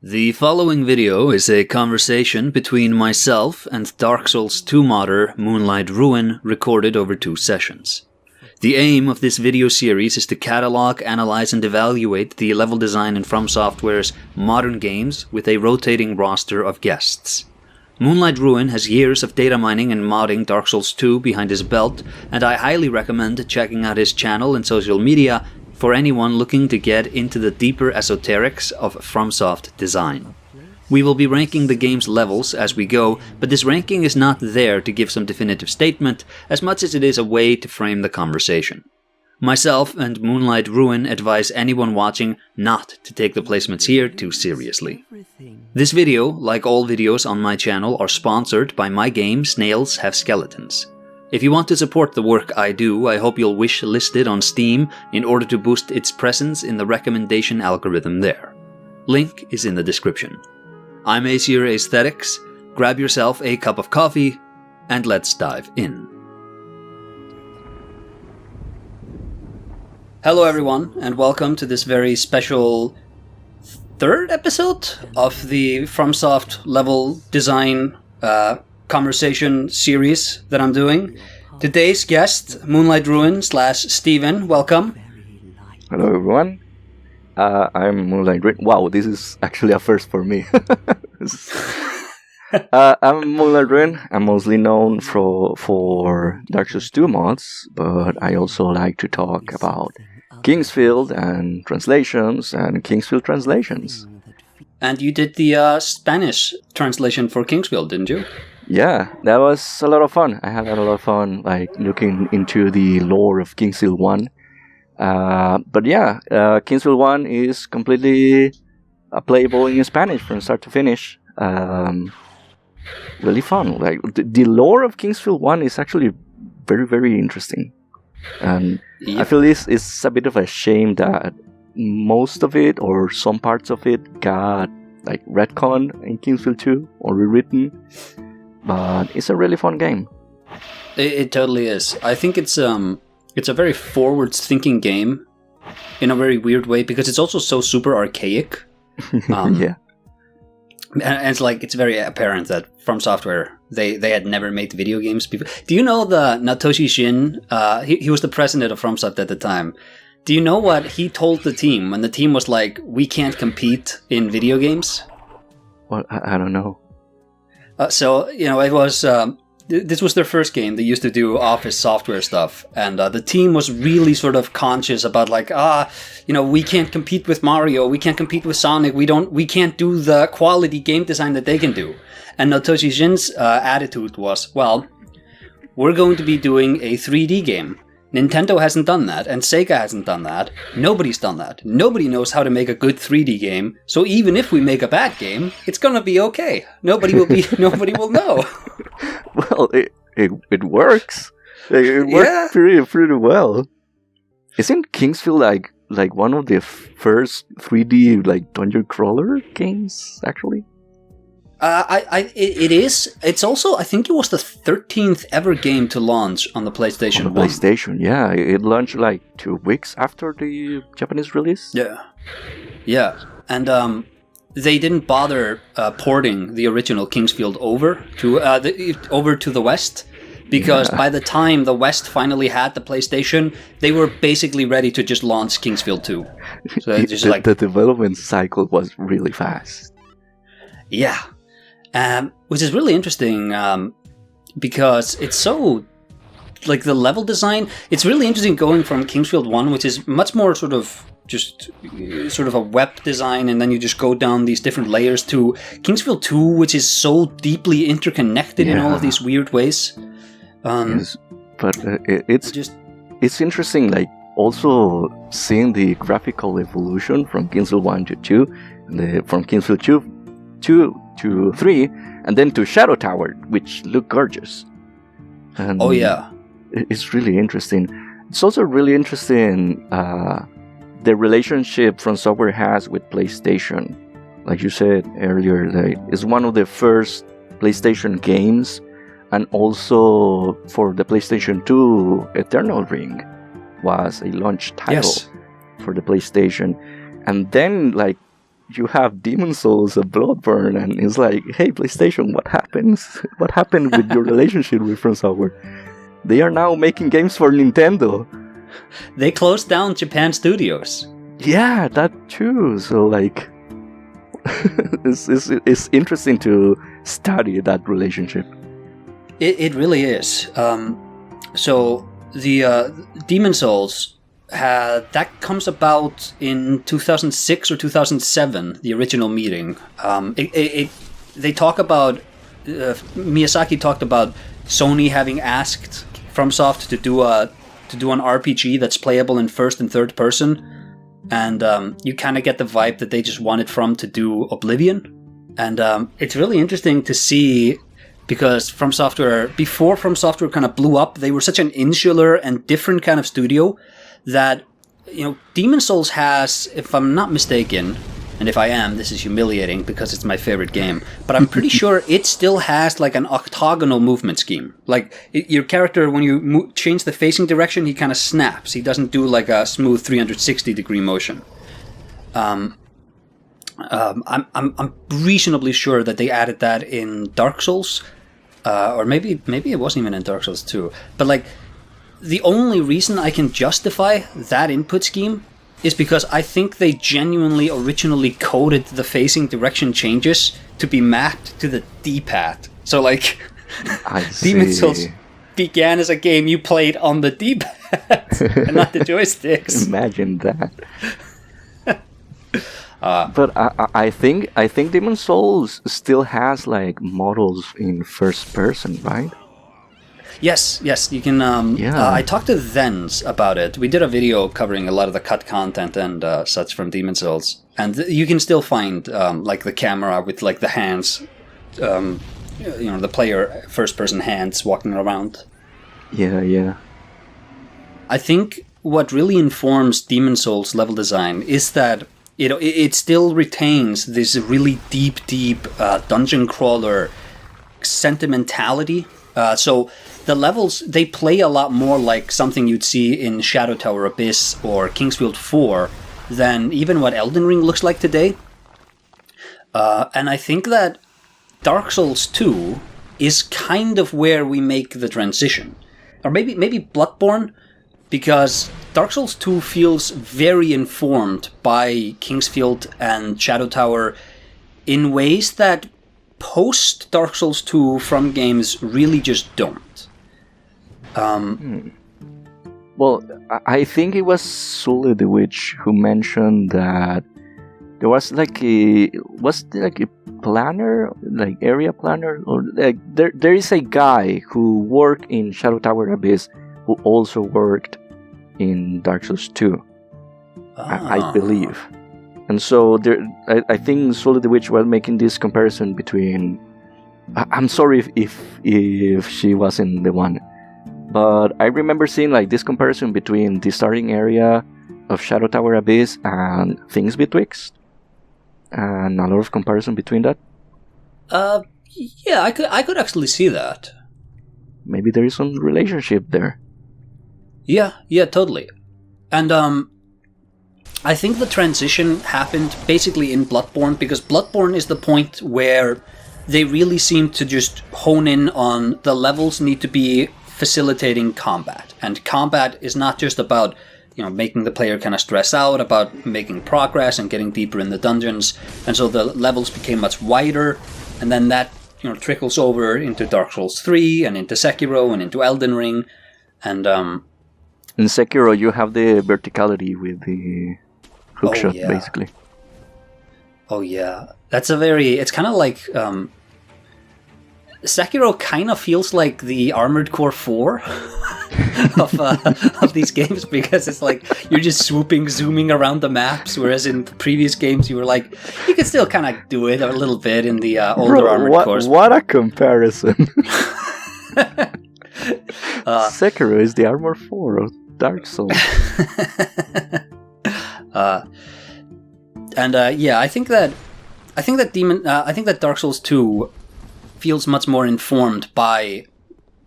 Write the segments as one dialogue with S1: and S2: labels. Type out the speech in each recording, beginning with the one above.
S1: The following video is a conversation between myself and Dark Souls 2 modder Moonlight Ruin recorded over 2 sessions. The aim of this video series is to catalog, analyze and evaluate the level design in From Software's modern games with a rotating roster of guests. Moonlight Ruin has years of data mining and modding Dark Souls 2 behind his belt, and I highly recommend checking out his channel and social media for anyone looking to get into the deeper esoterics of FromSoft design. We will be ranking the game's levels as we go, but this ranking is not there to give some definitive statement, as much as it is a way to frame the conversation. Myself and Moonlight Ruin advise anyone watching not to take the placements here too seriously. This video, like all videos on my channel, are sponsored by my game Snails Have Skeletons. If you want to support the work I do, I hope you'll wish list it on Steam in order to boost its presence in the recommendation algorithm there. Link is in the description. I'm Aerie Aesthetics, grab yourself a cup of coffee, and let's dive in. Hello everyone, and welcome to this very special third episode of the FromSoft level design conversation series that I'm doing. Today's guest, Moonlight Ruin / Steven, welcome.
S2: Hello everyone, I'm Moonlight Ruin. Wow, this is actually a first for me. I'm Moonlight Ruin. I'm mostly known for Dark Souls 2 mods, but I also like to talk about Kingsfield and translations and Kingsfield translations.
S1: And you did the Spanish translation for Kingsfield, didn't you?
S2: Yeah, that was a lot of fun. I had a lot of fun, like looking into the lore of Kingsfield 1. But yeah, Kingsfield 1 is completely playable in Spanish from start to finish. Really fun. Like the lore of Kingsfield 1 is actually very, very interesting. And yep. I feel it's a bit of a shame that most of it or some parts of it got like retconned in Kingsfield 2 or rewritten. But it's a really fun game.
S1: It totally is. I think it's a very forward-thinking game in a very weird way because it's also so super archaic.
S2: Yeah.
S1: And it's very apparent that From Software, they had never made video games before. Do you know the Natoshi Shin? He was the president of FromSoft at the time. Do you know what he told the team when the team was like, we can't compete in video games?
S2: Well, I don't know.
S1: It was... this was their first game. They used to do office software stuff. And the team was really sort of conscious about we can't compete with Mario. We can't compete with Sonic. We can't do the quality game design that they can do. And Natoshi Shin's attitude was, well, we're going to be doing a 3D game. Nintendo hasn't done that, and Sega hasn't done that. Nobody's done that. Nobody knows how to make a good 3D game. So even if we make a bad game, it's gonna be okay. Nobody will know.
S2: Well, it works. It works pretty well. Isn't Kingsfield like one of the first 3D like dungeon crawler games actually?
S1: It is. It's also, I think it was the 13th ever game to launch on the PlayStation 1.
S2: PlayStation, yeah. It launched like 2 weeks after the Japanese release.
S1: Yeah. And they didn't bother porting the original Kingsfield over to the West, because by the time the West finally had the PlayStation, they were basically ready to just launch Kingsfield 2. So
S2: the development cycle was really fast.
S1: Yeah. Which is really interesting because it's so, like the level design, it's really interesting going from Kingsfield 1, which is much more sort of a web design, and then you just go down these different layers, to Kingsfield 2, which is so deeply interconnected in all of these weird ways.
S2: Yes, but it's interesting, like also seeing the graphical evolution from Kingsfield 1 to 2, and from Kingsfield 2 to 3, and then to Shadow Tower, which look gorgeous. And it's really interesting. It's also really interesting the relationship From Software has with PlayStation. Like you said earlier, it's one of the first PlayStation games, and also for the PlayStation 2, Eternal Ring was a launch title for the PlayStation. And then, like, you have Demon Souls, a Bloodborne, and it's like, hey, PlayStation, what happens? What happened with your relationship with From Software? They are now making games for Nintendo.
S1: They closed down Japan Studios.
S2: Yeah, that too. So like, it's interesting to study that relationship.
S1: It really is. So the Demon Souls that comes about in 2006 or 2007. The original meeting. They talk about Miyazaki talked about Sony having asked FromSoft to do an RPG that's playable in first and third person, and you kind of get the vibe that they just wanted From to do Oblivion, and it's really interesting to see because From Software, before From Software kind of blew up, they were such an insular and different kind of studio that, you know, Demon Souls has, if I'm not mistaken, and if I am, this is humiliating because it's my favorite game, but I'm pretty sure it still has like an octagonal movement scheme. Like your character, when you change the facing direction, he kind of snaps. He doesn't do like a smooth 360 degree motion. I'm reasonably sure that they added that in Dark Souls, or maybe it wasn't even in Dark Souls 2. But like, the only reason I can justify that input scheme is because I think they genuinely originally coded the facing direction changes to be mapped to the D-pad. So like, Demon Souls began as a game you played on the D-pad and not the joysticks.
S2: Imagine that. But I think Demon Souls still has like models in first person, right?
S1: Yes, you can. I talked to Thens about it. We did a video covering a lot of the cut content and such from Demon Souls, and you can still find like the camera with like the hands, the player first-person hands walking around.
S2: Yeah.
S1: I think what really informs Demon Souls level design is that it still retains this really deep dungeon crawler sentimentality. So the levels, they play a lot more like something you'd see in Shadow Tower Abyss or Kingsfield 4 than even what Elden Ring looks like today. And I think that Dark Souls 2 is kind of where we make the transition. Or maybe Bloodborne, because Dark Souls 2 feels very informed by Kingsfield and Shadow Tower in ways that post Dark Souls 2 From games really just don't.
S2: Well, I think it was Sully the Witch who mentioned that there was like a planner, like area planner, or like there is a guy who worked in Shadow Tower Abyss who also worked in Dark Souls 2, I believe. And so I think Sully the Witch was making this comparison between. I'm sorry if she wasn't the one, but I remember seeing like this comparison between the starting area of Shadow Tower Abyss and things Betwixt, and a lot of comparison between that.
S1: Yeah, I could actually see that.
S2: Maybe there is some relationship there.
S1: Yeah, totally. And I think the transition happened basically in Bloodborne, because Bloodborne is the point where they really seem to just hone in on the levels need to be facilitating combat. And combat is not just about, making the player kind of stress out, about making progress and getting deeper in the dungeons. And so the levels became much wider, and then that, trickles over into Dark Souls 3 and into Sekiro and into Elden Ring. And
S2: in Sekiro, you have the verticality with the hookshot, basically.
S1: Oh, yeah. It's kind of like... Sekiro kind of feels like the Armored Core 4 of these games, because it's like you're just zooming around the maps, whereas in previous games you were like, you could still kind of do it a little bit in the older Armored Cores.
S2: What a comparison! Sekiro is the Armored 4 of Dark Souls.
S1: I think that Dark Souls 2 feels much more informed by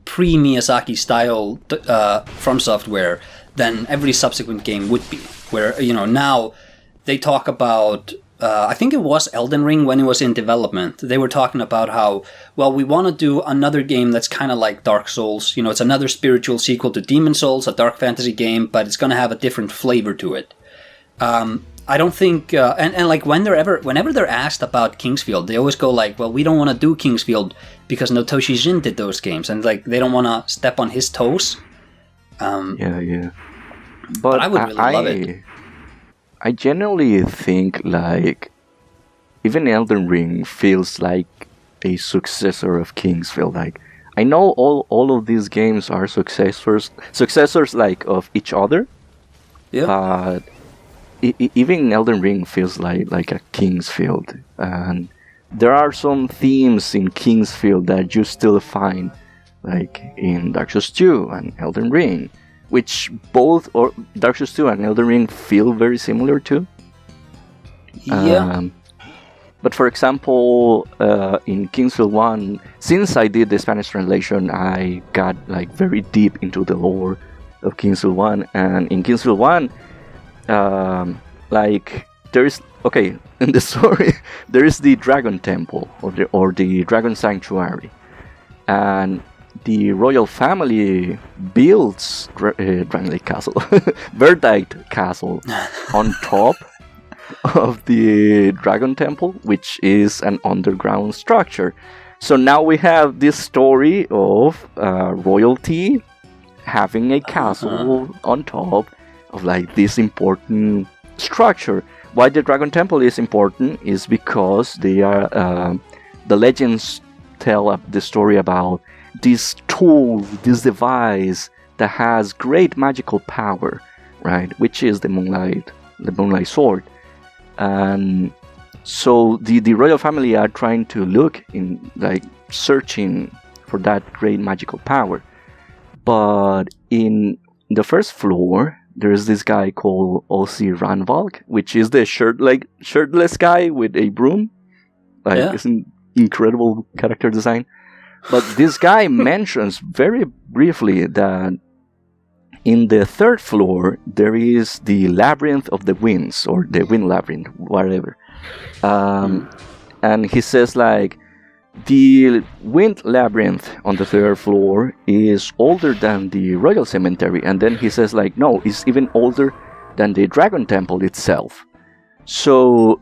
S1: pre-Miyazaki style From Software than every subsequent game would be. Where now they talk about I think it was Elden Ring when it was in development. They were talking about how, well, we want to do another game that's kind of like Dark Souls. You know, it's another spiritual sequel to Demon Souls, a dark fantasy game, but it's going to have a different flavor to it. I don't think, and like whenever they're asked about Kingsfield, they always go like, well, we don't want to do Kingsfield because Notoshi Jin did those games, and like they don't want to step on his toes.
S2: Yeah.
S1: But I would really love it.
S2: I generally think like even Elden Ring feels like a successor of Kingsfield. Like I know all of these games are successors like of each other.
S1: Yeah.
S2: But even Elden Ring feels like a Kingsfield, and there are some themes in Kingsfield that you still find like in Dark Souls 2 and Elden Ring, which both or Dark Souls 2 and Elden Ring feel very similar to.
S1: Yeah.
S2: But for example, in Kingsfield 1, since I did the Spanish translation, I got like very deep into the lore of Kingsfield 1, and in Kingsfield 1, like there is in the story there is the Dragon Temple or the Dragon Sanctuary, and the royal family builds Drangleic Castle, Verdite Castle, on top of the Dragon Temple, which is an underground structure. So now we have this story of royalty having a castle on top of like this important structure. Why the Dragon Temple is important is because they are the legends tell the story about this tool, this device that has great magical power, right? Which is the Moonlight Sword. And so the royal family are trying to look in, like, searching for that great magical power. But in the first floor, there's this guy called Ossi Ranvalk, which is the shirtless guy with a broom. It's an incredible character design. But this guy mentions very briefly that in the third floor there is the Labyrinth of the Winds, or the Wind Labyrinth, whatever. And he says like the Wind Labyrinth on the third floor is older than the Royal Cemetery, and then he says like no, it's even older than the Dragon Temple itself. So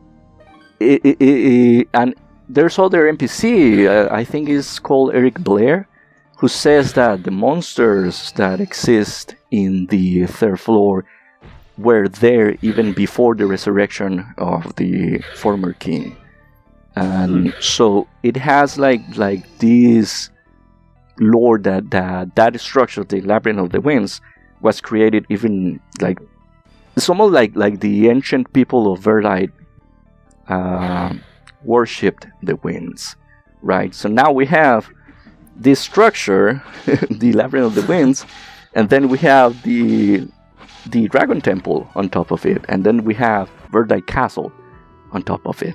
S2: and there's other NPC, I think it's called Eric Blair, who says that the monsters that exist in the third floor were there even before the resurrection of the former king. And so it has like this lore that structure, the Labyrinth of the Winds, was created even like it's almost like the ancient people of Verdite worshipped the winds, right? So now we have this structure, the Labyrinth of the Winds, and then we have the Dragon Temple on top of it, and then we have Verdite Castle on top of it.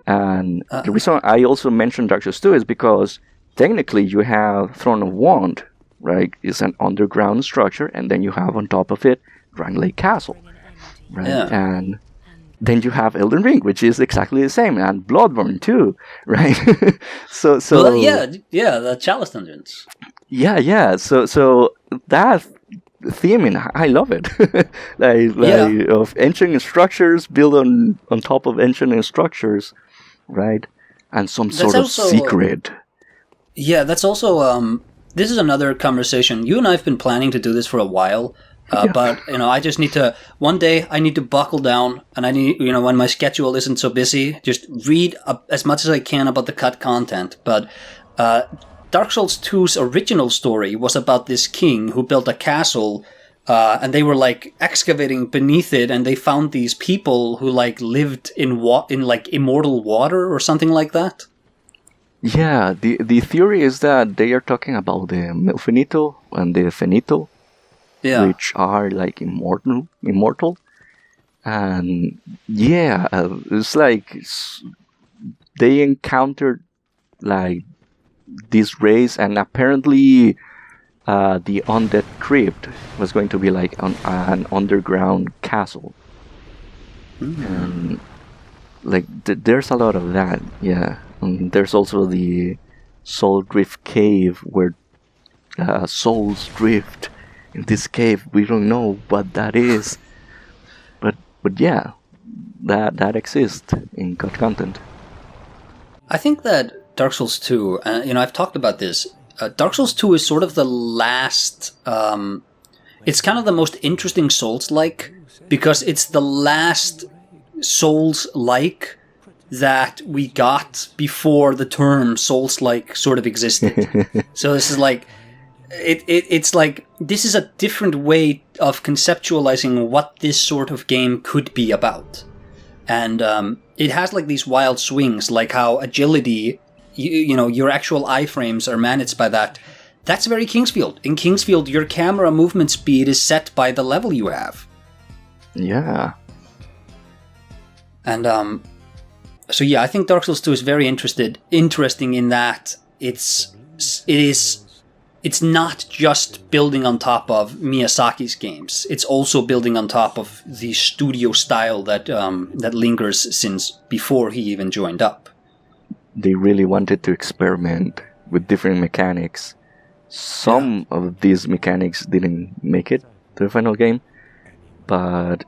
S2: And the reason I also mentioned Dark Souls 2 is because technically you have Throne of Wand, right? It's an underground structure, and then you have on top of it Drangleic Castle, right?
S1: Yeah.
S2: And then you have Elden Ring, which is exactly the same, and Bloodborne too, right? so
S1: well, the Chalice Dungeons.
S2: Yeah. So that theming, I love it. like of ancient structures built on top of ancient structures, right? And some sort of secret.
S1: Yeah, that's also this is another conversation. You and I have been planning to do this for a while. But I just need to. One day, I need to buckle down, and I need, when my schedule isn't so busy, just read as much as I can about the cut content. But Dark Souls 2's original story was about this king who built a castle, and they were like excavating beneath it, and they found these people who like lived in like immortal water or something like that.
S2: Yeah, the theory is that they are talking about the Melfinito and the Finito.
S1: Yeah.
S2: Which are like immortal, and it's like they encountered like this race, and apparently the Undead Crypt was going to be like an underground castle. And like there's a lot of that. Yeah, and there's also the Soul Drift Cave where souls drift in this cave. We don't know what that is, but yeah, that exists in COD content.
S1: I think that Dark Souls 2, I've talked about this. Dark Souls 2 is sort of the last. It's kind of the most interesting Souls-like because it's the last Souls-like that we got before the term Souls-like sort of existed. So this is like, it's like, this is a different way of conceptualizing what this sort of game could be about. And it has like these wild swings, like how agility, your actual iframes are managed by that. That's very Kingsfield. In Kingsfield, your camera movement speed is set by the level you have.
S2: Yeah.
S1: And so yeah, I think Dark Souls 2 is very interesting in that it's not just building on top of Miyazaki's games. It's also building on top of the studio style that lingers since before he even joined up.
S2: They really wanted to experiment with different mechanics. Some of these mechanics didn't make it to the final game, but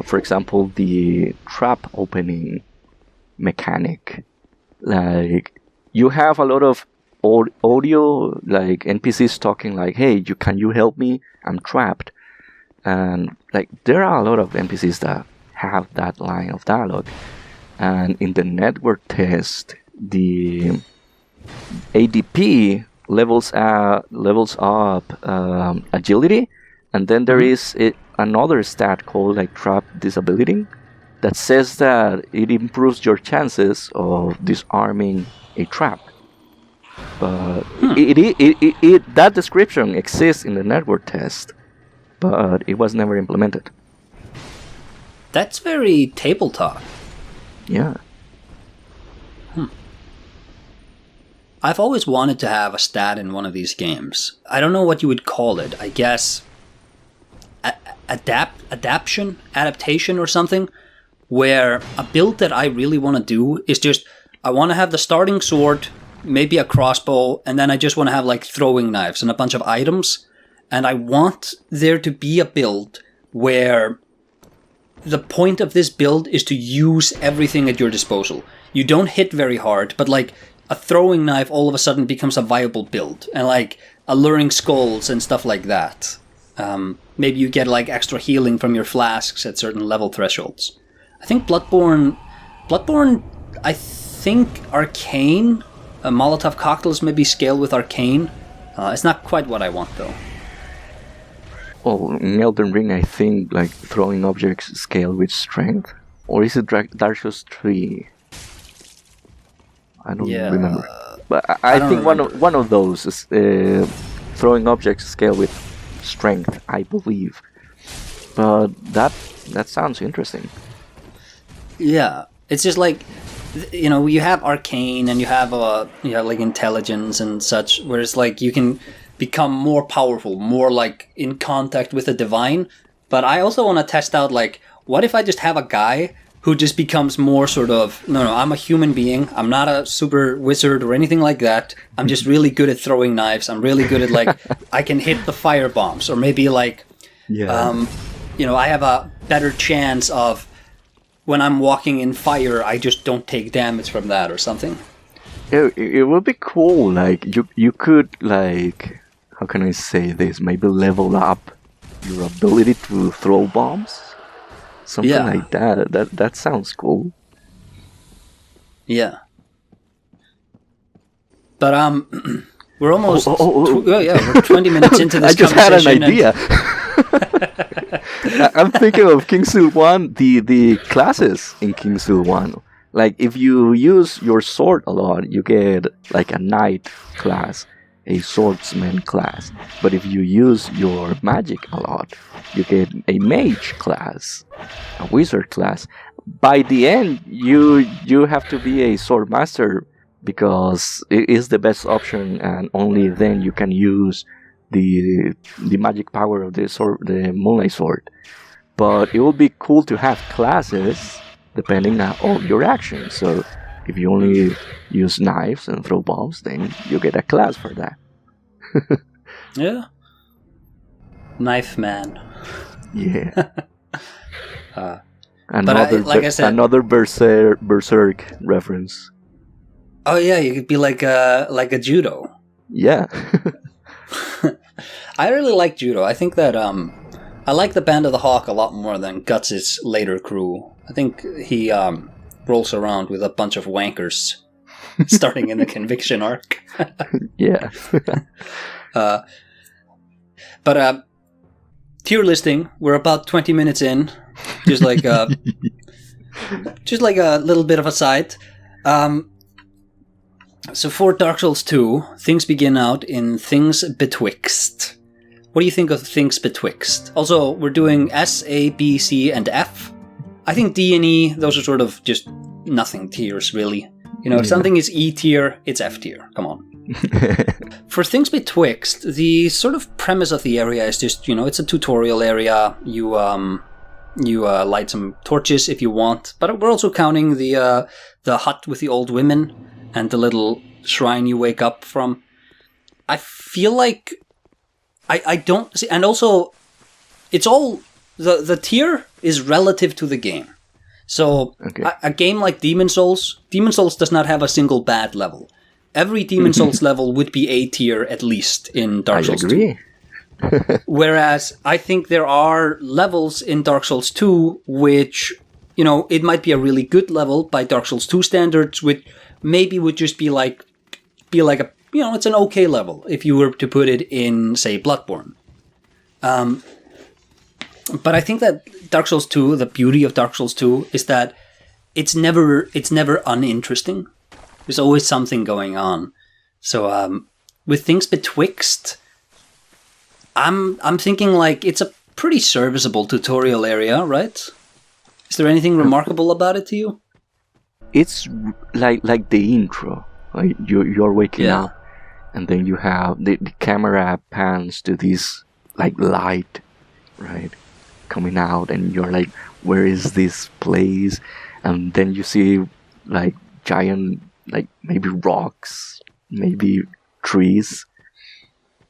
S2: for example, the trap opening mechanic, like you have a lot of audio, like NPCs talking like, hey, can you help me? I'm trapped. And like there are a lot of NPCs that have that line of dialogue. And in the network test, the ADP levels up agility, and then there is another stat called like trap disability that says that it improves your chances of disarming a trap. But that description exists in the network test, but it was never implemented.
S1: That's very tabletop.
S2: Yeah.
S1: I've always wanted to have a stat in one of these games. I don't know what you would call it. I guess adaptation or something, where a build that I really want to do is just, I want to have the starting sword, maybe a crossbow, and then I just want to have like throwing knives and a bunch of items. And I want there to be a build where the point of this build is to use everything at your disposal. You don't hit very hard, but like a throwing knife all of a sudden becomes a viable build, and like alluring skulls and stuff like that. Maybe you get like extra healing from your flasks at certain level thresholds. I think Bloodborne, I think Arcane, Molotov cocktails maybe scale with Arcane. It's not quite what I want though.
S2: Well, in Elden Ring, I think like throwing objects scale with strength, or is it Dark Souls 3? I don't remember, but I think one of those is throwing objects scale with strength, I believe. But that sounds interesting.
S1: Yeah, it's just like, you have Arcane and you have like intelligence and such, where it's like you can become more powerful, more like in contact with the divine. But I also want to test out like, what if I just have a guy who just becomes more sort of, no, I'm a human being. I'm not a super wizard or anything like that. I'm just really good at throwing knives. I'm really good at like, I can hit the fire bombs, or maybe like, I have a better chance of when I'm walking in fire, I just don't take damage from that or something.
S2: It would be cool. Like you could like, how can I say this? Maybe level up your ability to throw bombs. Something like that. That sounds cool.
S1: Yeah. But we're almost we're 20 minutes into this conversation.
S2: I just had an idea. I'm thinking of Kingsfield 1, the classes in Kingsfield 1. Like if you use your sword a lot, you get like a knight class, a swordsman class. But if you use your magic a lot, you get a mage class, a wizard class. By the end, you have to be a sword master, because it is the best option, and only then you can use the magic power of the Moonlight Sword. But it would be cool to have classes depending on your actions. So if you only use knives and throw bombs, then you get a class for that.
S1: Yeah. Knife man.
S2: Yeah.
S1: Another
S2: Berserk reference.
S1: Oh yeah, you could be like a judo.
S2: Yeah.
S1: I really like judo. I think that I like the Band of the Hawk a lot more than Guts' later crew. I think he rolls around with a bunch of wankers starting in the Conviction arc.
S2: Yeah.
S1: But tier listing, we're about 20 minutes in. Just like a little bit of a side. So for Dark Souls 2, things begin out in Things Betwixt. What do you think of Things Betwixt? Also, we're doing S, A, B, C, and F. I think D and E, those are sort of just nothing tiers, really. If something is E tier, it's F tier. Come on. For Things Betwixt, the sort of premise of the area is just, it's a tutorial area. You light some torches if you want, but we're also counting the hut with the old women and the little shrine you wake up from. I feel like I don't see, and also it's all the tier is relative to the game. So a game like Demon Souls does not have a single bad level. Every Demon Souls level would be A tier at least in Dark Souls 2. Whereas I think there are levels in Dark Souls 2 which, it might be a really good level by Dark Souls 2 standards, which maybe would just be like a, it's an okay level if you were to put it in, say, Bloodborne. But I think that Dark Souls 2, the beauty of Dark Souls 2 is that it's never uninteresting. There's always something going on. So with Things Betwixt, I'm thinking like it's a pretty serviceable tutorial area, right? Is there anything remarkable about it to you?
S2: It's like the intro. Like you're waking up, and then you have the camera pans to this like light, right, coming out, and you're like, where is this place? And then you see like giant, like maybe rocks, maybe trees,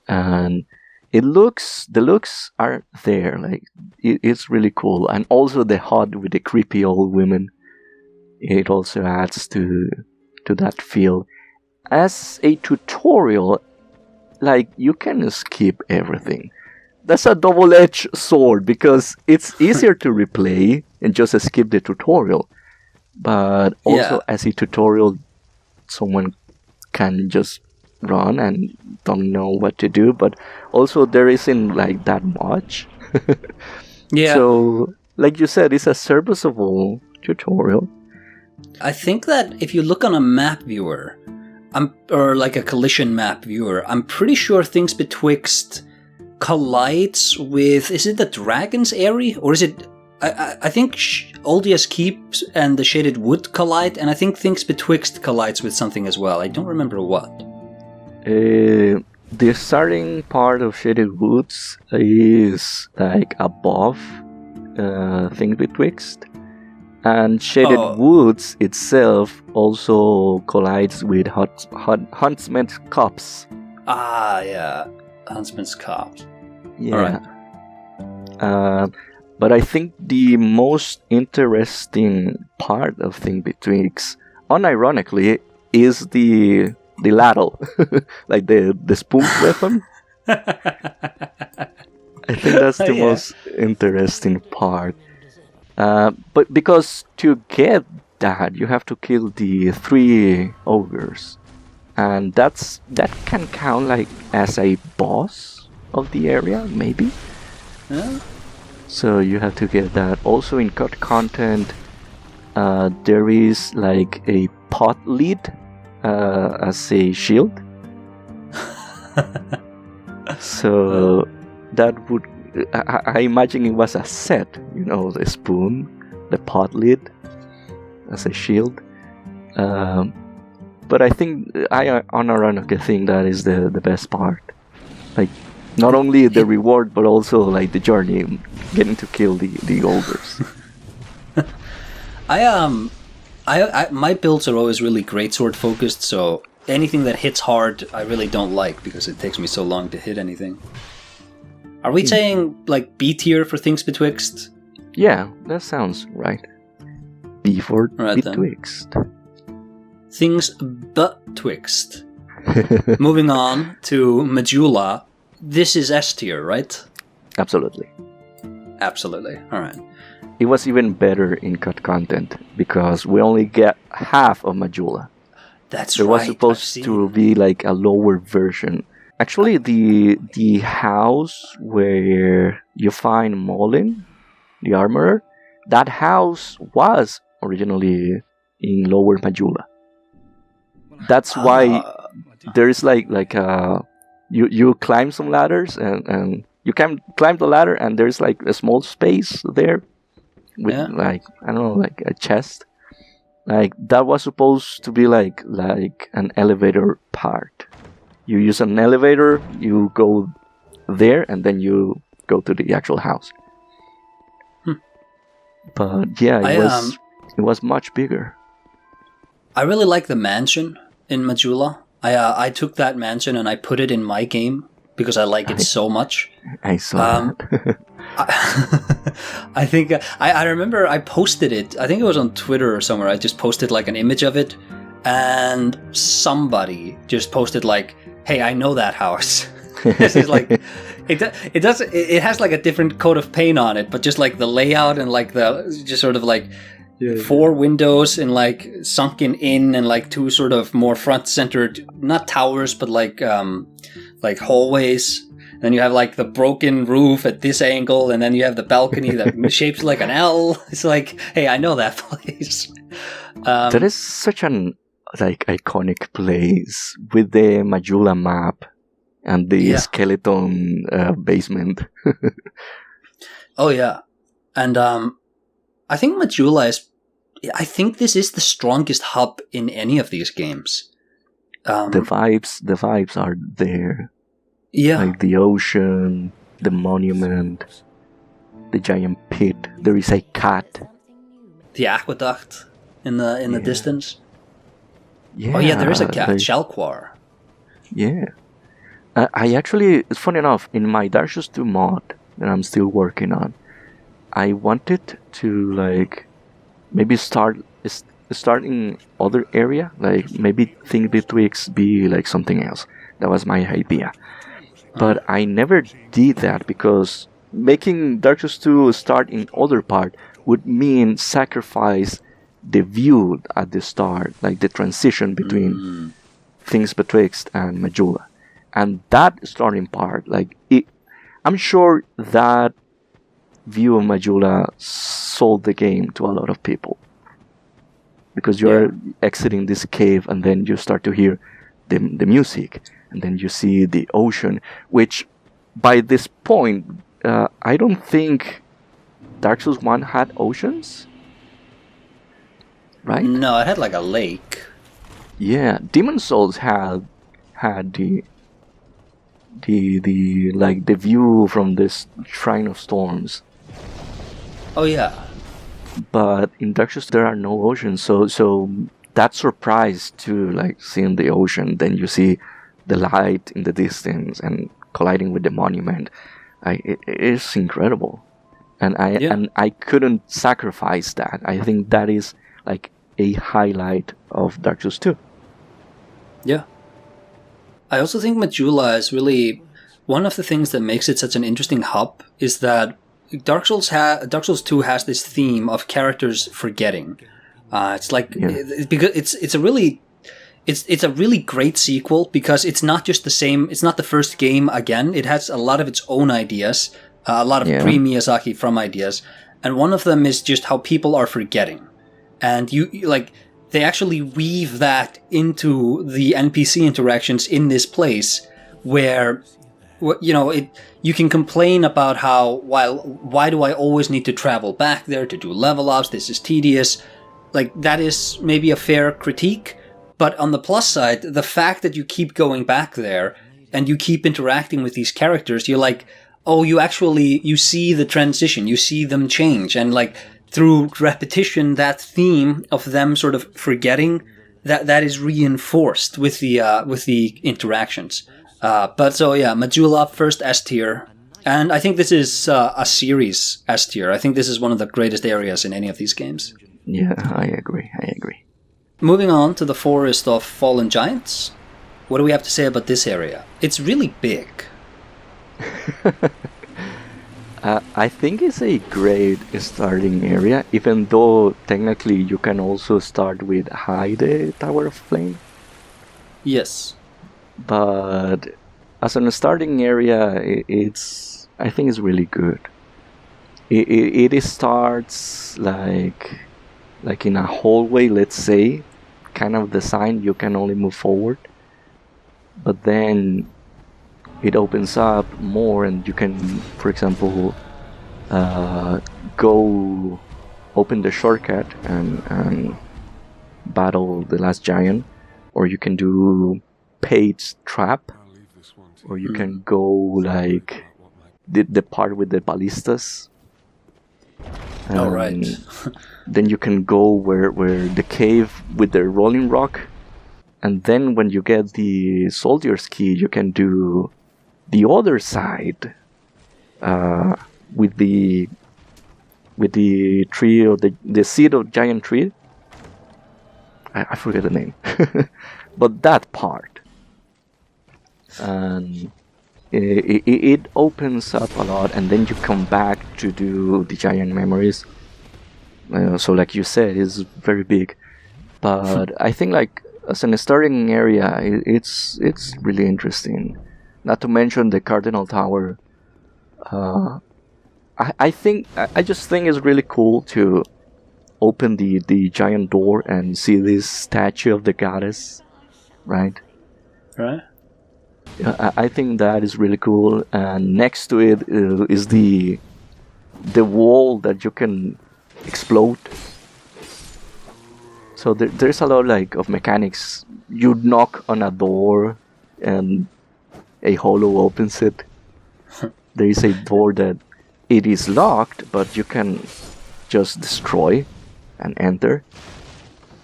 S2: and the looks are there. Like it's really cool, and also the hut with the creepy old women. It also adds to that feel. As a tutorial, like you can skip everything. That's a double-edged sword because it's easier to replay and just skip the tutorial. But also as a tutorial, someone can just run and don't know what to do. But also there isn't like that much.
S1: Yeah.
S2: So, like you said, it's a serviceable tutorial.
S1: I think that if you look on a map viewer, or like a collision map viewer, I'm pretty sure Things Betwixt collides with, is it the Dragon's Aerie? Or is it, I think Aldia's Keep and the Shaded Wood collide, and I think Things Betwixt collides with something as well. I don't remember what.
S2: The starting part of Shaded Woods is like above Things Betwixt. And Shaded Woods itself also collides with Huntsman's Copse.
S1: Ah, yeah. Huntsman's Copse.
S2: Yeah. All right. But I think the most interesting part of Thing Betwixt, unironically, is the ladle. Like the spoon weapon. I think that's the most interesting part. But because to get that, you have to kill the 3 ogres, and that can count like as a boss of the area, maybe.
S1: Yeah.
S2: So you have to get that. Also in cut content, there is like a pot lid as a shield. So that would. I imagine it was a set, the spoon, the pot lid, as a shield. But I think I unironically think that is the best part. Like, not only the reward, but also like the journey, getting to kill the ogres.
S1: My builds are always really greatsword focused, so anything that hits hard, I really don't like because it takes me so long to hit anything. Are we saying like B tier for things betwixt?
S2: Yeah, that sounds right. B for
S1: right,
S2: betwixt.
S1: Things betwixt. Moving on to Majula. This is S tier, right?
S2: Absolutely.
S1: Absolutely. All right.
S2: It was even better in cut content because we only get half of Majula.
S1: That's
S2: there
S1: right.
S2: Was supposed to be like a lower version. Actually, the house where you find Molin, the armorer, that house was originally in Lower Majula. That's why there is like you climb some ladders and you can climb the ladder and there's like a small space there with like I don't know, like a chest. Like that was supposed to be like an elevator part. You use an elevator, you go there, and then you go to the actual house. But yeah, it was much bigger.
S1: I really like the mansion in Majula. I took that mansion and I put it in my game because I like it so much.
S2: I saw that.
S1: I think I remember I posted it. I think it was on Twitter or somewhere. I just posted like an image of it, and somebody just posted like, "Hey, I know that house." It's like it has like a different coat of paint on it, but just like the layout and like the just sort of like 4 windows and like sunken in and like 2 sort of more front centered, not towers, but like hallways. Then you have like the broken roof at this angle, and then you have the balcony that shapes like an L. It's like, hey, I know that place.
S2: That is such an like iconic place with the Majula map and the skeleton basement.
S1: Oh yeah, and I think Majula is. I think this is the strongest hub in any of these games.
S2: The vibes are there.
S1: Yeah.
S2: Like the ocean, the monument, the giant pit. There is a cat.
S1: The aqueduct in the distance.
S2: Yeah.
S1: Oh yeah, there is a cat, Shalquar.
S2: Yeah. I actually, it's funny enough, in my Dark Souls 2 mod that I'm still working on, I wanted to like maybe start in other area, like maybe think Betwixt be like something else. That was my idea. But I never did that because making Dark Souls 2 start in other part would mean sacrifice the view at the start, like the transition between things betwixt and Majula. And that starting part, like I'm sure that view of Majula sold the game to a lot of people. Because you're exiting this cave and then you start to hear the music. And then you see the ocean, which by this point, I don't think Dark Souls 1 had oceans. Right?
S1: No, it had like a lake.
S2: Yeah, Demon Souls had the like the view from this Shrine of Storms.
S1: Oh yeah.
S2: But in Dark Souls there are no oceans, so that surprise to like seeing the ocean, then you see the light in the distance and colliding with the monument. It is incredible, and I couldn't sacrifice that. I think that is like a highlight of Dark Souls 2. Yeah.
S1: I also think Majula is really one of the things that makes it such an interesting hub is that Dark Souls 2 has this theme of characters forgetting. It's like because it's a really great sequel because it's not just the same. It's not the first game again. It has a lot of its own ideas, a lot of pre-Miyazaki from ideas, and one of them is just how people are forgetting, and you like they actually weave that into the NPC interactions in this place where. You can complain about how why do I always need to travel back there to do level ups? This is tedious. Like that is maybe a fair critique, but on the plus side, the fact that you keep going back there and you keep interacting with these characters, you're like, oh, you see the transition, you see them change, and like through repetition, that theme of them sort of forgetting, that is reinforced with the interactions. But so yeah, Majula first S tier, and I think this is a series S tier. I think this is one of the greatest areas in any of these games.
S2: Yeah, I agree.
S1: Moving on to the Forest of Fallen Giants. What do we have to say about this area? It's really big.
S2: I think it's a great starting area, even though technically you can also start with Heide, Tower of Flame.
S1: Yes.
S2: But as a starting area, I think it's really good. It starts like in a hallway, let's say, kind of design. You can only move forward, but then it opens up more, and you can, for example, go open the shortcut and battle the last giant, or you can do Page's Trap, or you can go like the part with the ballistas.
S1: All right.
S2: Then you can go where the cave with the rolling rock, and then when you get the soldier's key, you can do the other side with the tree, or the seed of giant tree. I forget the name, but that part, and it opens up a lot, and then you come back to do the giant memories. So like you said, it's very big, but I think like as an starting area, it's really interesting. Not to mention the Cardinal Tower. I just think it's really cool to open the giant door and see this statue of the goddess, right?
S1: Right.
S2: I think that is really cool, and next to it is the wall that you can explode. So there's a lot of mechanics. You knock on a door and a hollow opens it. There is a door that it is locked, but you can just destroy and enter.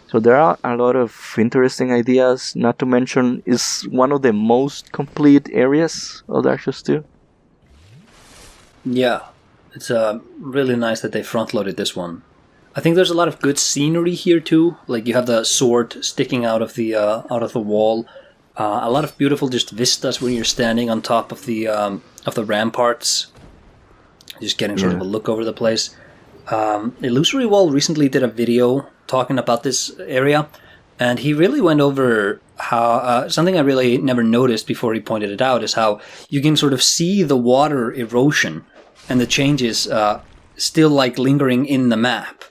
S2: So there are a lot of interesting ideas. Not to mention, it's one of the most complete areas of Dark Souls 2.
S1: Yeah, it's really nice that they front-loaded this one. I think there's a lot of good scenery here too. Like you have the sword sticking out of the wall. A lot of beautiful just vistas when you're standing on top of the ramparts, just getting sort of a look over the place. IllusoryWall recently did a video talking about this area, and he really went over how something I really never noticed before he pointed it out is how you can sort of see the water erosion and the changes still like lingering in the map.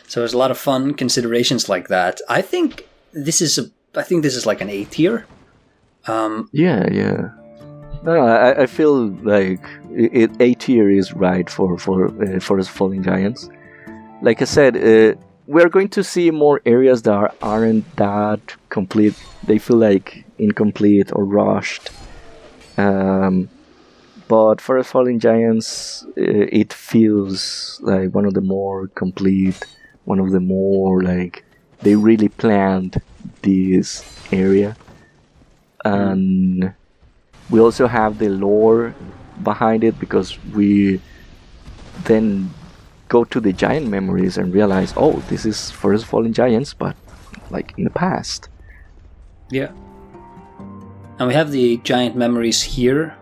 S1: So there's a lot of fun considerations like that. I think this is like an A tier.
S2: Yeah. No, I feel like A tier is right for Falling Giants. Like I said, we're going to see more areas that aren't that complete. They feel like incomplete or rushed. But for Falling Giants, it feels like one of the more complete, one of the more like they really planned this area. And we also have the lore behind it, because we then go to the giant memories and realize, oh, this is First Fallen Giants, but like in the past.
S1: Yeah. And we have the giant memories here.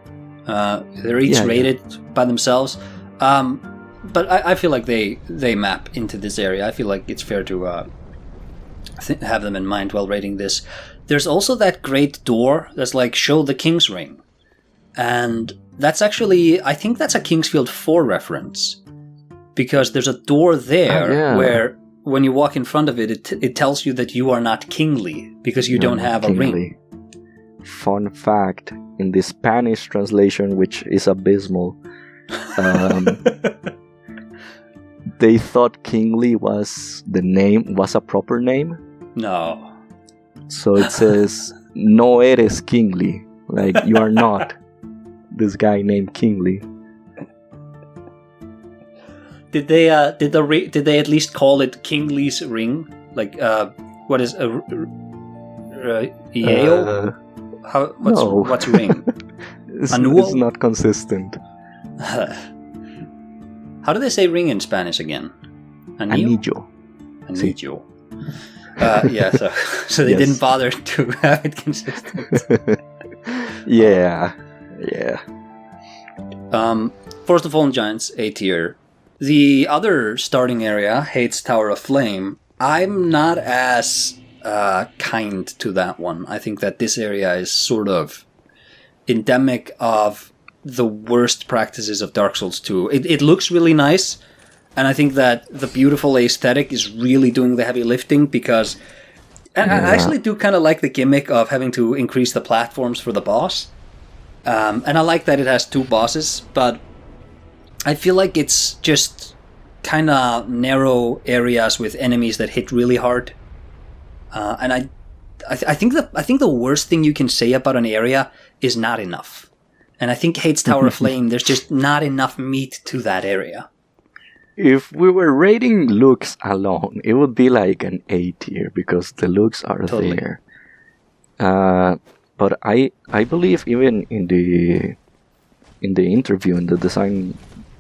S1: They're each rated by themselves. But I feel like they map into this area. I feel like it's fair to have them in mind while rating this. There's also that great door that's like, show the King's Ring. And that's actually, I think that's a Kingsfield 4 reference. Because there's a door there where when you walk in front of it, it tells you that you are not kingly because you don't have a ring.
S2: Fun fact, in the Spanish translation, which is abysmal, they thought kingly was a proper name.
S1: No.
S2: So it says, no eres kingly. Like, you are not this guy named Kingly.
S1: Did they at least call it Kingly's Ring? Like what is a Yale? What's ring?
S2: It's not consistent.
S1: How do they say ring in Spanish again?
S2: Anillo.
S1: Anillo. Yeah, so they didn't bother to have it consistent.
S2: Yeah.
S1: Forest of Fallen Giants, A tier. The other starting area, Heide's Tower of Flame, I'm not as kind to that one. I think that this area is sort of endemic of the worst practices of Dark Souls 2. It looks really nice, and I think that the beautiful aesthetic is really doing the heavy lifting because... And I actually do kind of like the gimmick of having to increase the platforms for the boss. And I like that it has 2 bosses, but I feel like it's just kind of narrow areas with enemies that hit really hard. And I think the worst thing you can say about an area is not enough. And I think Heide's Tower of Flame, there's just not enough meat to that area.
S2: If we were rating looks alone, it would be like an A tier because the looks are totally there. But I believe even in the interview, in the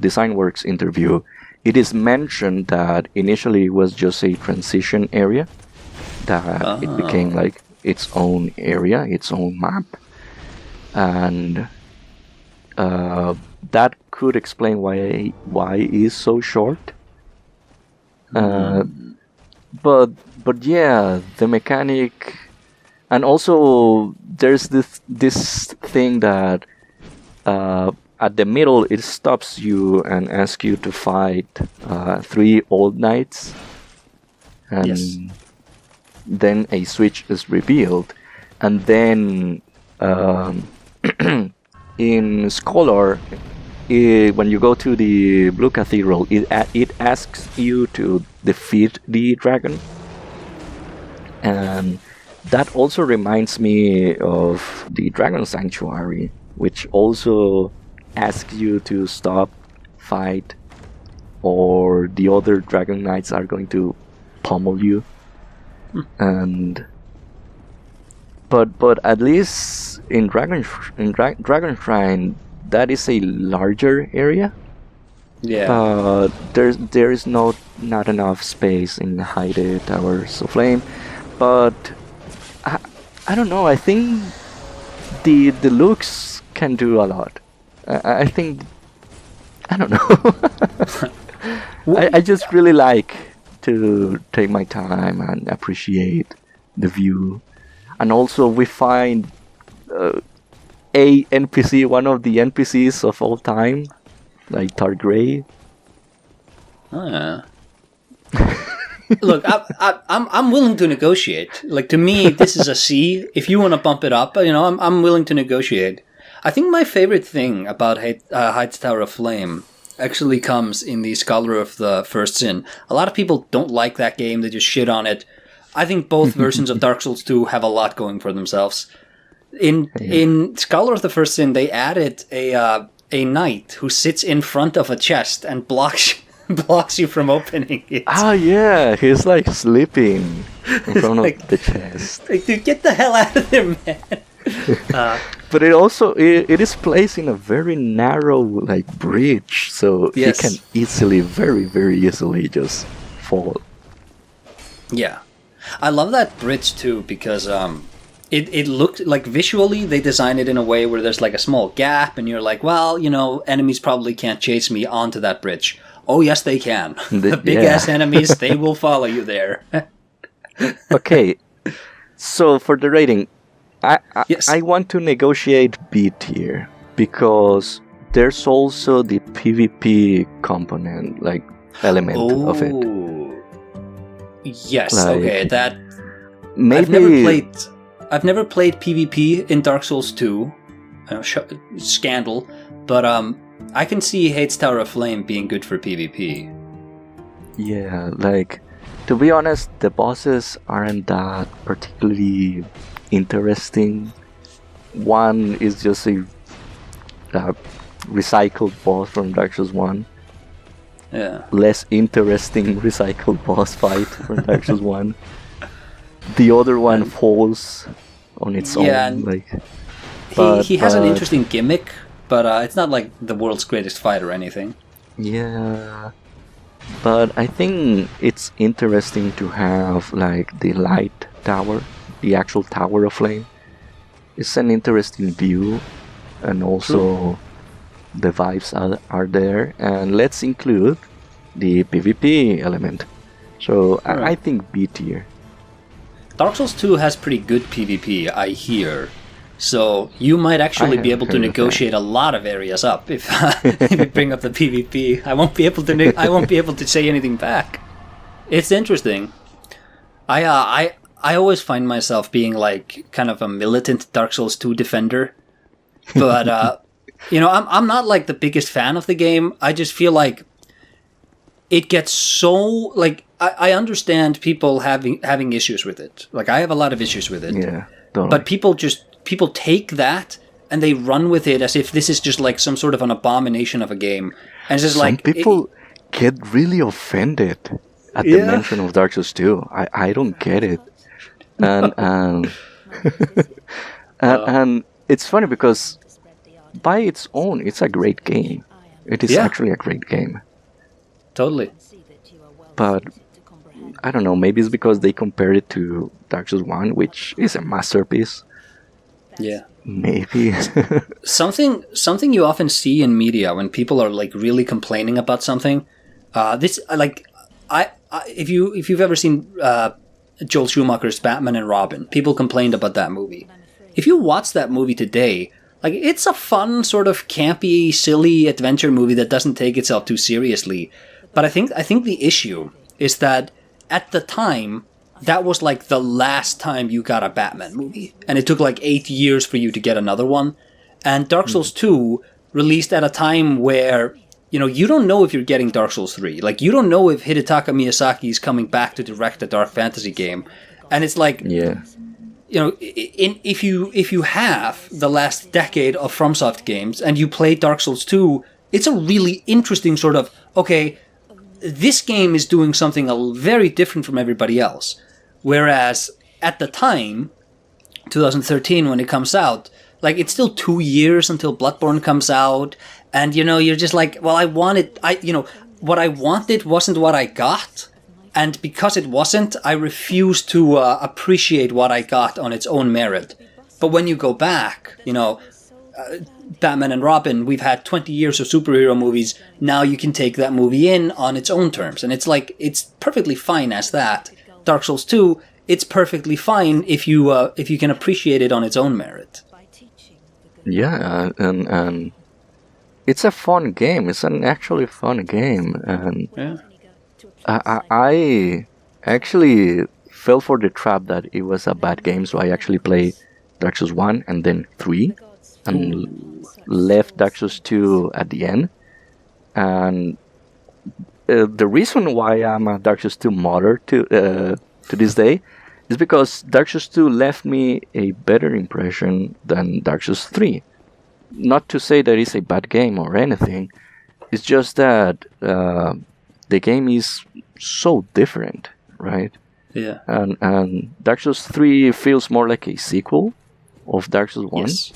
S2: DesignWorks interview, it is mentioned that initially it was just a transition area, that it became like its own area, its own map, and that could explain why it is so short. But yeah, the mechanic, and also there's this thing that at the middle it stops you and asks you to fight 3 old knights, and then a switch is revealed, and then in Scholar, when you go to the Blue Cathedral, it asks you to defeat the dragon, and that also reminds me of the Dragon Sanctuary, which also asks you to stop, fight, or the other dragon knights are going to pummel you. And but at least in Dragon Shrine, that is a larger area. Yeah. There is not enough space in Heide Towers of Flame, but I don't know. I think the looks can do a lot. I think, I don't know. I just really like to take my time and appreciate the view, and also we find a NPC, one of the NPCs of all time, like Targrey.
S1: Oh yeah. Look, I'm willing to negotiate. Like, to me, this is a C. If you want to bump it up, I'm willing to negotiate. I think my favorite thing about Heide's Tower of Flame actually comes in the Scholar of the First Sin. A lot of people don't like that game; they just shit on it. I think both versions of Dark Souls 2 have a lot going for themselves. In Scholar of the First Sin, they added a knight who sits in front of a chest and blocks you from opening it.
S2: Ah, yeah, he's like sleeping in front of the chest.
S1: Like, dude, get the hell out of there, man.
S2: But it is placed in a very narrow bridge, so he can easily, very, very easily just fall. Yeah.
S1: I love that bridge too, because it looked like visually they designed it in a way where there's like a small gap and you're like, well, enemies probably can't chase me onto that bridge. Oh yes, they can. The big ass enemies, they will follow you there.
S2: Okay, so for the rating, I want to negotiate B tier because there's also the PvP component, element of it.
S1: Yes, okay, that maybe I've never played PvP in Dark Souls 2. Scandal, but I can see Heide's Tower of Flame being good for PvP.
S2: Yeah, to be honest, the bosses aren't that particularly interesting. One is just a recycled boss from Dark Souls 1. less interesting recycled boss fight from Dark Souls 1. The other one falls on its own. Like,
S1: he has an interesting gimmick, but it's not like the world's greatest fight or anything.
S2: Yeah, but I think it's interesting to have like the light tower, the actual Tower of Flame. It's an interesting view, and also the vibes are there. And let's include the PvP element. So I think B tier.
S1: Dark Souls 2 has pretty good PvP, I hear. So you might actually be able to negotiate a lot of areas up if you bring up the PvP. I won't be able to say anything back. It's interesting. I always find myself being like kind of a militant Dark Souls 2 defender, but I'm not like the biggest fan of the game. I just feel like it gets so like I understand people having issues with it. Like I have a lot of issues with it.
S2: Yeah, totally.
S1: But people take that and they run with it as if this is just like some sort of an abomination of a game. And it's just
S2: some people get really offended at the mention of Dark Souls 2. I don't get it. And and it's funny because by its own, it's a great game. It is actually a great game.
S1: Totally.
S2: But I don't know, maybe it's because they compared it to Dark Souls 1, which is a masterpiece.
S1: Yeah.
S2: Maybe.
S1: something you often see in media when people are like really complaining about something. If you've ever seen Joel Schumacher's Batman and Robin, people complained about that movie. If you watch that movie today, like it's a fun sort of campy, silly adventure movie that doesn't take itself too seriously. But I think the issue is that at the time, that was like the last time you got a Batman movie. And it took like 8 years for you to get another one. And Dark Souls 2 released at a time where, you don't know if you're getting Dark Souls 3. Like, you don't know if Hidetaka Miyazaki is coming back to direct a dark fantasy game. And it's like, if you have the last decade of FromSoft games and you play Dark Souls 2, it's a really interesting sort of, okay, this game is doing something very different from everybody else. Whereas at the time, 2013, when it comes out, like it's still 2 years until Bloodborne comes out, and you're just like, well, what I wanted wasn't what I got, and because it wasn't, I refuse to appreciate what I got on its own merit. But when you go back, Batman and Robin, we've had 20 years of superhero movies. Now you can take that movie in on its own terms, and it's like it's perfectly fine as that. Dark Souls 2, it's perfectly fine if you can appreciate it on its own merit.
S2: Yeah, and it's a fun game. It's an actually fun game, and I actually fell for the trap that it was a bad game, so I actually played Dark Souls 1 and then 3, and left Dark Souls 2 at the end. And the reason why I'm a Dark Souls 2 modder to this day is because Dark Souls 2 left me a better impression than Dark Souls 3. Not to say that it's a bad game or anything, it's just that the game is so different, right?
S1: Yeah.
S2: And Dark Souls 3 feels more like a sequel of Dark Souls 1.
S1: Yes.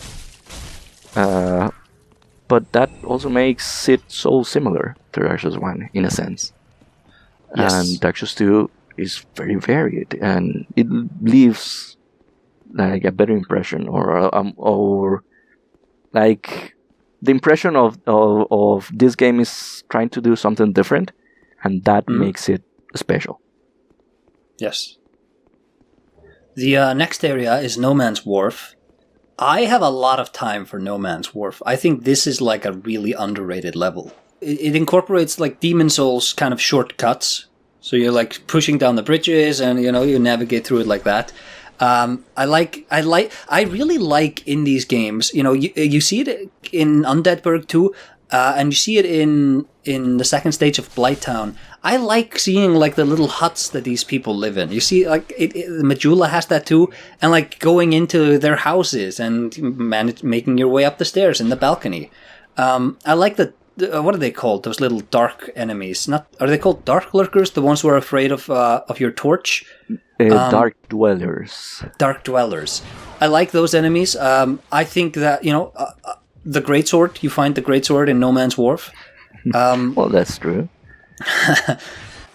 S2: But that also makes it so similar to Dark Souls 1 in a sense. Yes. And Dark Souls 2 is very varied, and it leaves like a better impression, or like the impression of this game is trying to do something different, and that makes it special.
S1: Yes. The next area is No Man's Wharf. I have a lot of time for No Man's Wharf. I think this is like a really underrated level. It incorporates like Demon Souls kind of shortcuts. So you're like pushing down the bridges and you navigate through it like that. I really like in these games, you see it in Undead too, and you see it in the second stage of Blighttown. I like seeing like the little huts that these people live in. You see, like Majula has that too, and like going into their houses and making your way up the stairs in the balcony. I like that what are they called? Those little dark enemies? Are they called dark lurkers? The ones who are afraid of your torch?
S2: Dark dwellers.
S1: Dark dwellers. I like those enemies. I think that the greatsword. You find the greatsword in No Man's Wharf.
S2: Well, that's true.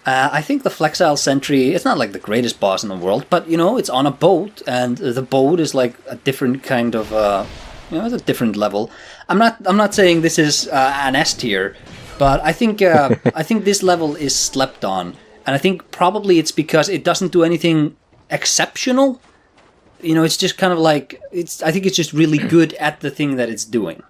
S1: I think the Flexile Sentry, it's not like the greatest boss in the world, but, it's on a boat, and the boat is like a different kind of, it's a different level. I'm not saying this is an S tier, but I think this level is slept on, and I think probably it's because it doesn't do anything exceptional. It's just kind of like, I think it's just really good at the thing that it's doing.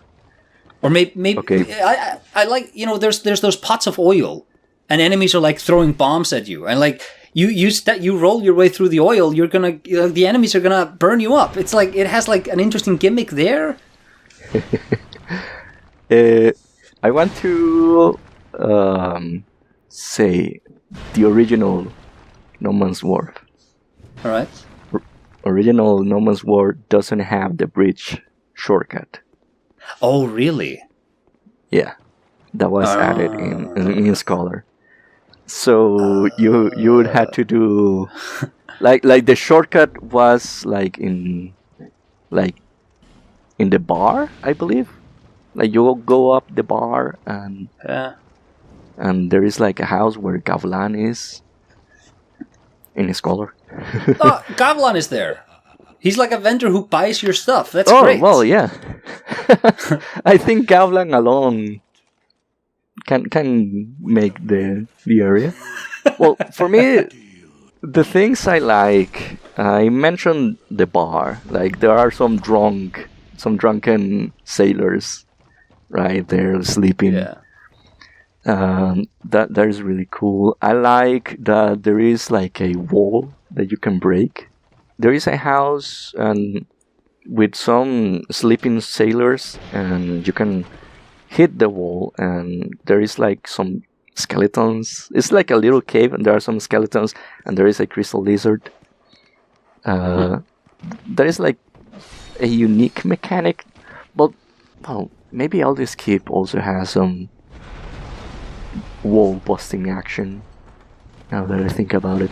S1: Or maybe
S2: okay.
S1: I like, there's those pots of oil, and enemies are like throwing bombs at you, and like you roll your way through the oil, you're gonna the enemies are gonna burn you up. It's like it has like an interesting gimmick there.
S2: I want to say the original No Man's Wharf.
S1: All right.
S2: Original No Man's Wharf doesn't have the bridge shortcut.
S1: Oh, really?
S2: Yeah, that was added in Scholar. So you would have to do like the shortcut was like in the bar, I believe. Like you go up the bar and there is like a house where Gavlan is in Scholar.
S1: Oh, Gavlan is there. He's like a vendor who buys your stuff. That's great.
S2: Oh, well, yeah. I think Gavlan alone can make the area. Well, for me, the things I like, I mentioned the bar. Like there are some drunken sailors, right there sleeping.
S1: Yeah.
S2: That is really cool. I like that there is like a wall that you can break. There is a house and with some sleeping sailors, and you can hit the wall, and there is like some skeletons. It's like a little cave, and there are some skeletons, and there is a crystal lizard. There is like a unique mechanic, but well, maybe Aldia's Keep also has some wall busting action. Now that I think about it,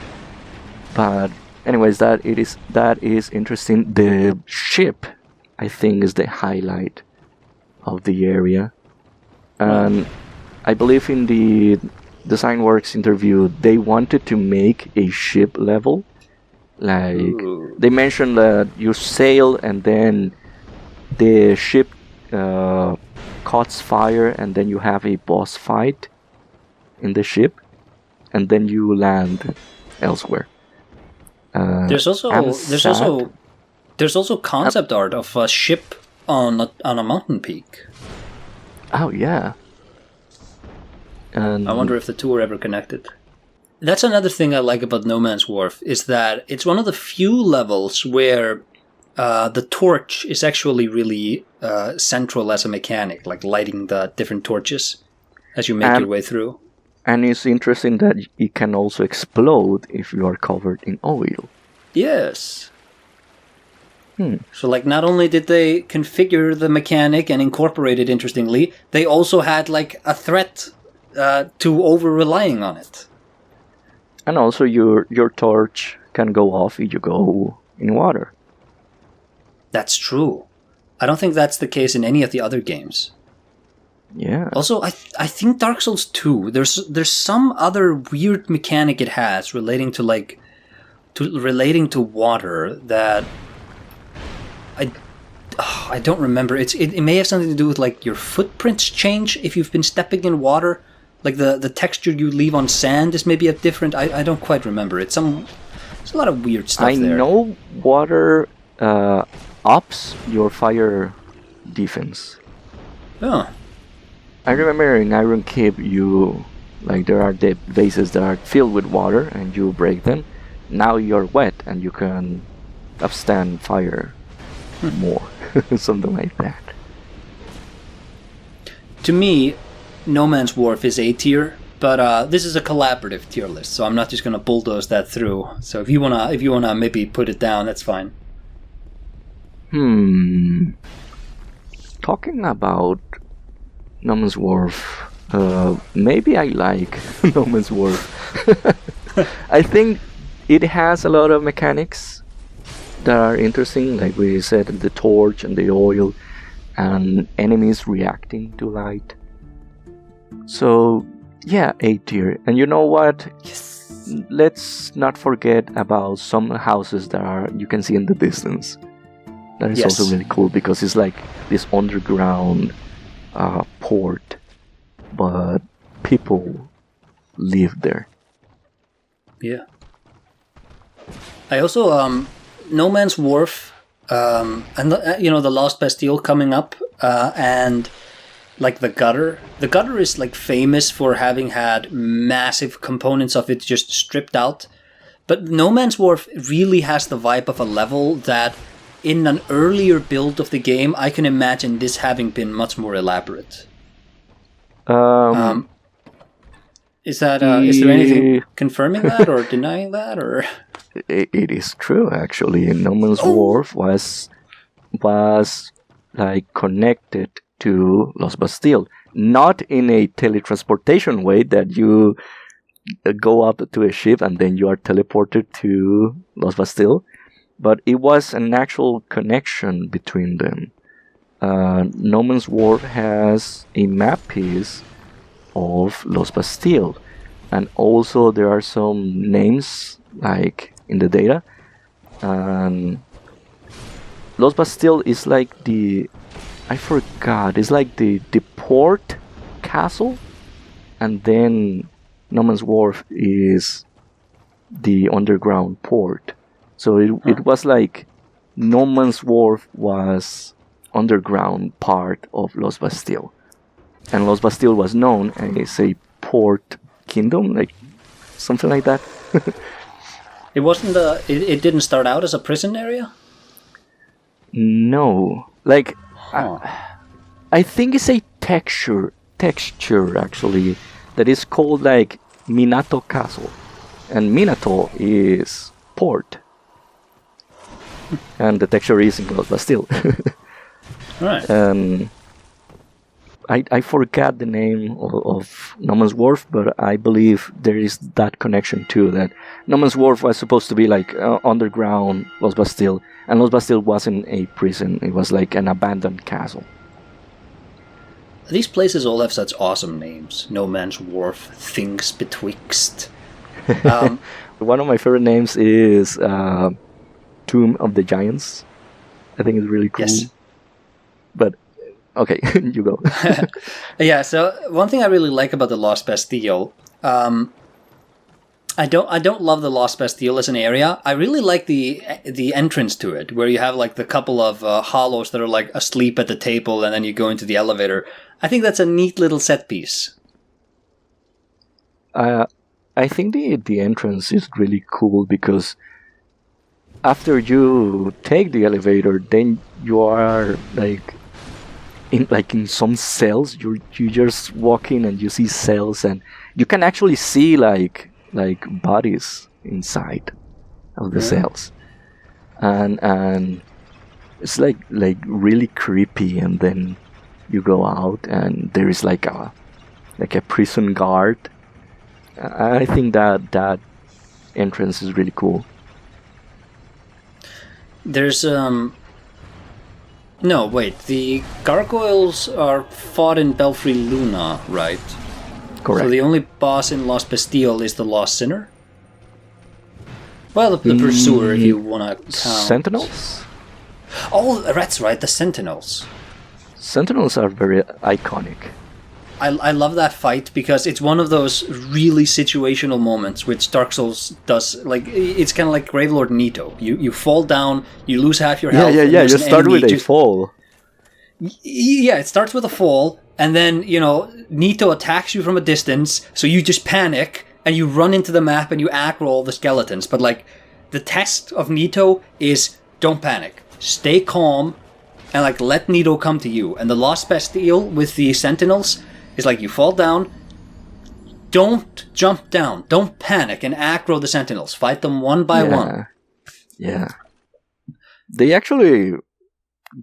S2: but anyways, that is interesting. The ship, I think, is the highlight of the area. And I believe in the DesignWorks interview, they wanted to make a ship level. Like, they mentioned that you sail and then the ship caught fire, and then you have a boss fight in the ship, and then you land elsewhere.
S1: There's also concept art of a ship on a mountain peak.
S2: Oh yeah.
S1: I wonder if the two are ever connected. That's another thing I like about No Man's Wharf, is that it's one of the few levels where the torch is actually really central as a mechanic, like lighting the different torches as you make your way through.
S2: And it's interesting that it can also explode if you are covered in oil.
S1: Yes. So, like, not only did they configure the mechanic and incorporate it interestingly, they also had, like, a threat to over-relying on it.
S2: And also your torch can go off if you go in water.
S1: That's true. I don't think that's the case in any of the other games.
S2: Yeah.
S1: Also, I think Dark Souls 2, there's some other weird mechanic it has relating to water that I don't remember. It may have something to do with like your footprints change if you've been stepping in water. Like the texture you leave on sand is maybe a different. I don't quite remember. There's a lot of weird stuff there.
S2: I know water ups your fire defense.
S1: Oh.
S2: I remember in Iron Keep, there are the bases that are filled with water, and you break them. Now you're wet, and you can withstand fire more, something like that.
S1: To me, No Man's Wharf is A tier, but this is a collaborative tier list, so I'm not just gonna bulldoze that through. So if you wanna maybe put it down, that's fine.
S2: Talking about No Man's Wharf. Maybe I like No Man's Wharf. I think it has a lot of mechanics that are interesting, like we said, the torch and the oil, and enemies reacting to light. So, yeah, A tier. And you know what?
S3: Yes.
S2: Let's not forget about some houses that you can see in the distance. That is also really cool because it's like this underground port, but people live there.
S1: Yeah. I also No Man's Wharf, and the Lost Bastille coming up, and like the gutter. The gutter is like famous for having had massive components of it just stripped out. But No Man's Wharf really has the vibe of a level that, in an earlier build of the game, I can imagine this having been much more elaborate. Is there anything confirming that or denying that, or?
S2: It is true, actually. No Man's Wharf was like connected to Lost Bastille, not in a teletransportation way that you go up to a ship and then you are teleported to Lost Bastille, but it was an actual connection between them. No Man's Wharf has a map piece of Lost Bastille, and also there are some names like in the data. Lost Bastille is like it's like the port castle, and then No Man's Wharf is the underground port. So it was like No Man's Wharf was underground part of Lost Bastille, and Lost Bastille was known as a port kingdom, like something like that.
S1: It wasn't it didn't start out as a prison area?
S2: No, like I think it's a texture actually that is called like Minato Castle, and Minato is port, and the texture is in Lost Bastille.
S1: Right.
S2: I forgot the name of No Man's Wharf, but I believe there is that connection too, that No Man's Wharf was supposed to be like underground Lost Bastille, and Lost Bastille wasn't a prison, it was like an abandoned castle.
S1: These places all have such awesome names. No Man's Wharf, Things Betwixt.
S2: One of my favorite names is Tomb of the Giants. I think it's really cool.
S1: Yes.
S2: But okay, you go.
S1: Yeah, so one thing I really like about the Lost Bastille, I don't love the Lost Bastille as an area. I really like the entrance to it, where you have like the couple of hollows that are like asleep at the table, and then you go into the elevator. I think that's a neat little set piece.
S2: I think the entrance is really cool because after you take the elevator, then you are like in some cells. You just walk in and you see cells, and you can actually see like bodies inside of the cells, and it's like really creepy. And then you go out and there is like a prison guard. I think that entrance is really cool.
S1: There's no, wait, the gargoyles are fought in Belfry Luna, right?
S2: Correct.
S1: So the only boss in Lost Bastille is the Lost Sinner? Well, the Pursuer, if you want to count.
S2: Sentinels?
S1: Oh, that's right, the Sentinels.
S2: Sentinels are very iconic.
S1: I love that fight because it's one of those really situational moments which Dark Souls does. Like, it's kind of like Gravelord Nito. You fall down, you lose half your health.
S2: Yeah. You start with a fall.
S1: Yeah, it starts with a fall, and then, Nito attacks you from a distance, so you just panic, and you run into the map and you aggro all the skeletons. But, like, the test of Nito is don't panic. Stay calm, and, like, let Nito come to you. And the Lost Bastille with the Sentinels is like you fall down, don't jump down, don't panic, and aggro the Sentinels. Fight them one by one.
S2: Yeah. They actually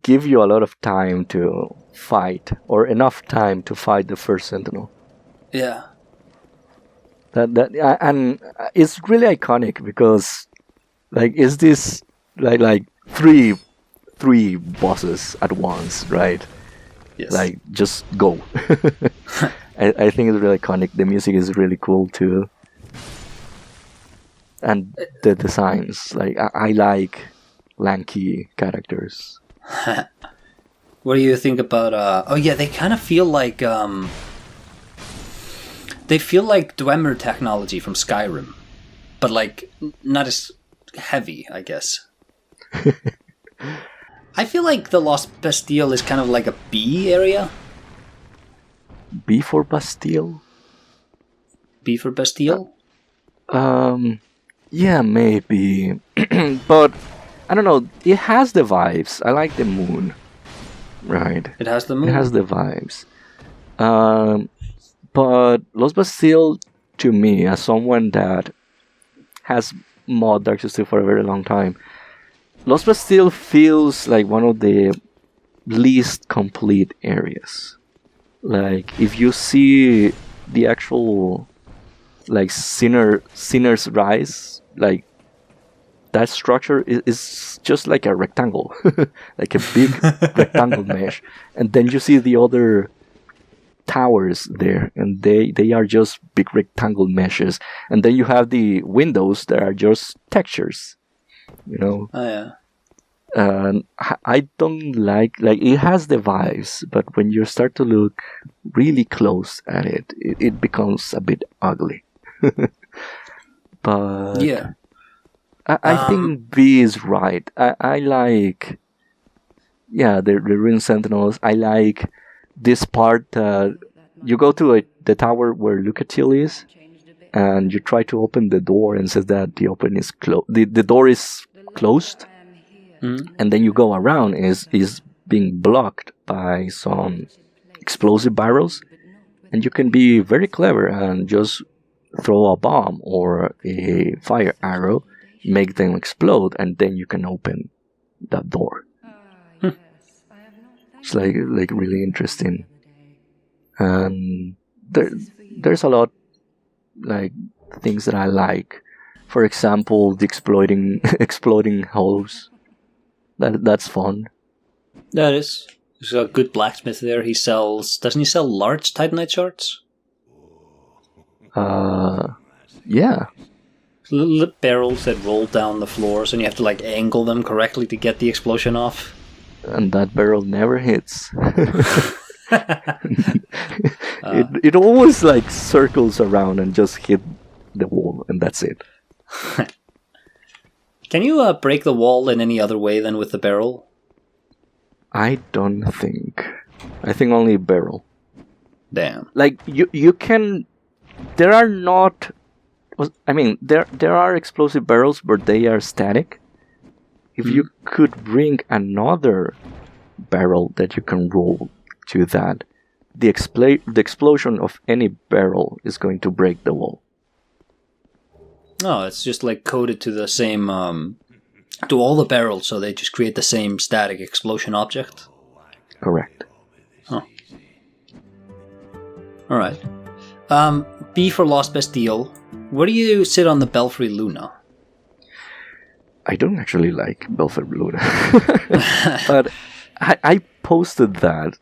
S2: give you a lot of time to fight, or enough time to fight the first sentinel.
S1: Yeah.
S2: And it's really iconic because, like, is this like three bosses at once, right?
S1: Yes.
S2: Like, just go. I think it's really iconic. The music is really cool too, and the designs. Like, I like lanky characters.
S1: What do you think about? Oh yeah, they kind of feel like they feel like Dwemer technology from Skyrim, but like not as heavy, I guess. I feel like the Lost Bastille is kind of like a B area.
S2: B for Bastille?
S1: B for Bastille?
S2: Yeah, maybe. But I don't know, it has the vibes. I like the moon. Right.
S1: It has the moon.
S2: It has the vibes. But Lost Bastille, to me, as someone that has mod Dark Souls 2 for a very long time, Lost Bastille feels like one of the least complete areas. Like, if you see the actual, like, Sinner's Rise, like, that structure is just like a rectangle, like a big rectangle mesh. And then you see the other towers there, and they are just big rectangle meshes. And then you have the windows that are just textures, you know?
S1: Oh, yeah.
S2: And I don't like it has the vibes, but when you start to look really close at it, it becomes a bit ugly. But
S1: yeah,
S2: I think B is right. I like, yeah, the Ruin Sentinels. I like this part. You go to the tower where Lucatil is, and you try to open the door, and says that the door is closed.
S1: Mm-hmm.
S2: And then you go around, is being blocked by some explosive barrels, and you can be very clever and just throw a bomb or a fire arrow, make them explode, and then you can open that door. It's like really interesting, and there's a lot like things that I like. For example, the exploding holes. That's fun.
S1: That is. There's a good blacksmith there. Doesn't he sell large Titanite shards?
S2: Yeah.
S1: Little barrels that roll down the floors, and you have to like angle them correctly to get the explosion off.
S2: And that barrel never hits. It always like circles around and just hit the wall, and that's it.
S1: Can you break the wall in any other way than with the barrel?
S2: I don't think. I think only barrel.
S1: Damn.
S2: Like you can. There are not. I mean, there are explosive barrels, but they are static. If you could bring another barrel that you can roll to that, the explosion of any barrel is going to break the wall.
S1: Oh, it's just like coded to the same, to all the barrels, so they just create the same static explosion object?
S2: Correct.
S1: Oh. Alright. B for Lost Bastille. Where do you sit on the Belfry Luna?
S2: I don't actually like Belfry Luna. But I posted that,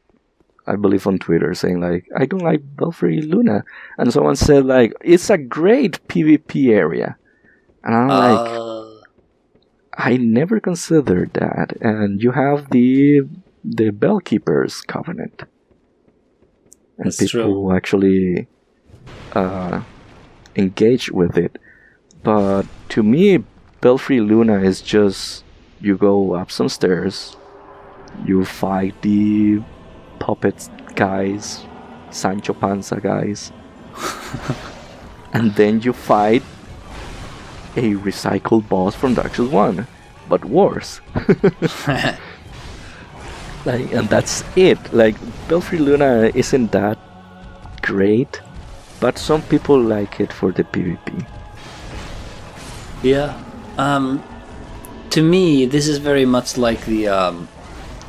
S2: I believe, on Twitter, saying like, I don't like Belfry Luna. And someone said like, it's a great PvP area. And I'm like, I never considered that. And you have the Bellkeeper's Covenant. And
S1: That's
S2: people
S1: true.
S2: actually engage with it. But to me, Belfry Luna is just, you go up some stairs, you fight the puppet guys, Sancho Panza guys, and then you fight a recycled boss from Dark Souls 1, but worse. And that's it. Like, Belfry Luna isn't that great, but some people like it for the PvP.
S1: Yeah. To me, this is very much like the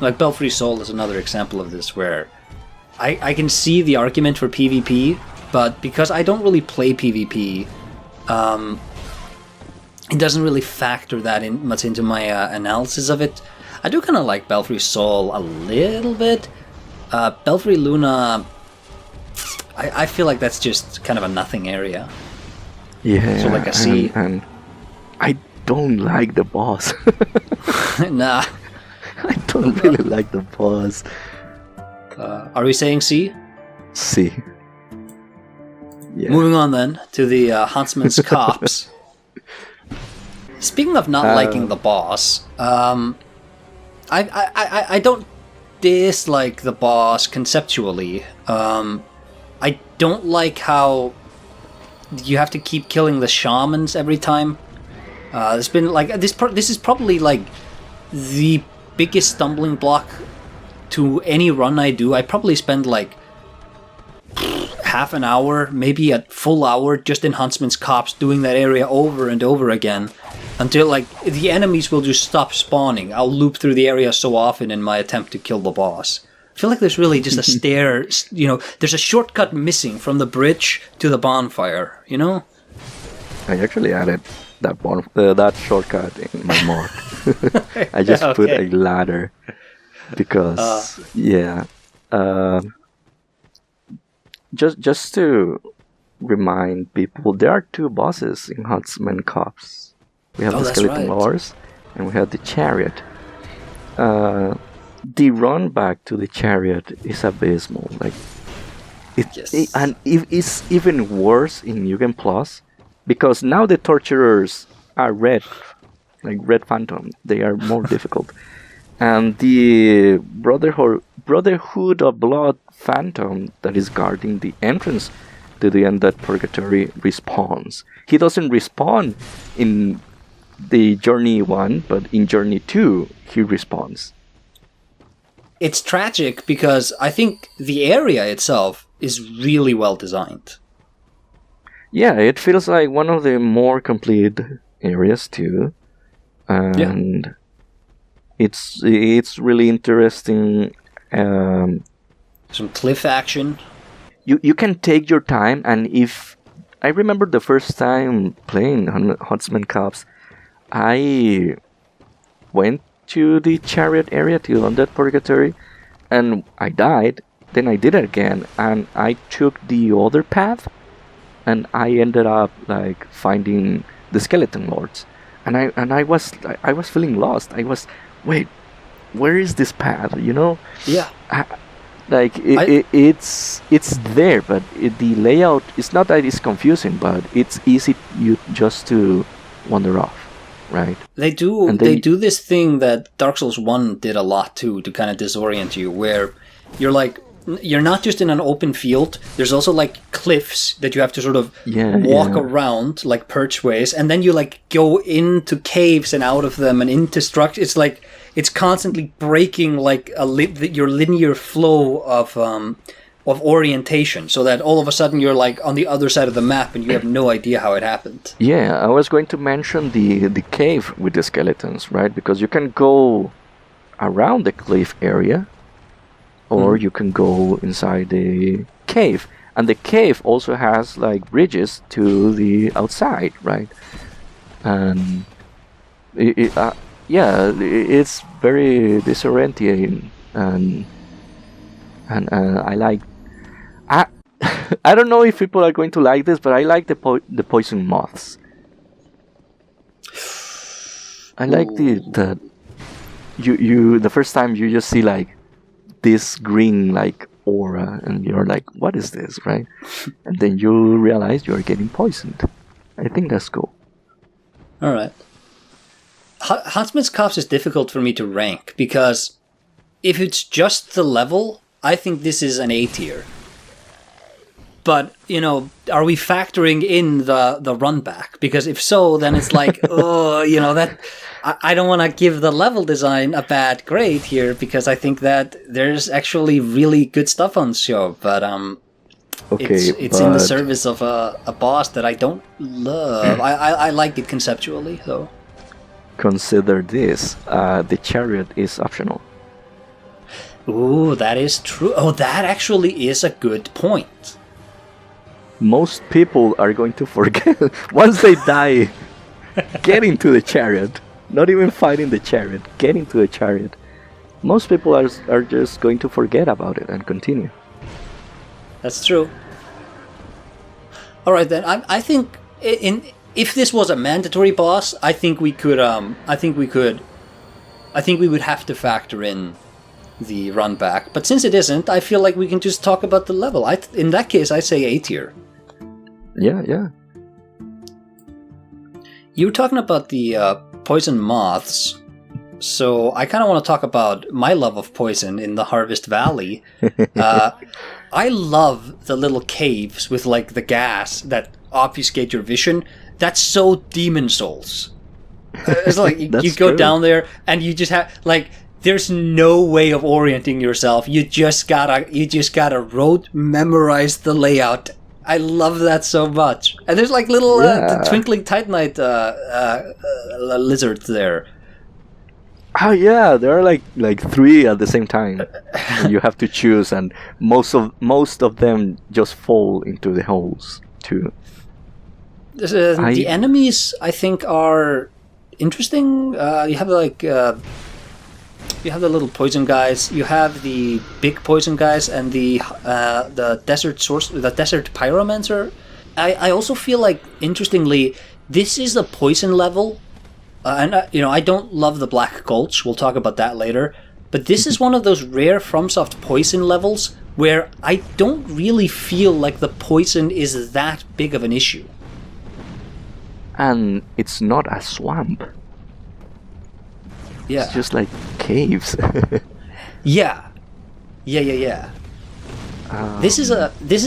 S1: Like Belfry Sol is another example of this, where I can see the argument for PvP, but because I don't really play PvP, it doesn't really factor that in much into my analysis of it. I do kind of like Belfry Sol a little bit. Belfry Luna, I feel like that's just kind of a nothing area.
S2: Yeah,
S1: so like a C.
S2: And I don't like the boss.
S1: Nah.
S2: I don't really like the boss.
S1: Are we saying C?
S2: C. Yeah.
S1: Moving on then to the Huntsman's Copse. Speaking of not liking the boss, I don't dislike the boss conceptually. I don't like how you have to keep killing the shamans every time. It's been like this is probably like the biggest stumbling block to any run I do. I probably spend like half an hour, maybe a full hour, just in Huntsman's Copse doing that area over and over again until like the enemies will just stop spawning. I'll loop through the area so often in my attempt to kill the boss. I feel like there's really just a stair, there's a shortcut missing from the bridge to the bonfire,
S2: I actually added that shortcut in my mod. I just put a ladder because just to remind people, there are two bosses in Huntsman Copse. We have the skeleton lords and we have the chariot. The run back to the chariot is abysmal. Like and it's even worse in New Game Plus because now the torturers are red phantom. They are more difficult, and the Brotherhood of Blood phantom that is guarding the entrance to the Undead Purgatory respawns. He doesn't respawn in the Journey 1, but in Journey 2 he respawns.
S1: It's tragic because I think the area itself is really well designed.
S2: Yeah, it feels like one of the more complete areas too. And it's really interesting.
S1: Some cliff action.
S2: You can take your time, and if I remember the first time playing Huntsman Copse, I went to the chariot area, to Undead Purgatory, and I died. Then I did it again, and I took the other path, and I ended up like finding the skeleton lords, and I was feeling lost. I was, wait, where is this path?
S1: Yeah.
S2: It's there, but the layout is not that it's confusing, but it's easy just to wander off. Right.
S1: They do this thing that Dark Souls 1 did a lot too, to kind of disorient you, where you're not just in an open field, there's also like cliffs that you have to sort of walk around, like perchways, and then you like go into caves and out of them and into structures. It's like it's constantly breaking like your linear flow of orientation, so that all of a sudden you're like on the other side of the map and you have no idea how it happened.
S2: Yeah, I was going to mention the cave with the skeletons, right? Because you can go around the cliff area, or you can go inside the cave. And the cave also has like bridges to the outside, right? And it's very disorienting, and I like. I don't know if people are going to like this, but I like the poison moths. I like the first time you just see like this green like aura, and you're like, what is this, right? And then you realize you're getting poisoned. I think that's cool.
S1: All right. Huntsman's Copse is difficult for me to rank because if it's just the level, I think this is an A tier. But, are we factoring in the run back? Because if so, then it's like, that I don't want to give the level design a bad grade here, because I think that there's actually really good stuff on show. But it's in the service of a boss that I don't love. I like it conceptually, though.
S2: Consider this: the chariot is optional.
S1: Ooh, that is true. Oh, that actually is a good point.
S2: Most people are going to forget once they die. Get into the chariot. Not even fighting the chariot. Get into the chariot. Most people are just going to forget about it and continue.
S1: That's true. All right then. I think if this was a mandatory boss, I think we could. I think we would have to factor in the run back. But since it isn't, I feel like we can just talk about the level. In that case, I say A tier.
S2: Yeah.
S1: You were talking about the poison moths, so I kind of want to talk about my love of poison in the Harvest Valley. I love the little caves with like the gas that obfuscate your vision. That's so Demon Souls. It's like you go down there and you just have like there's no way of orienting yourself. You just gotta memorize the layout. I love that so much. And there's like little twinkling titanite lizards there.
S2: Oh yeah, there are like 3 at the same time. And you have to choose, and most of them just fall into the holes too.
S1: The enemies, I think, are interesting. You have the little poison guys. You have the big poison guys, and the desert pyromancer. I also feel like, interestingly, this is a poison level, and I don't love the Black Gulch. We'll talk about that later. But this is one of those rare FromSoft poison levels where I don't really feel like the poison is that big of an issue.
S2: And it's not a swamp.
S1: Yeah.
S2: It's just like caves.
S1: Yeah. This is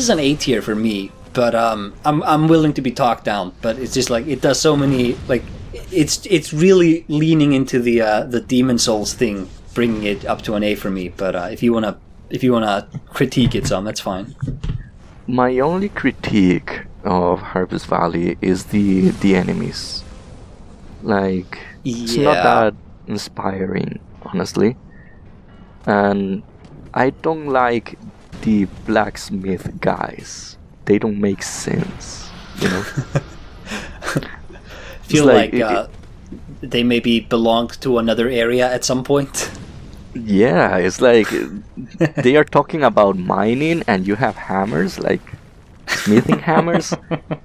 S1: an A tier for me, but I'm willing to be talked down. But it's just like it does so many like it's really leaning into the Demon Souls thing, bringing it up to an A for me. But if you wanna critique it some, that's fine.
S2: My only critique of Harvest Valley is the enemies. Like it's not that inspiring, honestly. And I don't like the blacksmith guys. They don't make sense, you know.
S1: Feel like they maybe belonged to another area at some point.
S2: Yeah, it's like they are talking about mining and you have hammers, like smithing hammers. It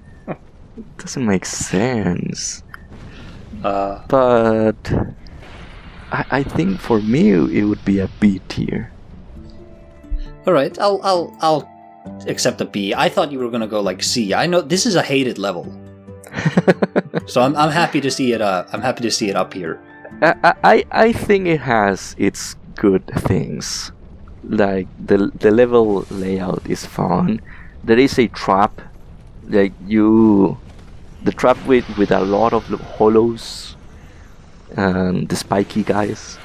S2: doesn't make sense. But I think for me it would be a B tier.
S1: All right, I'll accept a B. I thought you were gonna go like C. I know this is a hated level, so I'm happy to see it. I'm happy to see it up here.
S2: I think it has its good things. Like the level layout is fun. There is a trap, like the trap with a lot of hollows, the spiky guys.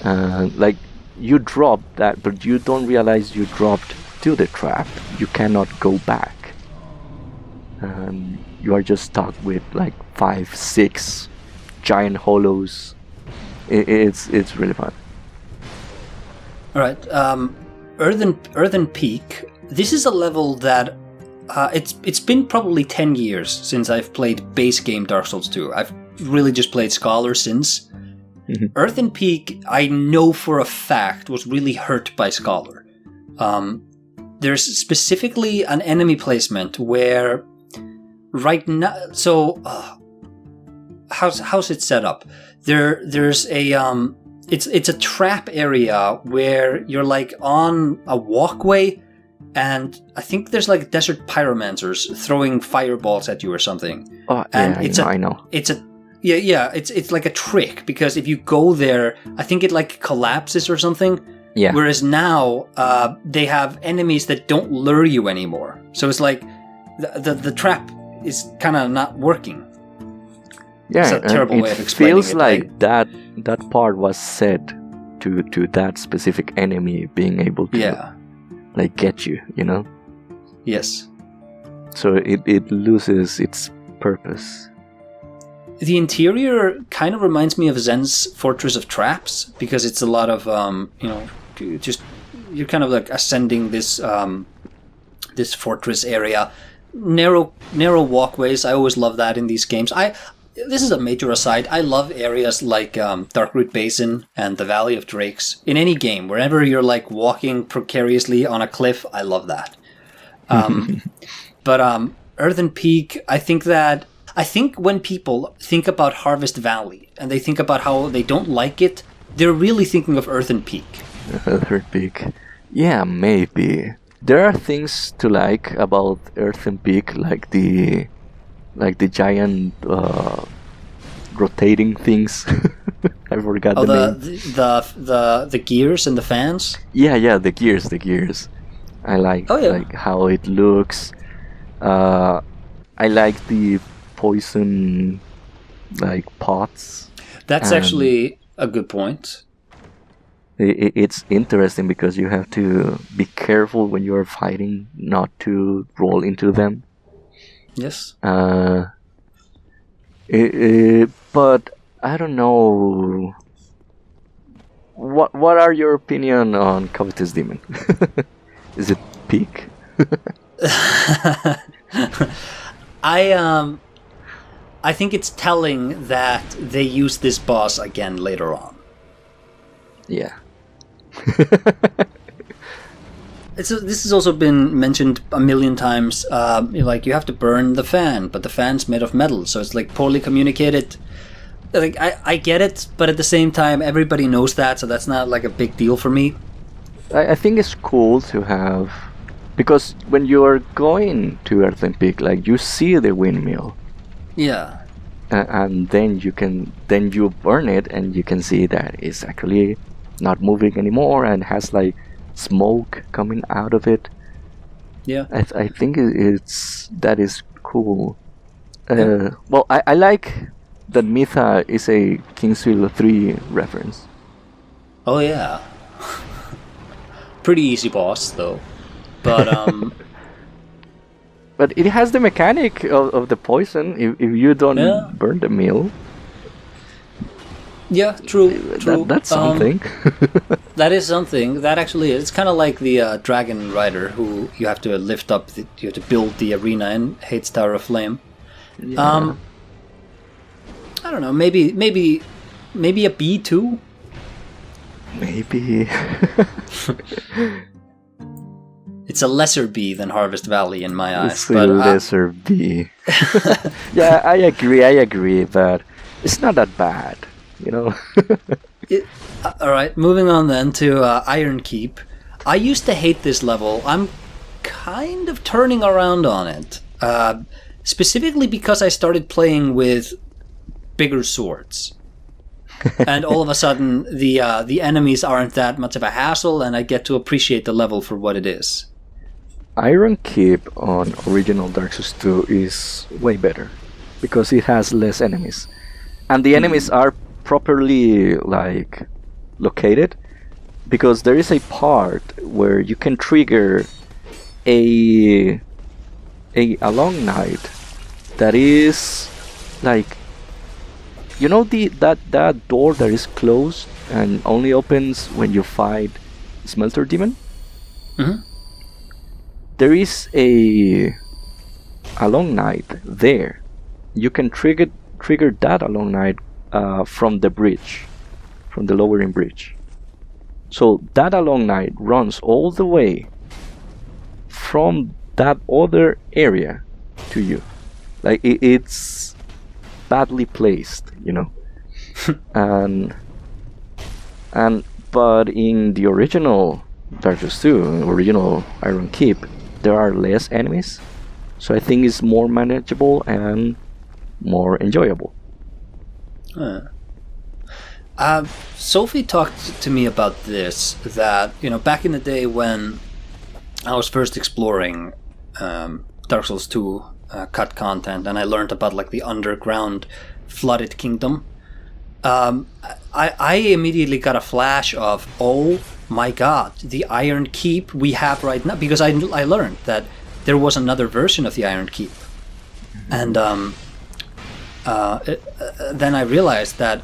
S2: Like you drop that, but you don't realize you dropped to the trap. You cannot go back. You are just stuck with like 5-6 giant hollows. It's really fun.
S1: All right, Earthen Peak. This is a level that it's been probably 10 years since I've played base game Dark Souls 2. I've really just played Scholar since. Mm-hmm. Earthen Peak, I know for a fact, was really hurt by Scholar. There's specifically an enemy placement where right now. So how's it set up? There's a it's a trap area where you're like on a walkway, and I think there's like desert pyromancers throwing fireballs at you or something.
S2: Oh,
S1: and
S2: yeah, I know.
S1: It's a it's like a trick, because if you go there, I think it like collapses or something.
S2: Yeah.
S1: Whereas now they have enemies that don't lure you anymore. So it's like the trap is kind of not working.
S2: Yeah,
S1: it's a terrible way of explaining
S2: it. Feels like
S1: right?
S2: that part was set to that specific enemy being able to like get you, you know?
S1: Yes.
S2: So it loses its purpose.
S1: The interior kind of reminds me of Zen's Fortress of Traps, because it's a lot of, just you're kind of like ascending this this fortress area. Narrow walkways. I always love that in these games. This is a major aside. I love areas like Darkroot Basin and the Valley of Drakes. In any game, wherever you're like walking precariously on a cliff, I love that. But Earthen Peak, I think when people think about Harvest Valley and they think about how they don't like it, they're really thinking of Earthen Peak.
S2: Earthen Peak. Yeah, maybe. There are things to like about Earthen Peak, like the giant rotating things. I forgot the name.
S1: The gears and the fans.
S2: Yeah, the gears. I like like how it looks. I like the poison like pots.
S1: That's actually a good point.
S2: It's interesting because you have to be careful when you're fighting not to roll into them.
S1: Yes.
S2: But I don't know. What are your opinion on Covetous Demon? Is it peak?
S1: I think it's telling that they use this boss again later on.
S2: Yeah.
S1: This has also been mentioned a million times. Like, you have to burn the fan, but the fan's made of metal, so it's like poorly communicated. Like, I get it, but at the same time, everybody knows that, so that's not like a big deal for me.
S2: I think it's cool to have, because when you're going to Earthen Peak, like, you see the windmill.
S1: Yeah.
S2: And then you burn it, and you can see that it's actually not moving anymore and has like smoke coming out of it.
S1: Yeah,
S2: I think that is cool. Well, I like that Mitha is a Kingsfield 3 reference.
S1: Oh yeah. Pretty easy boss though, but
S2: but it has the mechanic of the poison. If you don't burn the mill. Yeah, true.
S1: That's
S2: something.
S1: That is something. That actually is. It's kind of like the Dragon Rider, who you have to lift up. You have to build the arena in Heide's Tower of Flame. Yeah. I don't know. Maybe a B2.
S2: Maybe.
S1: It's a lesser B than Harvest Valley in my eyes.
S2: It's a lesser B. Yeah, I agree, but it's not that bad. You know.
S1: All right, moving on then to Iron Keep. I used to hate this level. I'm kind of turning around on it, specifically because I started playing with bigger swords, and all of a sudden the enemies aren't that much of a hassle, and I get to appreciate the level for what it is.
S2: Iron Keep on original Dark Souls 2 is way better because it has less enemies, and the enemies are properly like located, because there is a part where you can trigger a long night that is like, you know, that door that is closed and only opens when you fight Smelter Demon.
S1: Mm-hmm.
S2: There is a long night there. You can trigger that long night from the bridge, from the lowering bridge. So that Along Night runs all the way from that other area to you. Like it's badly placed, you know. But in the original Dark Souls 2, original Iron Keep, there are less enemies, so I think it's more manageable and more enjoyable.
S1: Sophie talked to me about this, that, you know, back in the day when I was first exploring Dark Souls 2 cut content, and I learned about like the underground flooded kingdom, I immediately got a flash of, oh my god, the Iron Keep we have right now, because I learned that there was another version of the Iron Keep. And then I realized that,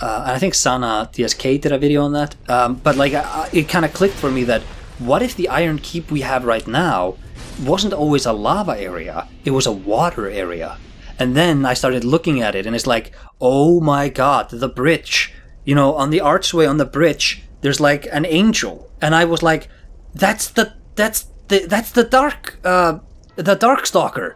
S1: and I think Sana TSK did a video on that, but like it kind of clicked for me that what if the Iron Keep we have right now wasn't always a lava area, it was a water area. And then I started looking at it, and it's like, oh my god, the bridge. You know, on the archway on the bridge, there's like an angel, and I was like, that's the Darkstalker.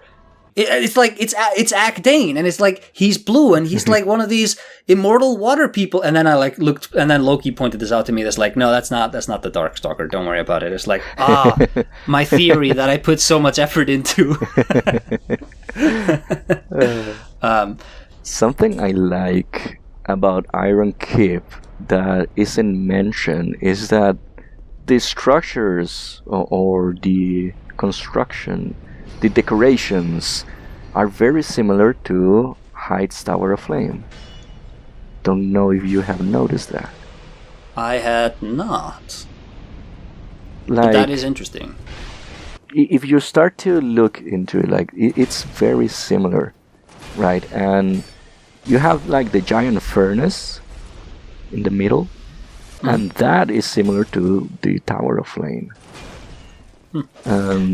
S1: It's like it's Akdane, and it's like he's blue, and he's like one of these immortal water people. And then I like looked, and then Loki pointed this out to me. That's like, no, that's not the Darkstalker. Don't worry about it. It's like my theory that I put so much effort into.
S2: Something I like about Iron Keep that isn't mentioned is that the structures or the construction, the decorations are very similar to Heide's Tower of Flame. Don't know if you have noticed that.
S1: I had not.
S2: Like,
S1: but that is interesting.
S2: If you start to look into it, like it's very similar, right? And you have like the giant furnace in the middle, and that is similar to the Tower of Flame.
S1: Do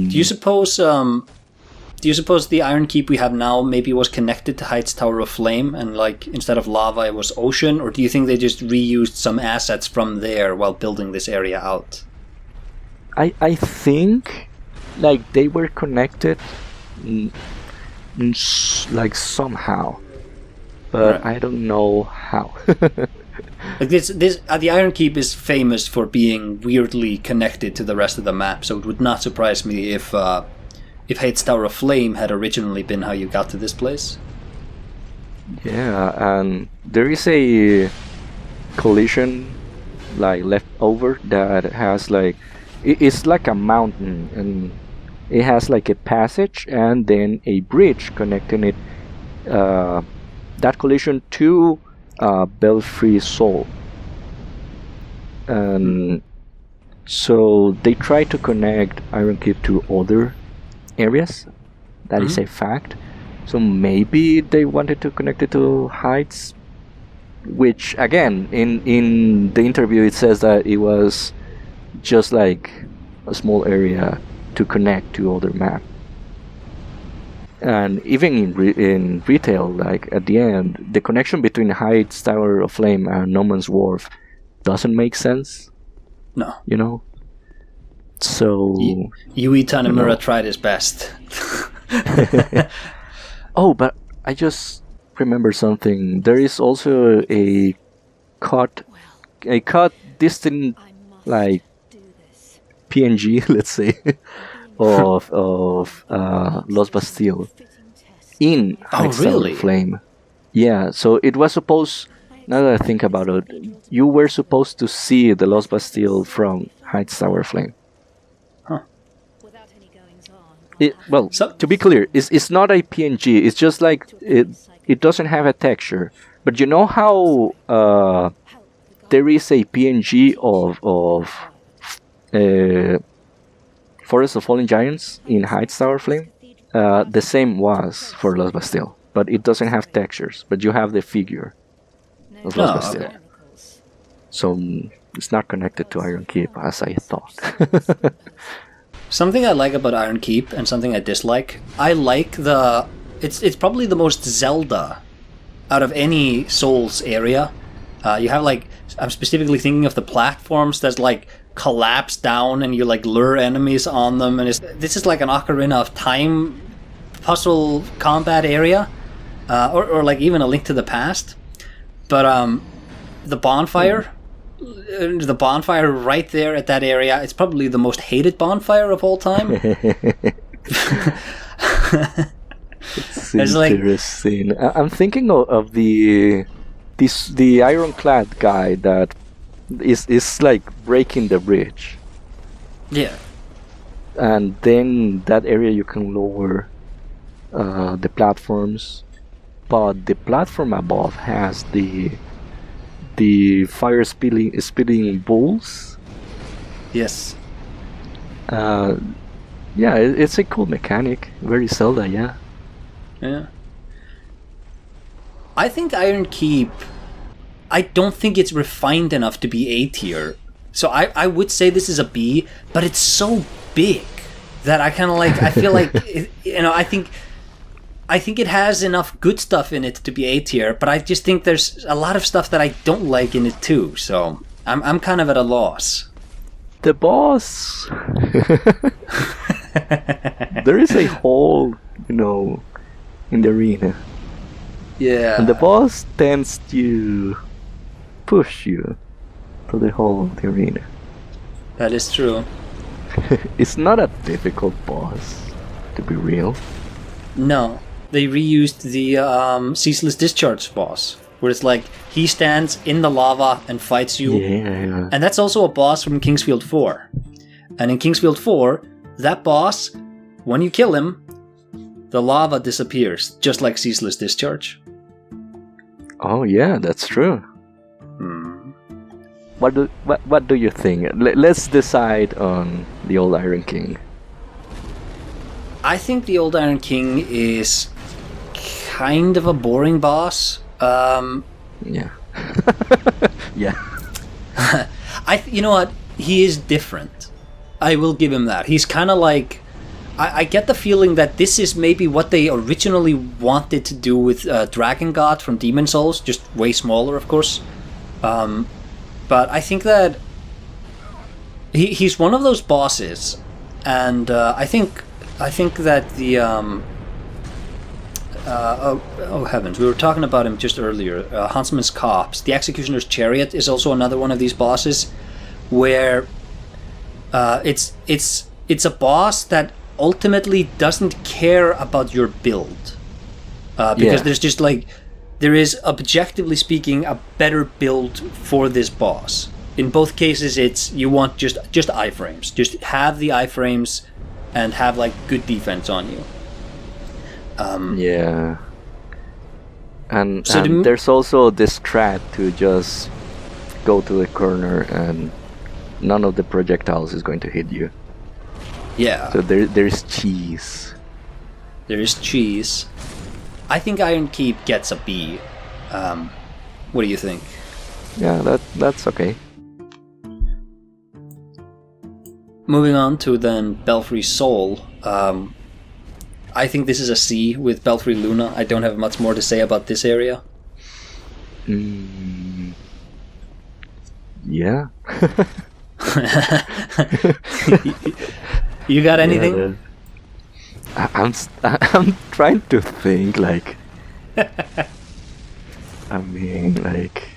S1: you suppose the Iron Keep we have now maybe was connected to Heide's Tower of Flame, and like instead of lava it was ocean, or do you think they just reused some assets from there while building this area out?
S2: I think like they were connected like somehow, but right. I don't know how.
S1: Like this the Iron Keep is famous for being weirdly connected to the rest of the map, so it would not surprise me if Heide's Tower of Flame had originally been how you got to this place.
S2: Yeah, and there is a collision like left over that has like it's like a mountain, and it has like a passage and then a bridge connecting it that collision to Belfry Sol. And so they try to connect Iron Keep to other areas. That is a fact. So maybe they wanted to connect it to Heide's, which again in the interview it says that it was just like a small area to connect to other map. And even in retail, like at the end, the connection between Heide's Tower of Flame and No Man's Wharf doesn't make sense.
S1: No.
S2: You know? So...
S1: Yui Tanimura tried his best.
S2: Oh, but I just remember something. There is also a cut distant, like, PNG, let's say, of Los Bastille in Heide's Tower of Flame. Yeah, so it was supposed, now that I think about it, you were supposed to see the Los Bastille from Heide's Tower of Flame.
S1: Huh.
S2: To be clear, it's not a PNG, it's just like, it doesn't have a texture. But you know how there is a PNG of Forest of Fallen Giants in Heide's Tower of Flame? The same was for Los Bastille, but it doesn't have textures, but you have the figure of Los Bastille. Okay. So it's not connected to Iron Keep as I thought.
S1: Something I like about Iron Keep and something I dislike, I like it's probably the most Zelda out of any Souls area. You have like, I'm specifically thinking of the platforms that's like collapse down and you like lure enemies on them, and this is like an Ocarina of Time puzzle combat area, or like even a Link to the Past. But the bonfire right there at that area, it's probably the most hated bonfire of all time.
S2: It's interesting. I'm thinking of the ironclad guy that is like breaking the bridge.
S1: Yeah.
S2: And then that area you can lower the platforms, but the platform above has the fire spitting bulls.
S1: Yes.
S2: Yeah, it's a cool mechanic. Very Zelda, yeah.
S1: Yeah. I think Iron Keep, I don't think it's refined enough to be A tier. So I would say this is a B, but it's so big that I kind of like, I feel like, I think it has enough good stuff in it to be A tier, but I just think there's a lot of stuff that I don't like in it too. So I'm kind of at a loss.
S2: The boss. There is a hole, in the arena.
S1: Yeah.
S2: And the boss tends to push you to the hole of the arena.
S1: That is true.
S2: It's not a difficult boss, to be real.
S1: No. They reused the Ceaseless Discharge boss, where it's like, he stands in the lava and fights you.
S2: Yeah.
S1: And that's also a boss from Kingsfield 4. And in Kingsfield 4, that boss, when you kill him, the lava disappears, just like Ceaseless Discharge.
S2: Oh yeah, that's true.
S1: Hmm.
S2: What do you think? Let's decide on the Old Iron King.
S1: I think the Old Iron King is kind of a boring boss.
S2: Yeah. Yeah.
S1: You know what? He is different. I will give him that. He's kind of like... I get the feeling that this is maybe what they originally wanted to do with Dragon God from Demon Souls, just way smaller, of course. But I think that he's one of those bosses, and I think that the oh heavens, we were talking about him just earlier. Huntsman's Copse, the Executioner's Chariot, is also another one of these bosses, where it's a boss that ultimately doesn't care about your build, because there's just like, there is, objectively speaking, a better build for this boss. In both cases, it's, you want just iframes, just have the iframes and have like good defense on you.
S2: Yeah. And,
S1: so
S2: there's also this strat to just go to the corner and none of the projectiles is going to hit you.
S1: Yeah.
S2: So there's cheese.
S1: There is cheese. I think Iron Keep gets a B. What do you think?
S2: Yeah, that's okay.
S1: Moving on to then Belfry Sol. I think this is a C with Belfry Luna. I don't have much more to say about this area.
S2: Yeah.
S1: You got anything?
S2: I'm trying to think, like... I mean, like...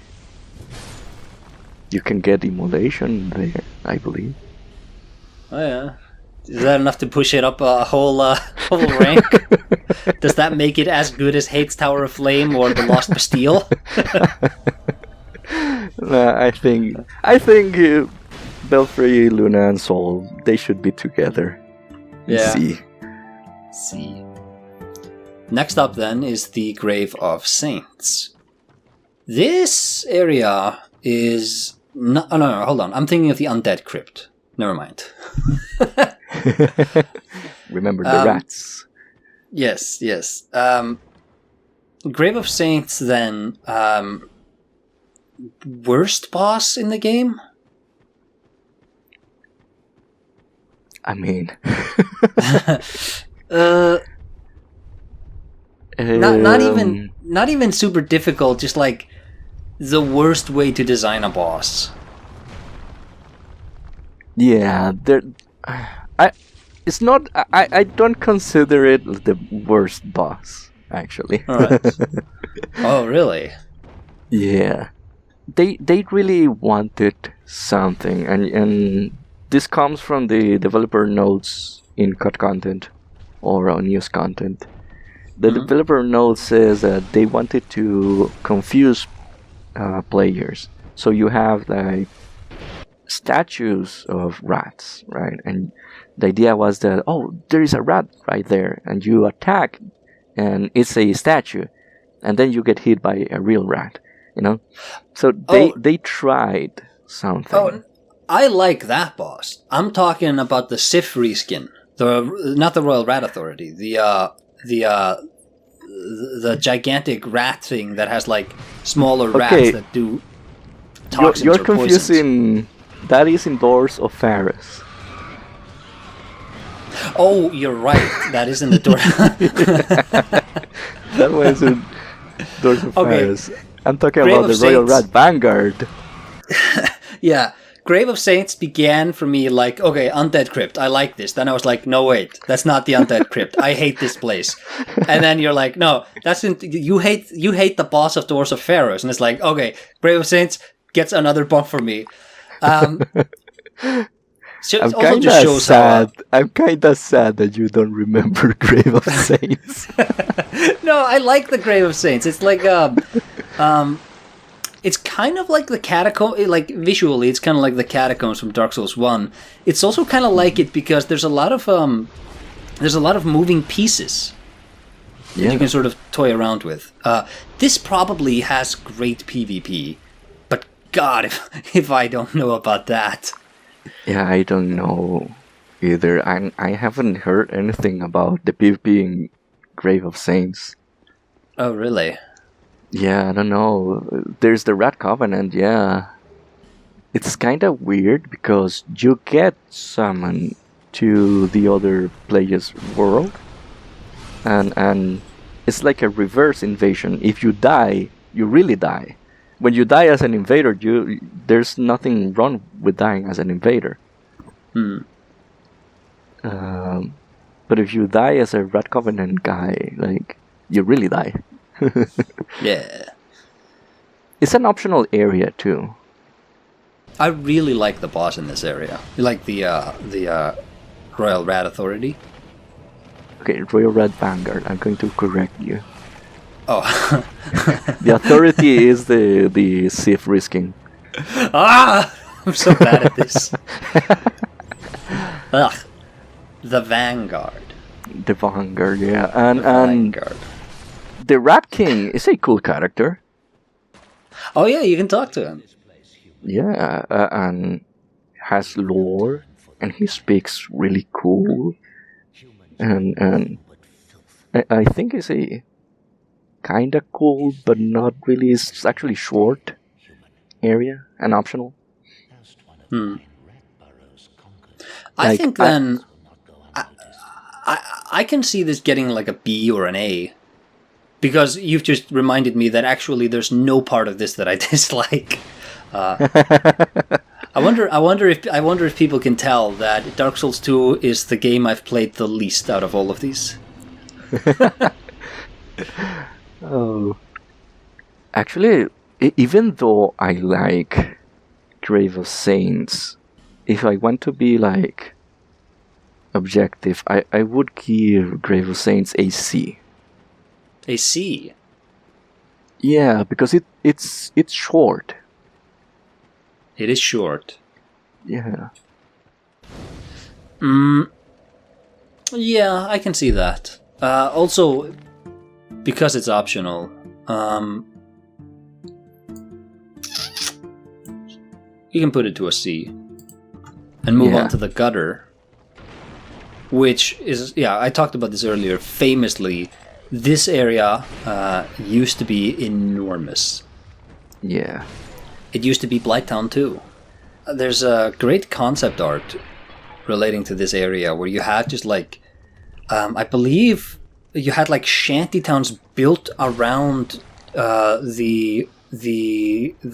S2: You can get immolation there, I believe.
S1: Oh yeah. Is that enough to push it up a whole rank? Does that make it as good as Heide's Tower of Flame or the Lost Bastille?
S2: No, I think Belfry, Luna, and Sol, they should be together.
S1: Yeah.
S2: C.
S1: Next up then is the Grave of Saints. This area is no, hold on. I'm thinking of the Undead Crypt. Never mind.
S2: Remember the rats.
S1: Yes. Grave of Saints then, worst boss in the game?
S2: I mean...
S1: not even super difficult, just like the worst way to design a boss.
S2: Yeah, I don't consider it the worst boss, actually.
S1: Alright. Oh, really?
S2: Yeah. They really wanted something, and this comes from the developer notes in cut content or on news content. The developer note says that they wanted to confuse players. So you have like statues of rats, right? And the idea was that, oh, there is a rat right there, and you attack, and it's a statue, and then you get hit by a real rat, So they tried something.
S1: Oh, I like that boss. I'm talking about the Sif reskin, not the Royal Rat Authority. The the gigantic rat thing that has like smaller rats that do toxins
S2: You're
S1: or poisons.
S2: confusing. That is in Doors of Pharros.
S1: Oh, you're right. That is in the door.
S2: That was in Doors of Pharros. I'm talking
S1: Grave
S2: about
S1: of
S2: the Royal
S1: Saints.
S2: Rat Vanguard.
S1: Yeah. Grave of Saints began for me like, okay, Undead Crypt, I like this. Then I was like, no, wait, that's not the Undead Crypt. I hate this place. And then you're like, no, you hate the boss of Doors of Pharros. And it's like, okay, Grave of Saints gets another bump for me.
S2: I'm kind of sad. I'm kind of sad that you don't remember Grave of Saints.
S1: No, I like the Grave of Saints. It's like it's kind of like the catacomb. Like visually, it's kind of like the catacombs from Dark Souls 1. It's also kind of like it because there's a lot of moving pieces that you can sort of toy around with. This probably has great PvP, but God, if I don't know about that.
S2: Yeah, I don't know either. I haven't heard anything about the PvP in Grave of Saints.
S1: Oh, really?
S2: Yeah, I don't know. There's the Rat Covenant, yeah. It's kind of weird because you get summoned to the other player's world, and it's like a reverse invasion. If you die, you really die. When you die as an invader, there's nothing wrong with dying as an invader. But if you die as a Rat Covenant guy, like, you really die.
S1: Yeah.
S2: It's an optional area too.
S1: I really like the boss in this area. You like the Royal Rat Authority?
S2: Okay, Royal Rat Vanguard. I'm going to correct you.
S1: Oh.
S2: The Authority is the Sith risking.
S1: Ah! I'm so bad at this. Ugh. The Vanguard.
S2: The Vanguard, yeah. And
S1: Vanguard.
S2: The Rat King is a cool character.
S1: Oh yeah, you can talk to him.
S2: Yeah, and has lore, and he speaks really cool. And I think it's a kind of cool, but not really. It's actually short area and optional.
S1: I think then I can see this getting like a B or an A. Because you've just reminded me that actually there's no part of this that I dislike. I wonder if people can tell that Dark Souls 2 is the game I've played the least out of all of these.
S2: Oh, actually, even though I like Grave of Saints, if I want to be like objective, I would give Grave of Saints a C.
S1: A C?
S2: Yeah, because it's short.
S1: It is short.
S2: Yeah.
S1: Yeah, I can see that. Also, because it's optional, you can put it to a C. And move on to the gutter. Which is, I talked about this earlier, famously. This area used to be enormous.
S2: Yeah.
S1: It used to be Blighttown too. There's a great concept art relating to this area where you had just like, I believe you had like shanty towns built around the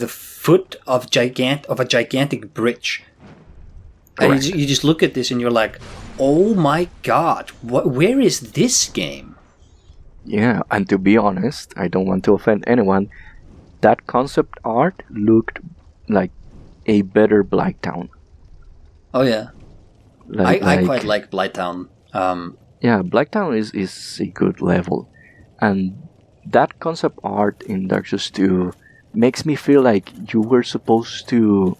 S1: foot of a gigantic bridge. And you just look at this and you're like, oh my god, where is this game?
S2: Yeah, and to be honest, I don't want to offend anyone, that concept art looked like a better Blighttown.
S1: Oh yeah. I quite like Blighttown.
S2: Yeah, Blighttown is a good level. And that concept art in Dark Souls 2 makes me feel like you were supposed to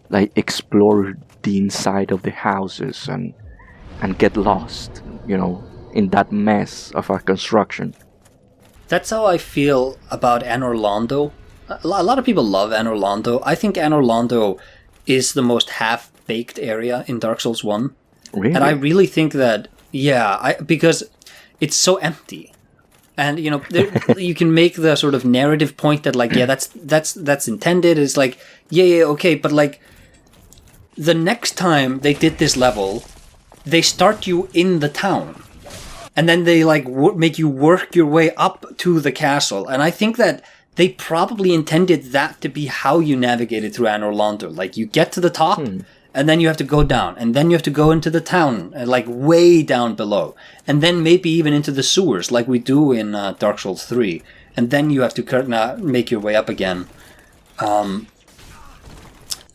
S2: like explore the inside of the houses and get lost, you know, in that mess of a construction.
S1: That's how I feel about Anor Londo. A lot of people love Anor Londo. I think Anor Londo is the most half-baked area in Dark Souls 1.
S2: Really?
S1: And I really think that, because it's so empty. And you can make the sort of narrative point that like, yeah, that's intended. It's like, yeah, okay, but like the next time they did this level, they start you in the town, and then they like make you work your way up to the castle. And I think that they probably intended that to be how you navigated through Anor Londo. Like you get to the top, and then you have to go down, and then you have to go into the town, like way down below, and then maybe even into the sewers, like we do in Dark Souls 3, and then you have to make your way up again. And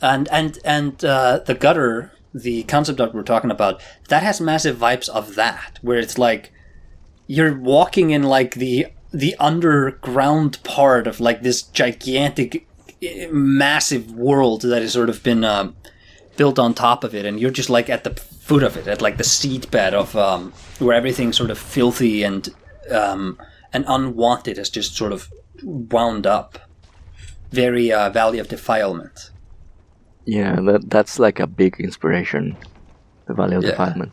S1: the gutter, the concept that we're talking about, that has massive vibes of that, where it's like you're walking in like the underground part of like this gigantic, massive world that has sort of been built on top of it, and you're just like at the foot of it, at like the seed bed of where everything sort of filthy and unwanted has just sort of wound up. Very Valley of Defilement.
S2: Yeah, that's like a big inspiration, the Valley of Defilement.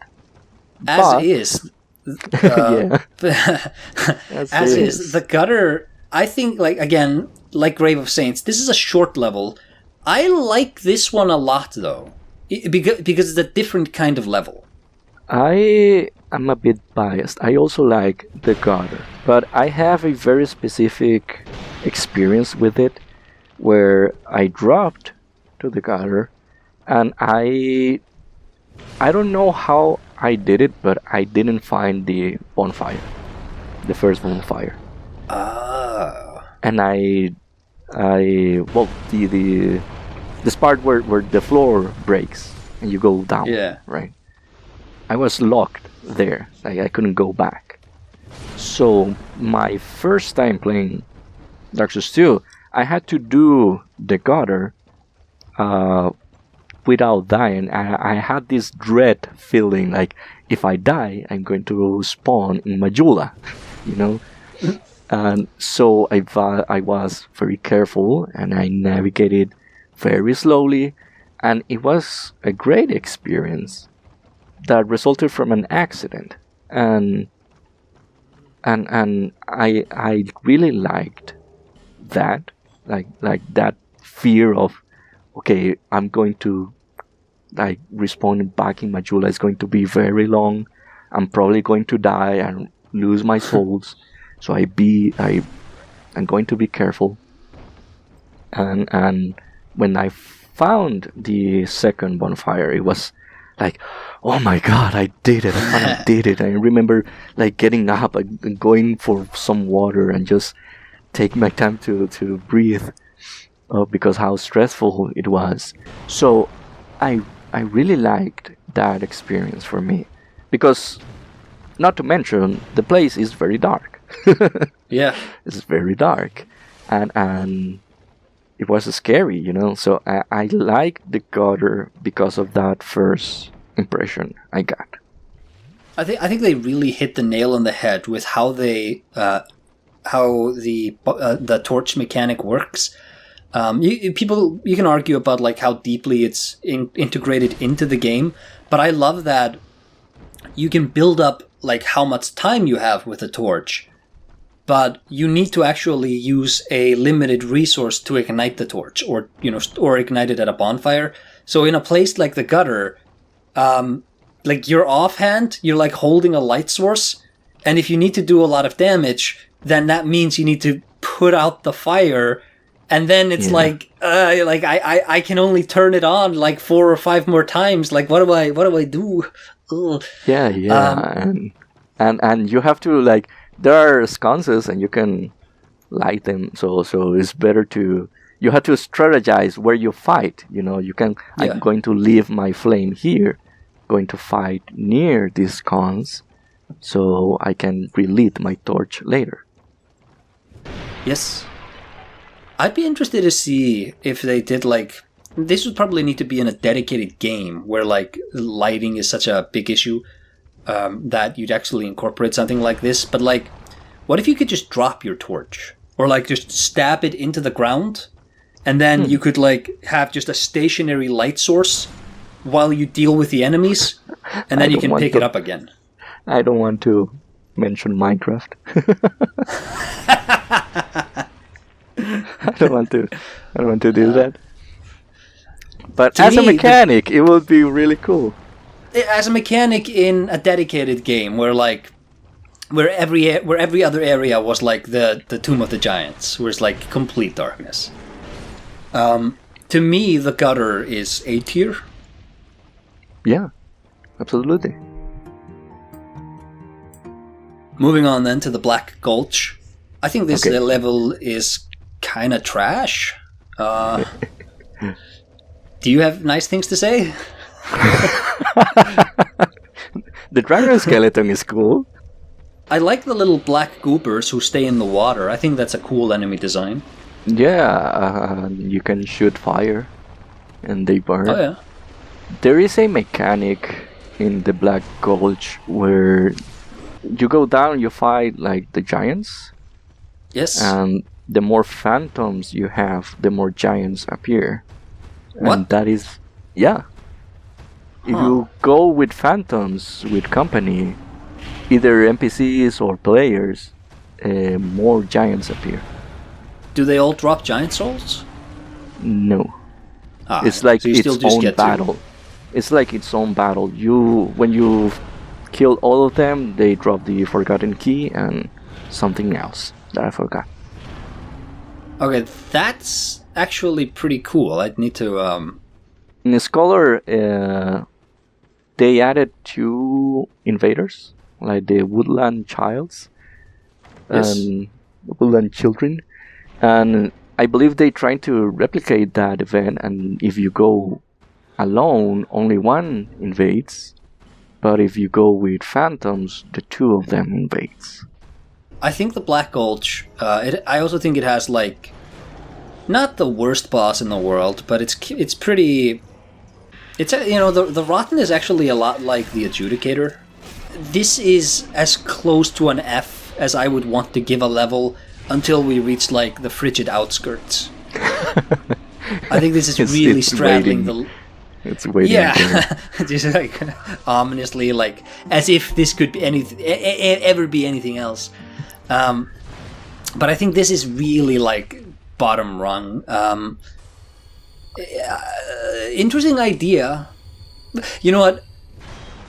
S1: As is the gutter. I think, like, again, like Grave of Saints, this is a short level. I like this one a lot, though, because it's a different kind of level.
S2: I am a bit biased. I also like the gutter, but I have a very specific experience with it, where I dropped to the gutter, and I don't know how I did it, but I didn't find the bonfire, the first bonfire. And this part where the floor breaks and you go down.
S1: Yeah.
S2: Right. I was locked there. Like I couldn't go back. So my first time playing Dark Souls 2, I had to do the gutter without dying. I had this dread feeling like if I die, I'm going to spawn in Majula, And so I was very careful, and I navigated very slowly, and it was a great experience that resulted from an accident, and I really liked that, like that fear of, okay, I'm going to like respawn back in Majula is going to be very long. I'm probably going to die and lose my souls. So I'm going to be careful. And when I found the second bonfire, it was like, oh my god, I did it! I finally did it! I remember like getting up and going for some water and just taking my time to breathe, because how stressful it was. So I really liked that experience for me, because not to mention the place is very dark.
S1: Yeah,
S2: it's very dark, and it was scary, So I like the gutter because of that first impression I got.
S1: I think they really hit the nail on the head with how the torch mechanic works. You can argue about like how deeply it's integrated into the game, but I love that you can build up like how much time you have with a torch, but you need to actually use a limited resource to ignite the torch, or ignite it at a bonfire. So in a place like the gutter, like you're offhand, you're like holding a light source, and if you need to do a lot of damage, then that means you need to put out the fire, and then it's I can only turn it on like 4 or 5 more times. Like what do I do? Ugh.
S2: Yeah, and you have to like. There are sconces and you can light them, so it's better you have to strategize where you fight. You can. Yeah. I'm going to leave my flame here, going to fight near these sconce, so I can relight my torch later.
S1: Yes, I'd be interested to see if they did like. This would probably need to be in a dedicated game where like lighting is such a big issue. That you'd actually incorporate something like this, but like, what if you could just drop your torch, or like just stab it into the ground, and then you could like have just a stationary light source while you deal with the enemies, and then you can pick it up again.
S2: I don't want to mention Minecraft. I don't want to do that. But as a mechanic, it would be really cool.
S1: As a mechanic in a dedicated game, where every other area was like the Tomb of the Giants, where it's like complete darkness. To me, the gutter is A tier.
S2: Yeah, absolutely.
S1: Moving on then to the Black Gulch. I think this level is kind of trash. Do you have nice things to say?
S2: The dragon skeleton is cool.
S1: I like the little black goopers who stay in the water. I think that's a cool enemy design.
S2: Yeah, you can shoot fire and they burn.
S1: Oh yeah.
S2: There is a mechanic in the Black Gulch where you go down, you fight like the giants.
S1: Yes.
S2: And the more phantoms you have, the more giants appear.
S1: What?
S2: And that is, yeah. If you go with phantoms, with company, either NPCs or players, more giants appear.
S1: Do they all drop giant souls?
S2: No. It's like
S1: so
S2: its own battle. It's like its own battle. When you kill all of them, they drop the forgotten key and something else that I forgot.
S1: Okay, that's actually pretty cool. I'd need to...
S2: In the Scholar, they added 2 invaders, like the Woodland Childs and Woodland Children. And I believe they trying to replicate that event, and if you go alone, only 1 invades. But if you go with phantoms, the 2 of them invades.
S1: I think the Black Gulch, I also think it has like, not the worst boss in the world, but it's pretty... It's the Rotten is actually a lot like the Adjudicator. This is as close to an F as I would want to give a level until we reach like the Frigid Outskirts. I think this is really straddling the...
S2: It's waiting.
S1: Yeah, just like ominously, like as if this could be ever be anything else. But I think this is really like bottom rung. Interesting idea. You know what?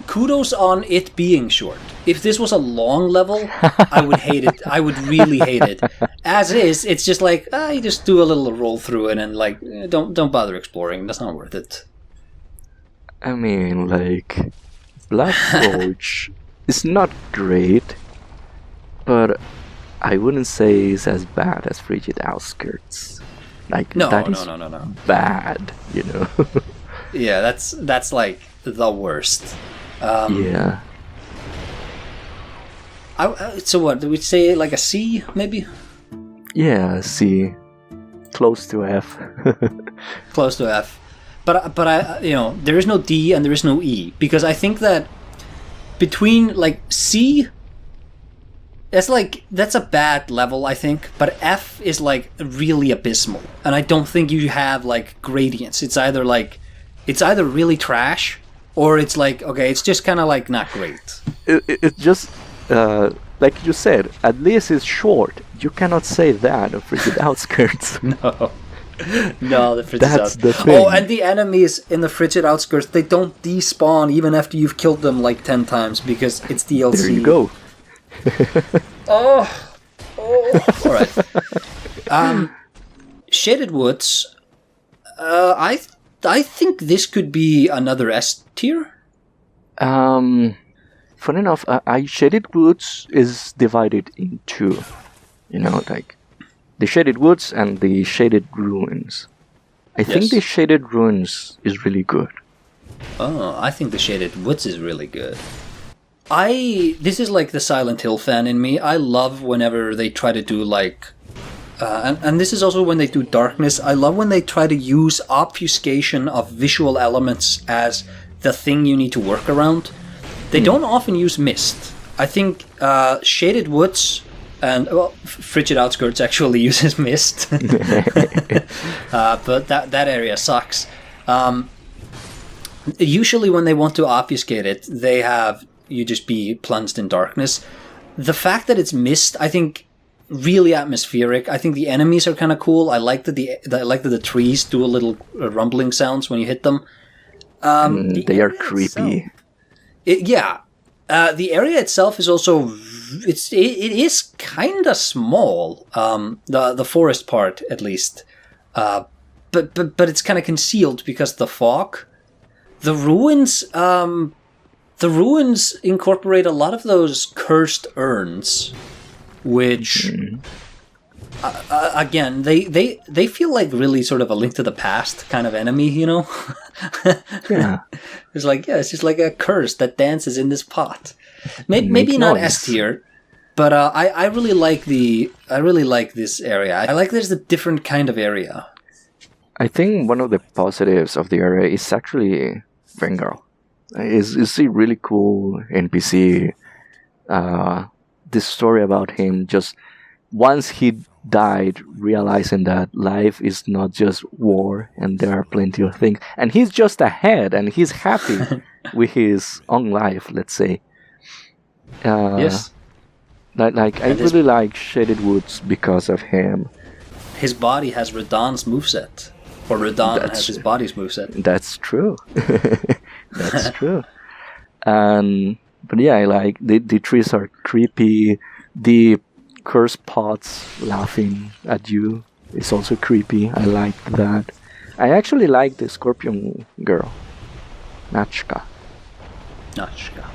S1: Kudos on it being short. If this was a long level, I would hate it. I would really hate it. As is, it's just like you just do a little roll through it and like don't bother exploring. That's not worth it.
S2: I mean, like, Black Gulch is not great, but I wouldn't say it's as bad as Frigid Outskirts. Like, that is bad, you know?
S1: Yeah, that's like the worst.
S2: Yeah.
S1: So what, do we say like a C, maybe?
S2: Yeah, C. Close to F.
S1: Close to F. But I there is no D and there is no E, because I think that between like C, that's a bad level, I think, but F is like really abysmal, and I don't think you have like gradients. It's either really trash or it's like okay, it's just kind of like not great.
S2: It's just like you said, at least it's short. You cannot say that of Frigid Outskirts.
S1: No, the Frigid
S2: That's the thing.
S1: Oh, and the enemies in the Frigid Outskirts, they don't despawn even after you've killed them like 10 times because it's DLC.
S2: There you go.
S1: Oh. Alright. Shaded Woods. I think this could be another S tier.
S2: Fun enough, Shaded Woods is divided in 2. You know, like the Shaded Woods and the Shaded Ruins. I think the Shaded Ruins is really good.
S1: Oh, I think the Shaded Woods is really good. This is like the Silent Hill fan in me. I love whenever they try to do like... and this is also when they do darkness. I love when they try to use obfuscation of visual elements as the thing you need to work around. They don't often use mist. I think Shaded Woods... And Frigid Outskirts actually uses mist, but that area sucks. Usually, when they want to obfuscate it, they have you just be plunged in darkness. the fact that it's mist, I think, really atmospheric. I think the enemies are kind of cool. I like that the trees do a little rumbling sounds when you hit them.
S2: They are creepy.
S1: The area itself is also it is kind of small. The forest part, at least, but it's kind of concealed because of the fog. The ruins incorporate a lot of those cursed urns, which again they feel like really sort of a Link to the Past kind of enemy, you know.
S2: Yeah.
S1: It's just like a curse that dances in this pot. Maybe not S tier, but I really like this area. I like there's a different kind of area.
S2: I think one of the positives of the area is actually Vanguard. Is a really cool NPC. This story about him, just once he died, realizing that life is not just war and there are plenty of things, and he's just ahead and he's happy with his own life, let's say.
S1: Yes.
S2: I really like Shaded Woods because of him.
S1: His body has Radahn's moveset. Or Radahn has his body's moveset.
S2: That's true. That's true. But yeah, I like the trees are creepy. The curse pots laughing at you is also creepy. I like that. I actually like the scorpion girl, Nachka.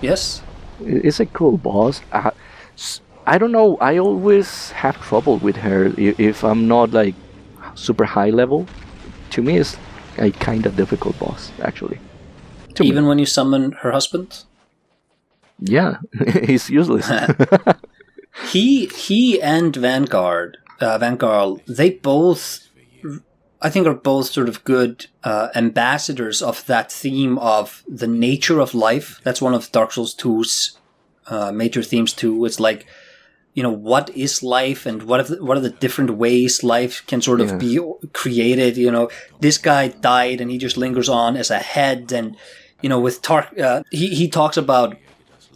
S1: Yes.
S2: It's a cool boss. I don't know. I always have trouble with her if I'm not like super high level. To me, it's a kind of difficult boss, actually.
S1: Even when you summon her husband?
S2: Yeah, he's useless.
S1: He and Vanguard, they both, I think, are both sort of good ambassadors of that theme of the nature of life. That's one of Dark Souls 2's major themes too. It's like, you know, what is life and what are the different ways life can sort of be created. You know, this guy died and he just lingers on as a head. And, you know, with he talks about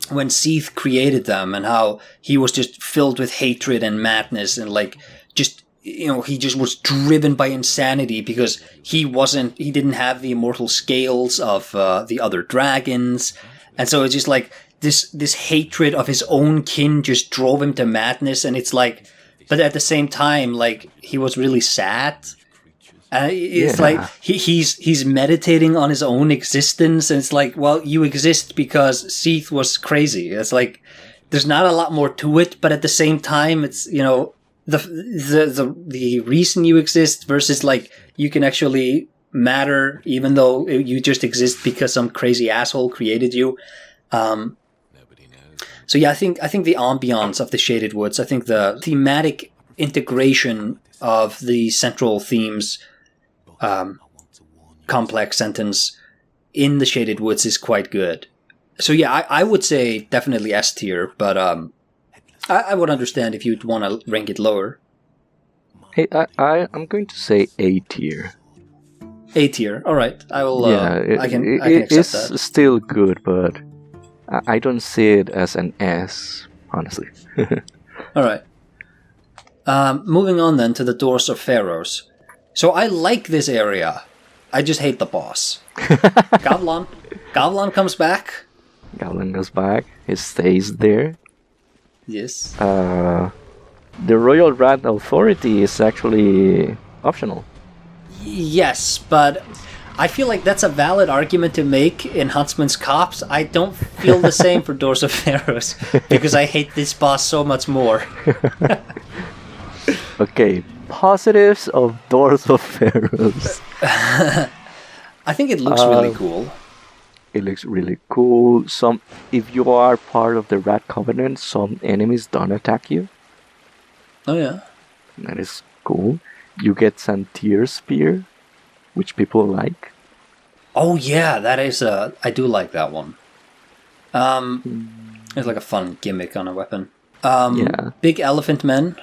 S1: when Seath created them and how he was just filled with hatred and madness and like just, you know, he just was driven by insanity because he didn't have the immortal scales of the other dragons. And so it's just like this hatred of his own kin just drove him to madness. And it's like, but at the same time, like, he was really sad. It's like he's meditating on his own existence, and it's like, well, you exist because Seath was crazy. It's like there's not a lot more to it, but at the same time, it's, you know, the reason you exist versus like you can actually matter even though you just exist because some crazy asshole created you. So yeah, I think the ambiance of the Shaded Woods, I think the thematic integration of the central themes. Complex sentence in the Shaded Woods is quite good. So yeah, I would say definitely S tier, but I would understand if you'd want to rank it lower.
S2: Hey, I'm going to say A tier.
S1: A tier, all right. I will. I can accept that.
S2: It's still good, but I don't see it as an S, honestly.
S1: All right. Moving on then to the Doors of Pharros. So I like this area. I just hate the boss. Gavlan comes back.
S2: Gavlan goes back. He stays there.
S1: Yes.
S2: The Royal Rat Authority is actually optional.
S1: Yes, but I feel like that's a valid argument to make in Huntsman's Copse. I don't feel the same for Doors of Pharros because I hate this boss so much more.
S2: Okay. Positives of Doors of Pharros.
S1: I think it looks really cool.
S2: It looks really cool. If you are part of the Rat Covenant, some enemies don't attack you.
S1: Oh yeah,
S2: that is cool. You get Santir Spear, which people like.
S1: Oh yeah, that is I do like that one. It's like a fun gimmick on a weapon.
S2: Yeah.
S1: Big elephant men.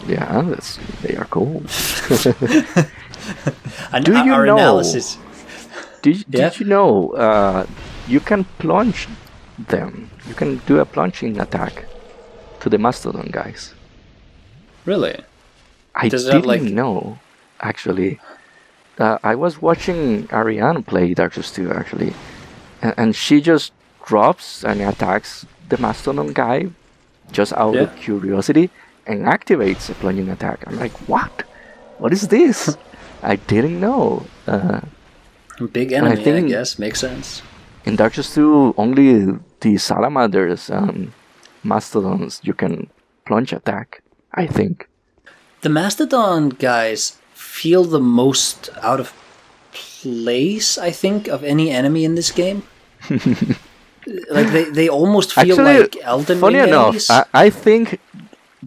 S2: Yeah, they are cool.
S1: Do you know? Analysis.
S2: Did you know you can plunge them? You can do a plunging attack. to the Mastodon guys.
S1: Really?
S2: I didn't know, actually. I was watching Ariane play Dark Souls 2, actually. And she just drops and attacks the Mastodon guy just out of curiosity and activates a plunging attack. I'm like, what? What is this? I didn't know.
S1: Big enemy, I guess. Makes sense.
S2: In Dark Souls 2, only the Salamanders and Mastodons you can plunge attack, I think.
S1: The Mastodon guys feel the most out of place, I think, of any enemy in this game. Like they almost feel actually, like Elden Ring
S2: funny
S1: enemies.
S2: Enough, I think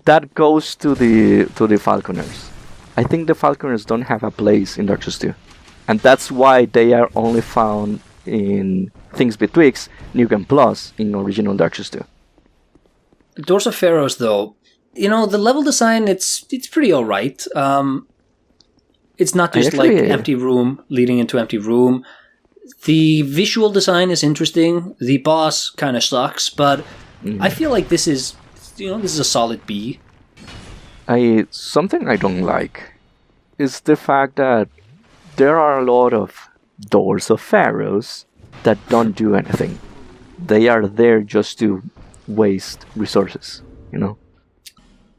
S2: that goes to the Falconers. I think the Falconers don't have a place in Dark Souls 2. And that's why they are only found in things betwixt New Game Plus in original Dark Souls 2.
S1: Doors of Pharros, though, the level design, it's pretty alright. It's not just like empty room leading into empty room. The visual design is interesting. The boss kind of sucks, but I feel like this is a solid B.
S2: Something I don't like is the fact that there are a lot of Doors of Pharros that don't do anything. They are there just to waste resources,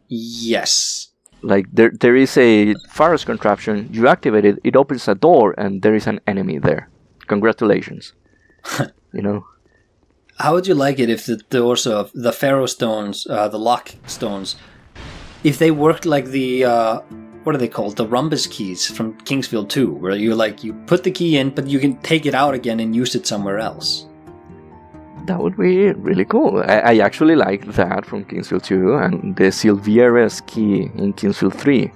S1: Yes.
S2: Like there is a Pharros contraption, you activate it, it opens a door, and there is an enemy there. Congratulations.
S1: How would you like it if the doors of the Pharaoh stones, the lock stones, if they worked like the, what are they called? The rhombus keys from Kingsfield 2, where you put the key in, but you can take it out again and use it somewhere else.
S2: That would be really cool. I actually like that from Kingsfield 2 and the Silvieres key in Kingsfield 3.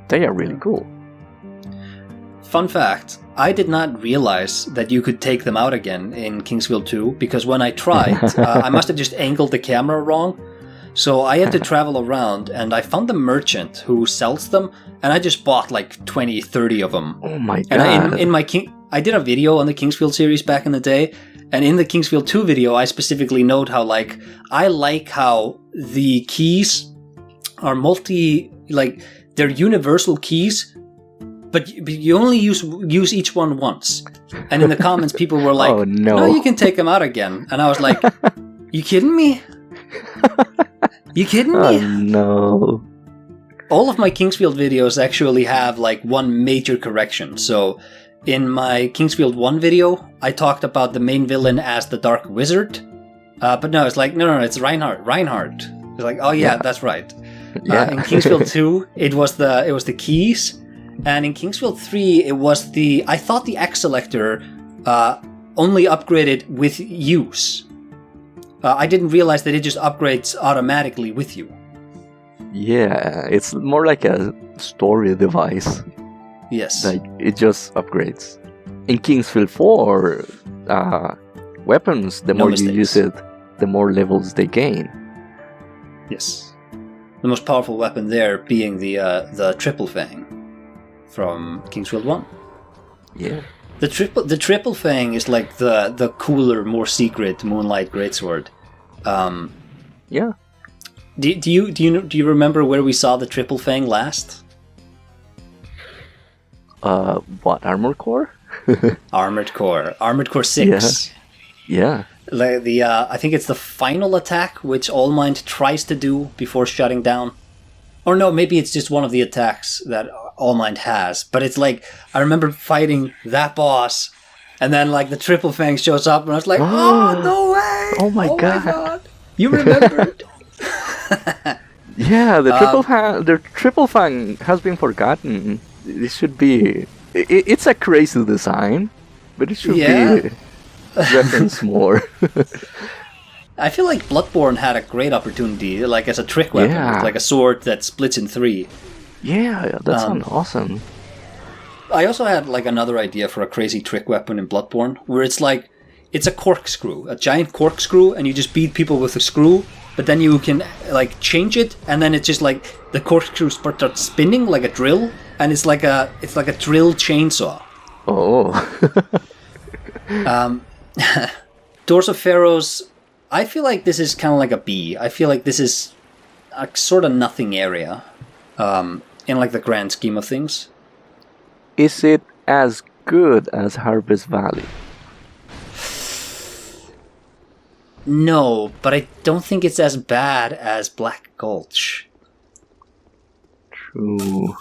S2: They are really cool.
S1: Fun fact, I did not realize that you could take them out again in Kingsfield 2, because when I tried, I must have just angled the camera wrong. So I had to travel around, and I found the merchant who sells them, and I just bought like 20, 30 of them.
S2: Oh my god.
S1: And I did a video on the Kingsfield series back in the day, and in the Kingsfield 2 video, I specifically note how, I like how the keys are they're universal keys, but you only use each one once. And in the comments, people were like,
S2: oh,
S1: no, you can take them out again. And I was like, you kidding me? You kidding me?
S2: Oh, no.
S1: All of my Kingsfield videos actually have, one major correction. So, in my Kingsfield 1 video, I talked about the main villain as the Dark Wizard. But no, it's like, no, it's Reinhardt. It's like, oh yeah, that's right.
S2: Yeah.
S1: In Kingsfield 2, it was the keys. And in Kingsfield 3, I thought the X Selector only upgraded with use. I didn't realize that it just upgrades automatically with you.
S2: Yeah, it's more like a story device.
S1: Yes.
S2: Like, it just upgrades. In Kingsfield 4, weapons, the more you use it, the more levels they gain.
S1: Yes. The most powerful weapon there being the Triple Fang from Kingsfield 1.
S2: Yeah.
S1: The Triple Fang is like the cooler, more secret Moonlight Greatsword.
S2: Yeah.
S1: Do you remember where we saw the Triple Fang last?
S2: What, Armored Core?
S1: Armored Core 6.
S2: Yeah.
S1: Like I think it's the final attack which Allmind tries to do before shutting down. Or no, maybe it's just one of the attacks that Allmind has. But it's like, I remember fighting that boss, and then the Triple Fang shows up, and I was like, oh no way!
S2: Oh my god!
S1: You remembered?
S2: Yeah, the Triple Fang has been forgotten. It should be. It's a crazy design, but it should be referenced more.
S1: I feel like Bloodborne had a great opportunity, as a trick weapon, with a sword that splits in 3.
S2: Yeah, that sounds awesome.
S1: I also had another idea for a crazy trick weapon in Bloodborne, where it's a corkscrew, a giant corkscrew, and you just beat people with a screw, but then you can change it, and then it's just the corkscrew starts spinning like a drill, and it's like a drill chainsaw.
S2: Oh.
S1: Doors of Pharros, I feel like this is kind of like a B. I feel like this is a sort of nothing area, in like the grand scheme of things.
S2: Is it as good as Harvest Valley?
S1: No, but I don't think it's as bad as Black Gulch.
S2: True.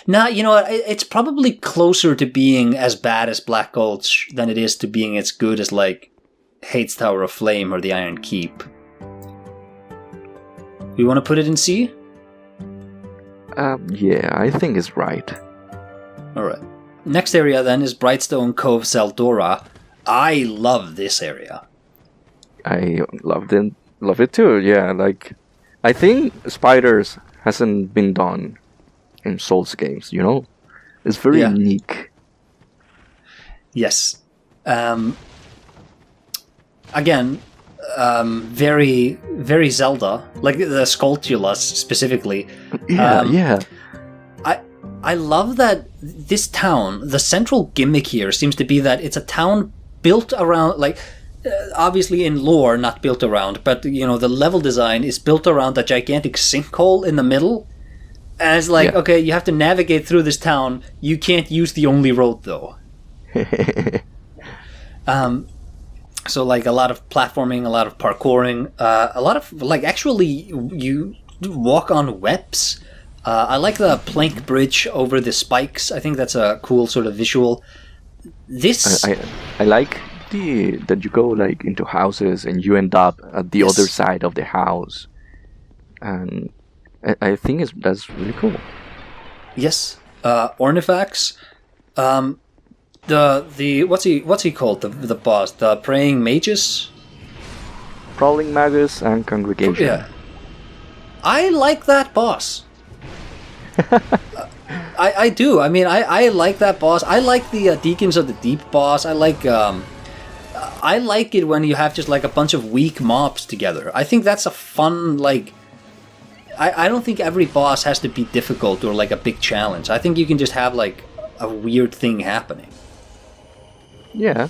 S1: Nah, you know what? It's probably closer to being as bad as Black Gulch than it is to being as good as, like, Heide's Tower of Flame or the Iron Keep. You want to put it in C?
S2: Yeah, I think it's right.
S1: Alright. Next area then is Brightstone, Cove, Tseldora. I love this area.
S2: I love it too, yeah. Like, I think Spiders hasn't been done in Souls games, you know? It's very unique.
S1: Yes. Again, very, very Zelda. Like the Skulltulas specifically.
S2: Yeah.
S1: I love that this town, the central gimmick here seems to be that it's a town built around, like, obviously in lore, not built around, but, you know, the level design is built around a gigantic sinkhole in the middle. And it's like, okay, you have to navigate through this town. You can't use the only road, though. So, like, a lot of platforming, a lot of parkouring, a lot of, like, actually, you walk on webs. I like the plank bridge over the spikes. I think that's a cool sort of visual. This...
S2: I like that you go, like, into houses and you end up at the other side of the house. And... I think that's really cool.
S1: Yes, Ornifex. The what's he called? The boss, the praying magus,
S2: Prowling Magus and Congregation.
S1: Yeah, I like that boss. I do. I mean, I like that boss. I like the Deacons of the Deep boss. I like it when you have just like a bunch of weak mobs together. I think that's a fun like. I don't think every boss has to be difficult or like a big challenge. I think you can just have like a weird thing happening.
S2: Yeah.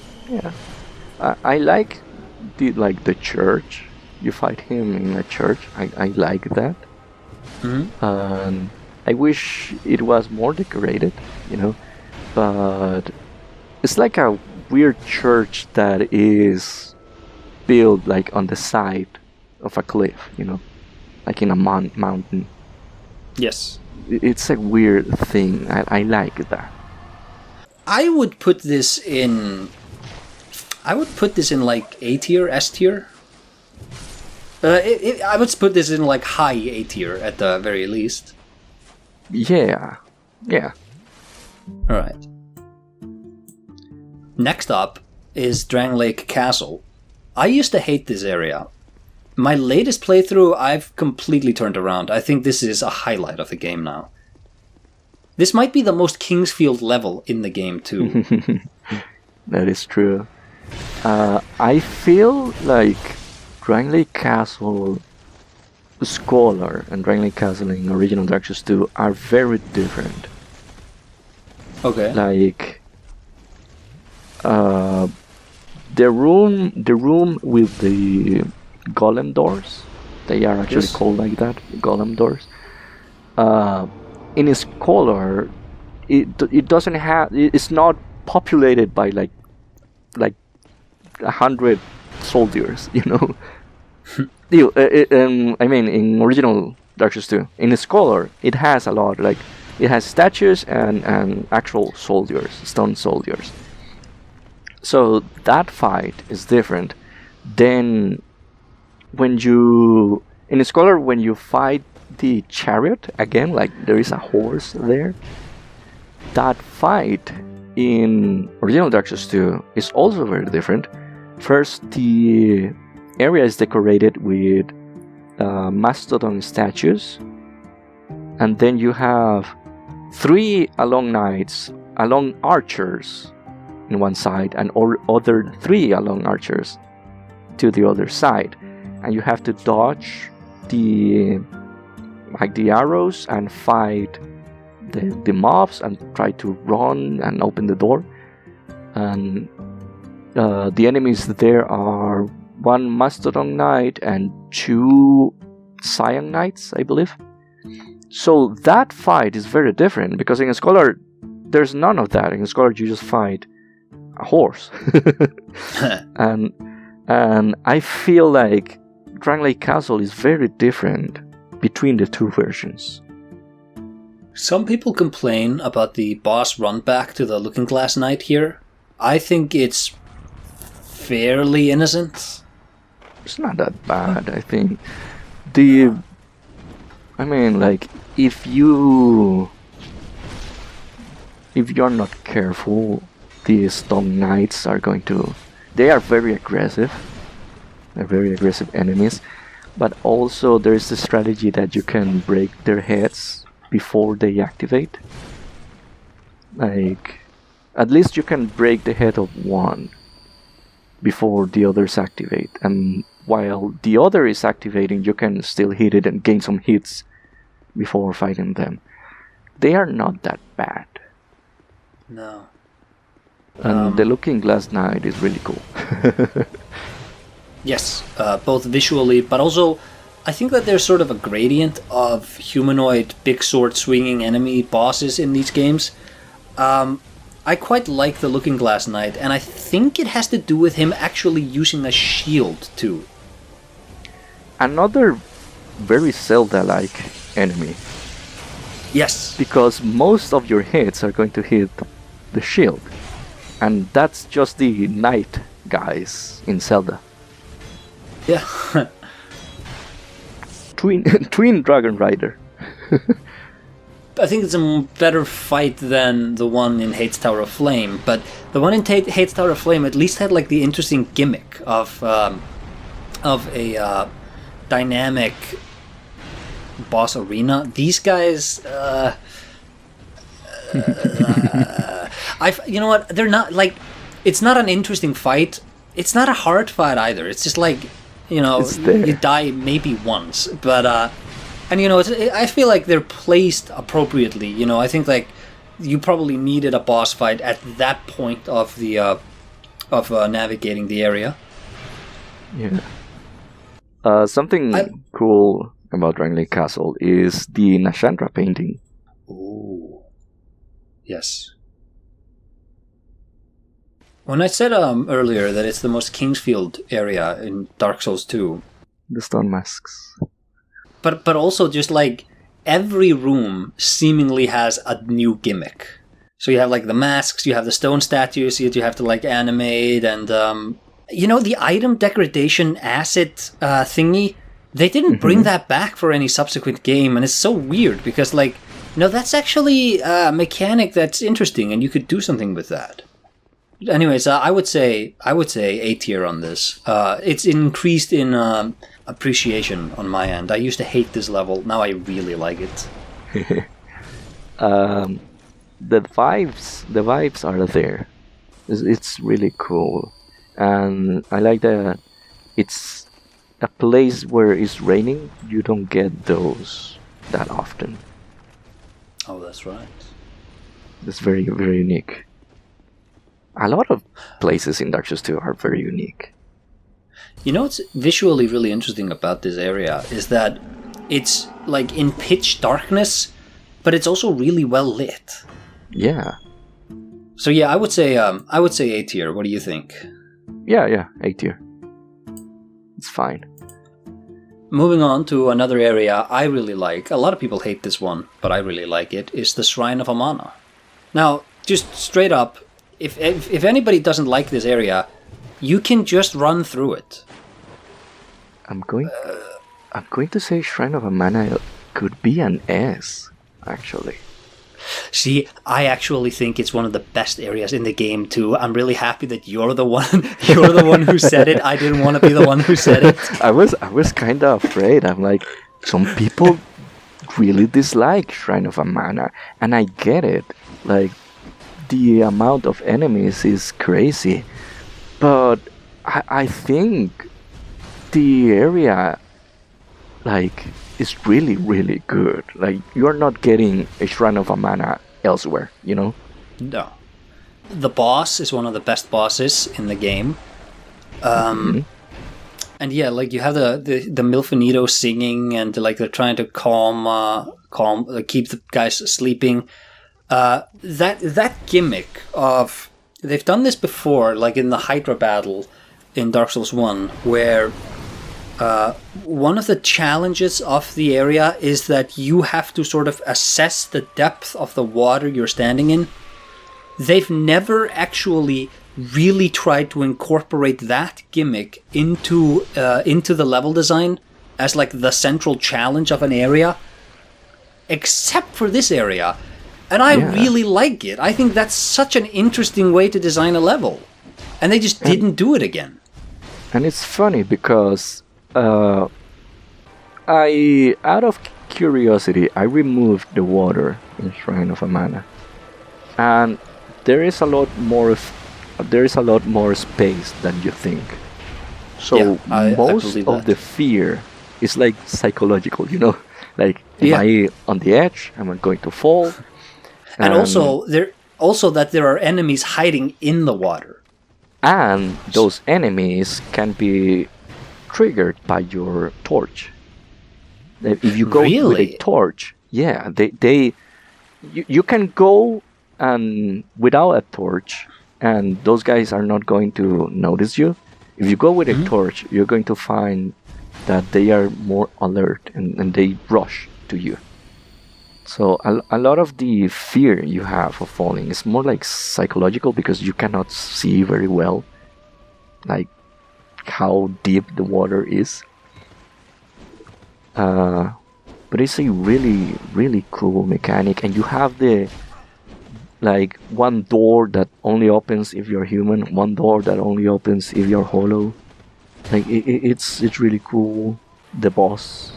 S2: I like the church. You fight him in a church. I like that. Mm-hmm. I wish it was more decorated, you know, but it's like a weird church that is built like on the side of a cliff, you know. Like in a mountain.
S1: Yes.
S2: It's a weird thing. I like that.
S1: I would put this in like A tier, S tier. I would put this in like high A tier at the very least.
S2: Yeah.
S1: Alright. Next up is Drangleic Castle. I used to hate this area. My latest playthrough, I've completely turned around. I think this is a highlight of the game now. This might be the most Kingsfield level in the game, too.
S2: That is true. I feel like Drangleic Castle Scholar and Drangleic Castle in Original Dark Souls 2 are very different.
S1: Okay.
S2: Like... the room with the golem doors, they are actually called like that, golem doors. In its color, it doesn't have, it's not populated by like 100 soldiers, you know. I mean, in Original Dark Souls 2, in its color, it has a lot, like it has statues and actual soldiers, stone soldiers. So that fight is different. Then when you in Scholar, when you fight the chariot again, like there is a horse there, that fight in Original Dark Souls 2 is also very different. First, the area is decorated with mastodon statues, and then you have 3 along knights, along archers in one side, and other 3 along archers to the other side, and you have to dodge the arrows and fight the mobs and try to run and open the door. And the enemies there are 1 Mastodon Knight and 2 Scion Knights, I believe. So that fight is very different, because in Scholar, there's none of that. In Scholar, you just fight a horse. and I feel like Drangleic Castle is very different between the two versions.
S1: Some people complain about the boss run back to the Looking Glass Knight here. I think it's fairly innocent.
S2: It's not that bad, I think. Like, if you're not careful, the Stone Knights they are very aggressive. They're very aggressive enemies. But also there's the strategy that you can break their heads before they activate. Like, at least you can break the head of one before the others activate. And while the other is activating, you can still hit it and gain some hits before fighting them. They are not that bad.
S1: No.
S2: And the Looking Glass Knight is really cool.
S1: Yes, both visually, but also I think that there's sort of a gradient of humanoid, big sword swinging enemy bosses in these games. I quite like the Looking Glass Knight, and I think it has to do with him actually using a shield too.
S2: Another very Zelda-like enemy.
S1: Yes.
S2: Because most of your hits are going to hit the shield. And that's just the knight guys in Zelda.
S1: Yeah.
S2: Twin Dragon Rider.
S1: I think it's a better fight than the one in Heide's Tower of Flame, but the one in Heide's Tower of Flame at least had like the interesting gimmick of a dynamic boss arena. These guys, you know what? They're not like. It's not an interesting fight. It's not a hard fight either. It's just like, you know, you die maybe once, but and you know, I feel like they're placed appropriately. You know, I think like you probably needed a boss fight at that point of the navigating the area.
S2: Yeah. Something cool about Drangleic Castle is the Nashandra painting.
S1: Ooh. Yes. When I said earlier that it's the most Kingsfield area in Dark Souls 2.
S2: The stone masks.
S1: But also just like every room seemingly has a new gimmick. So you have like the masks, you have the stone statues that you have to like animate, and you know, the item degradation acid thingy, they didn't bring that back for any subsequent game, and it's so weird because like, no, that's actually a mechanic that's interesting and you could do something with that. Anyways, I would say A tier on this. It's increased in appreciation on my end. I used to hate this level. Now I really like it.
S2: The vibes are there. It's really cool, and I like that it's a place where it's raining. You don't get those that often.
S1: Oh, that's right.
S2: It's very, very unique. A lot of places in Dark Souls 2 are very unique.
S1: You know what's visually really interesting about this area is that it's like in pitch darkness, but it's also really well lit.
S2: Yeah.
S1: So yeah, I would say A tier. What do you think?
S2: Yeah, A tier. It's fine.
S1: Moving on to another area I really like. A lot of people hate this one, but I really like it. Is the Shrine of Amana. Now, just straight up, if anybody doesn't like this area, you can just run through it.
S2: I'm going to say Shrine of Amana could be an S, actually.
S1: See, I actually think it's one of the best areas in the game too. I'm really happy that you're the one who said it. I didn't want to be the one who said it.
S2: I was kind of afraid. I'm like, some people really dislike Shrine of Amana, and I get it. Like, the amount of enemies is crazy, but I think the area, like, is really, really good. Like, you're not getting a Shrine of Amana elsewhere, you know?
S1: No. The boss is one of the best bosses in the game. And yeah, like you have the Milfinito singing, and like they're trying to keep the guys sleeping. That gimmick of, they've done this before, like in the Hydra battle in Dark Souls 1, where one of the challenges of the area is that you have to sort of assess the depth of the water you're standing in. They've never actually really tried to incorporate that gimmick into the level design as like the central challenge of an area, except for this area. And I really like it. I think that's such an interesting way to design a level. And they just didn't do it again.
S2: And it's funny because out of curiosity, I removed the water in Shrine of Amana. And there is a lot more space than you think. So most of the fear is like psychological, you know? Like, am I on the edge? Am I going to fall?
S1: And also that there are enemies hiding in the water.
S2: And those enemies can be triggered by your torch. If you go with a torch, you can go and without a torch, and those guys are not going to notice you. If you go with a torch, you're going to find that they are more alert and they rush to you. So a lot of the fear you have of falling is more like psychological, because you cannot see very well like how deep the water is. But it's a really, really cool mechanic, and you have the like one door that only opens if you're human, one door that only opens if you're hollow. Like it's really cool. The boss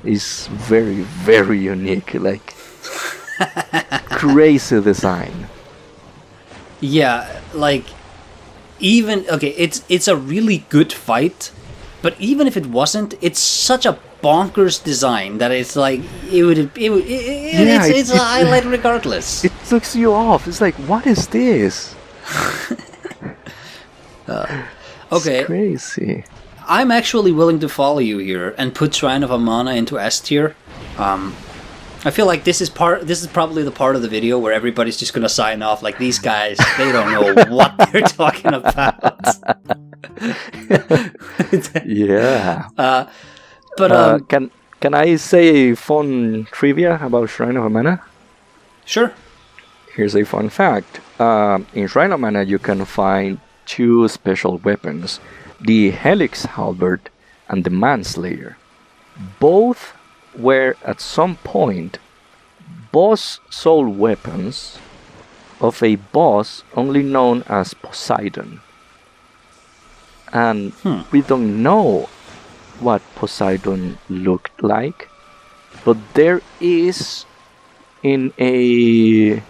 S2: is very, very unique. Like crazy design.
S1: Yeah, like it's a really good fight, but even if it wasn't, it's such a bonkers design that it's like it's a highlight regardless.
S2: It looks you off. It's like, what is this?
S1: Okay,
S2: it's crazy.
S1: I'm actually willing to follow you here and put Shrine of Amana into S tier. I feel like this is probably the part of the video where everybody's just gonna sign off. Like, these guys, they don't know what they're talking about.
S2: Yeah.
S1: But
S2: can I say a fun trivia about Shrine of Amana?
S1: Sure.
S2: Here's a fun fact. In Shrine of Amana, you can find two special weapons: the Helix Halberd and the Manslayer. Both were at some point boss soul weapons of a boss only known as Poseidon. And we don't know what Poseidon looked like, but there is in a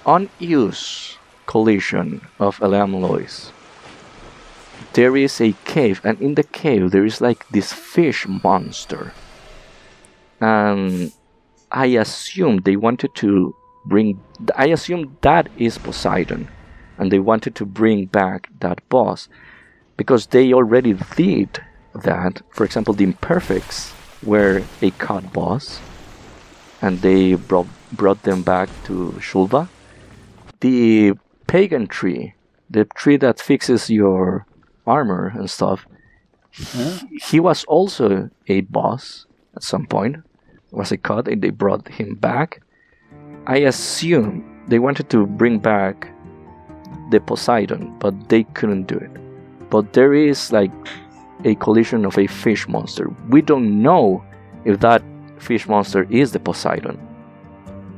S2: unused collision of Eleum Loyce, there is a cave, and in the cave there is like this fish monster. And I assume they wanted to I assume that is Poseidon, and they wanted to bring back that boss, because they already did that. For example, the Imperfects were a cut boss, and they brought them back to Shulva. The Pagan tree, the tree that fixes your armor and stuff, he was also a boss at some point. Was a cut, and they brought him back. I assume they wanted to bring back the Poseidon, but they couldn't do it. But there is like a collision of a fish monster. We don't know if that fish monster is the Poseidon,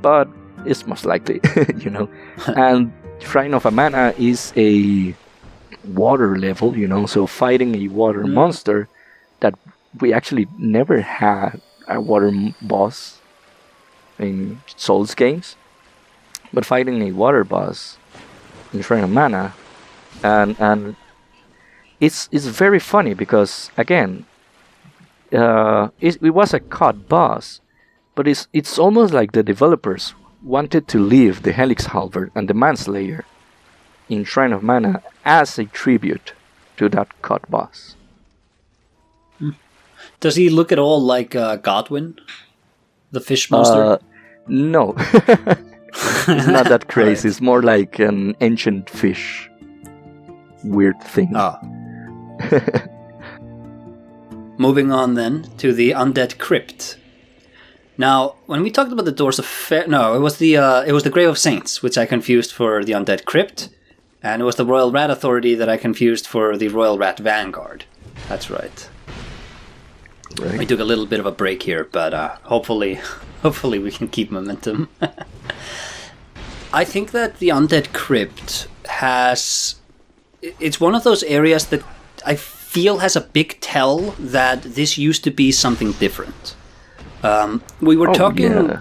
S2: but it's most likely, you know. And Shrine of Amana is a water level, you know, so fighting a water monster that we actually never had a water boss in Souls games, but fighting a water boss in Shrine of Mana, and it's very funny because again, it was a cut boss, but it's almost like the developers wanted to leave the Helix Halberd and the Manslayer in Shrine of Mana as a tribute to that cut boss.
S1: Does he look at all like Godwin, the fish monster?
S2: No. It's not that crazy. Right. It's more like an ancient fish. Weird thing.
S1: Ah. Moving on then to the Undead Crypt. Now, when we talked about the Doors of it was the Grave of Saints, which I confused for the Undead Crypt, and it was the Royal Rat Authority that I confused for the Royal Rat Vanguard. That's right. We took a little bit of a break here, but hopefully we can keep momentum. I think that the Undead Crypt it's one of those areas that I feel has a big tell that this used to be something different. We were talking...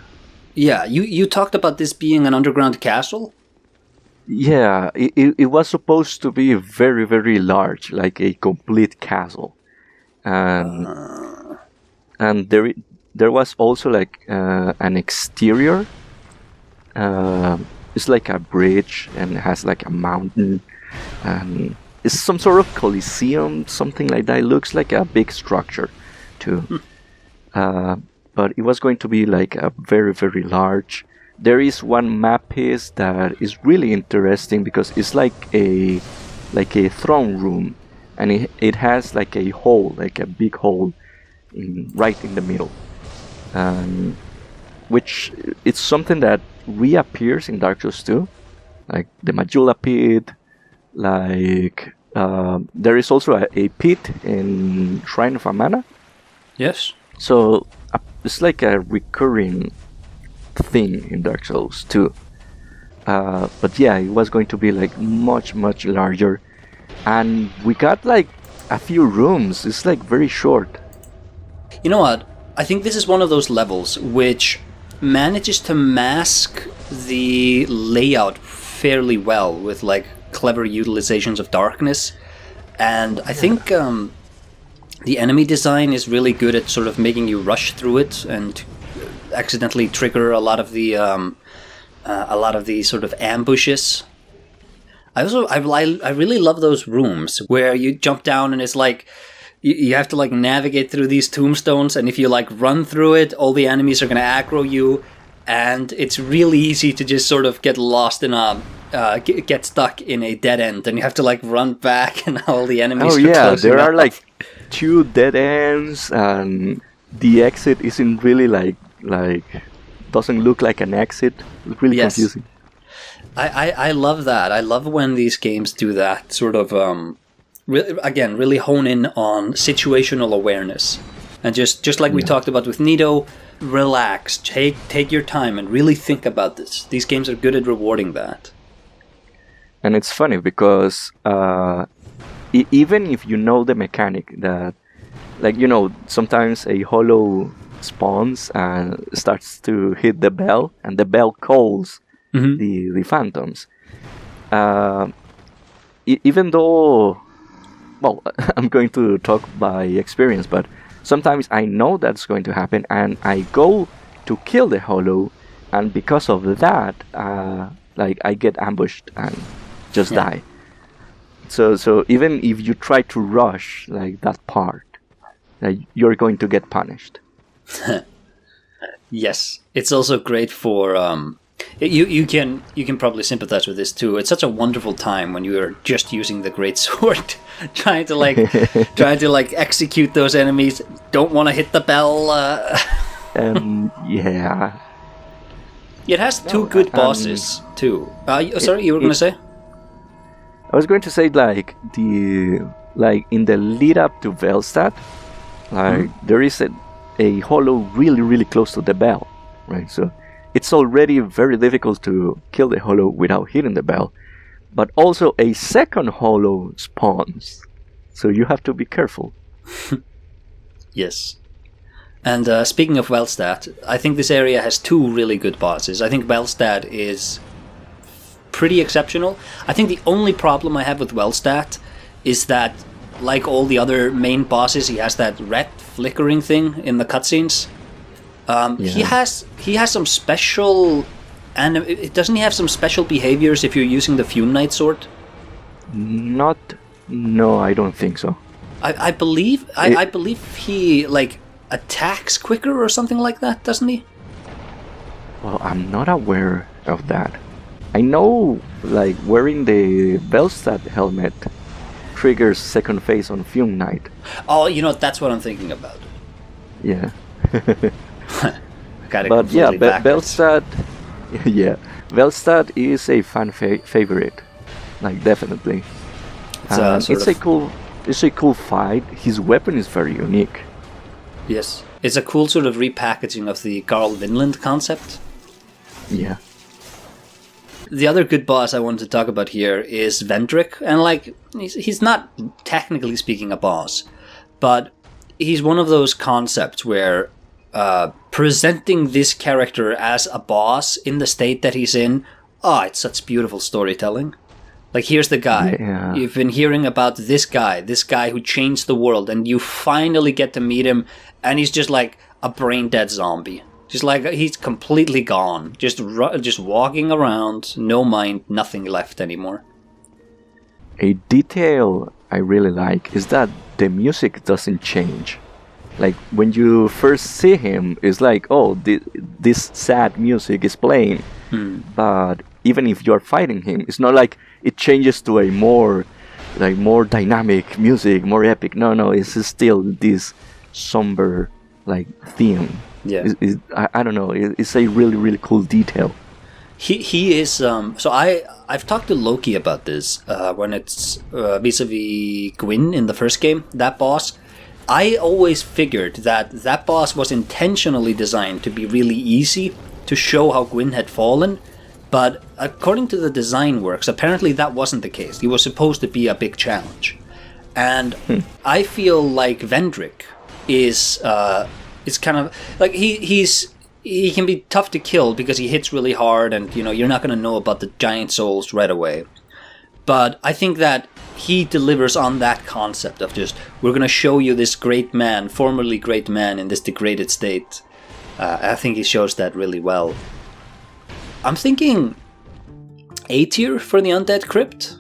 S1: Yeah, you talked about this being an underground castle?
S2: Yeah, it was supposed to be very, very large, like a complete castle. And there was also like an exterior. It's like a bridge and it has like a mountain. And it's some sort of coliseum, something like that. It looks like a big structure too. But it was going to be like a very, very large. There is one map piece that is really interesting because it's like a throne room, and it has like a hole, like a big hole, right in the middle, which it's something that reappears in Dark Souls 2, like the Majula pit. Like there is also a pit in Shrine of Amana.
S1: Yes.
S2: So it's like a recurring thing in Dark Souls 2. But yeah, it was going to be like much, much larger. And we got like a few rooms. It's like very short.
S1: You know what? I think this is one of those levels which manages to mask the layout fairly well with like clever utilizations of darkness. And I think the enemy design is really good at sort of making you rush through it and accidentally trigger a lot of the sort of ambushes. I really love those rooms where you jump down and it's like you have to like navigate through these tombstones, and if you like run through it, all the enemies are going to aggro you, and it's really easy to just sort of get lost in get stuck in a dead end, and you have to like run back, and all the enemies.
S2: Oh yeah, there are like 2 dead ends, and the exit isn't really like doesn't look like an exit. It's really confusing.
S1: I love that. I love when these games do that sort of really hone in on situational awareness, and just like we talked about with Nido, relax, take your time, and really think about this. These games are good at rewarding that.
S2: And it's funny because even if you know the mechanic that, like, you know, sometimes a hollow spawns and starts to hit the bell, and the bell calls the phantoms. Even though, well, I'm going to talk by experience, but sometimes I know that's going to happen, and I go to kill the hollow, and because of that, like I get ambushed and just die. So even if you try to rush like that part, you're going to get punished.
S1: Yes, it's also great for you can probably sympathize with this too. It's such a wonderful time when you are just using the great sword, trying to execute those enemies. Don't want to hit the bell.
S2: Yeah.
S1: It has 2 good bosses too. Sorry, you were going to say?
S2: I was going to say like in the lead up to Velstad, there is a hollow really, really close to the bell, right? So it's already very difficult to kill the hollow without hitting the bell, but also a second hollow spawns, so you have to be careful.
S1: Yes. And speaking of Velstad, I think this area has 2 really good bosses. I think Velstad is pretty exceptional. I think the only problem I have with Velstad is that, like all the other main bosses, he has that red flickering thing in the cutscenes. He has some special, and doesn't he have some special behaviors if you're using the Fume Knight sword?
S2: No, I don't think so.
S1: I believe I believe he like attacks quicker or something like that, doesn't he?
S2: Well, I'm not aware of that. I know, like, wearing the Belstad helmet triggers second phase on Fume Knight.
S1: Oh, you know, that's what I'm thinking about.
S2: Yeah.
S1: Got it.
S2: But yeah,
S1: backwards.
S2: Belstad, yeah, Belstad is a fan favorite, like definitely. It's a cool fight. His weapon is very unique.
S1: Yes, it's a cool sort of repackaging of the Carl Vinland concept.
S2: Yeah.
S1: The other good boss I wanted to talk about here is Vendrick, and like he's not technically speaking a boss, but he's one of those concepts where presenting this character as a boss in the state that he's in, it's such beautiful storytelling. Like, here's the guy.
S2: Yeah.
S1: You've been hearing about this guy who changed the world, and you finally get to meet him, and he's just like a brain-dead zombie. Just like, he's completely gone. Just walking around, no mind, nothing left anymore.
S2: A detail I really like is that the music doesn't change. Like, when you first see him, it's like, oh, this sad music is playing. But even if you're fighting him, it's not like it changes to a more dynamic music, more epic. No, it's still this somber, like, theme.
S1: Yeah.
S2: I don't know. It's a really, really cool detail.
S1: He is. So I've talked to Loki about this when it's vis-a-vis Gwyn in the first game. That boss, I always figured that boss was intentionally designed to be really easy to show how Gwyn had fallen. But according to the design works, apparently that wasn't the case. He was supposed to be a big challenge, and I feel like Vendrick is. It's kind of like he can be tough to kill because he hits really hard, and you know you're not going to know about the giant souls right away. But I think that he delivers on that concept of just, we're going to show you this great man, formerly great man in this degraded state. I think he shows that really well. I'm thinking A tier for the Undead Crypt.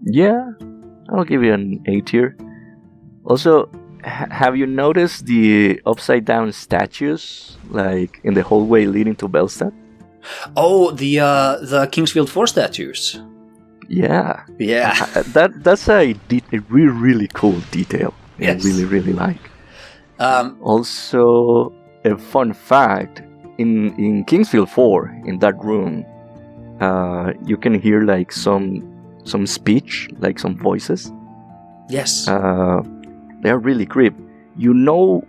S2: Yeah, I'll give you an A tier. Also, have you noticed the upside down statues, like in the hallway leading to Belstad?
S1: Oh, the Kingsfield 4 statues.
S2: Yeah. That's a really, really cool detail.
S1: Yes.
S2: I really, really like. Also, a fun fact, in Kingsfield 4, in that room, you can hear like some speech, like some voices.
S1: Yes.
S2: They're really creepy. Do you know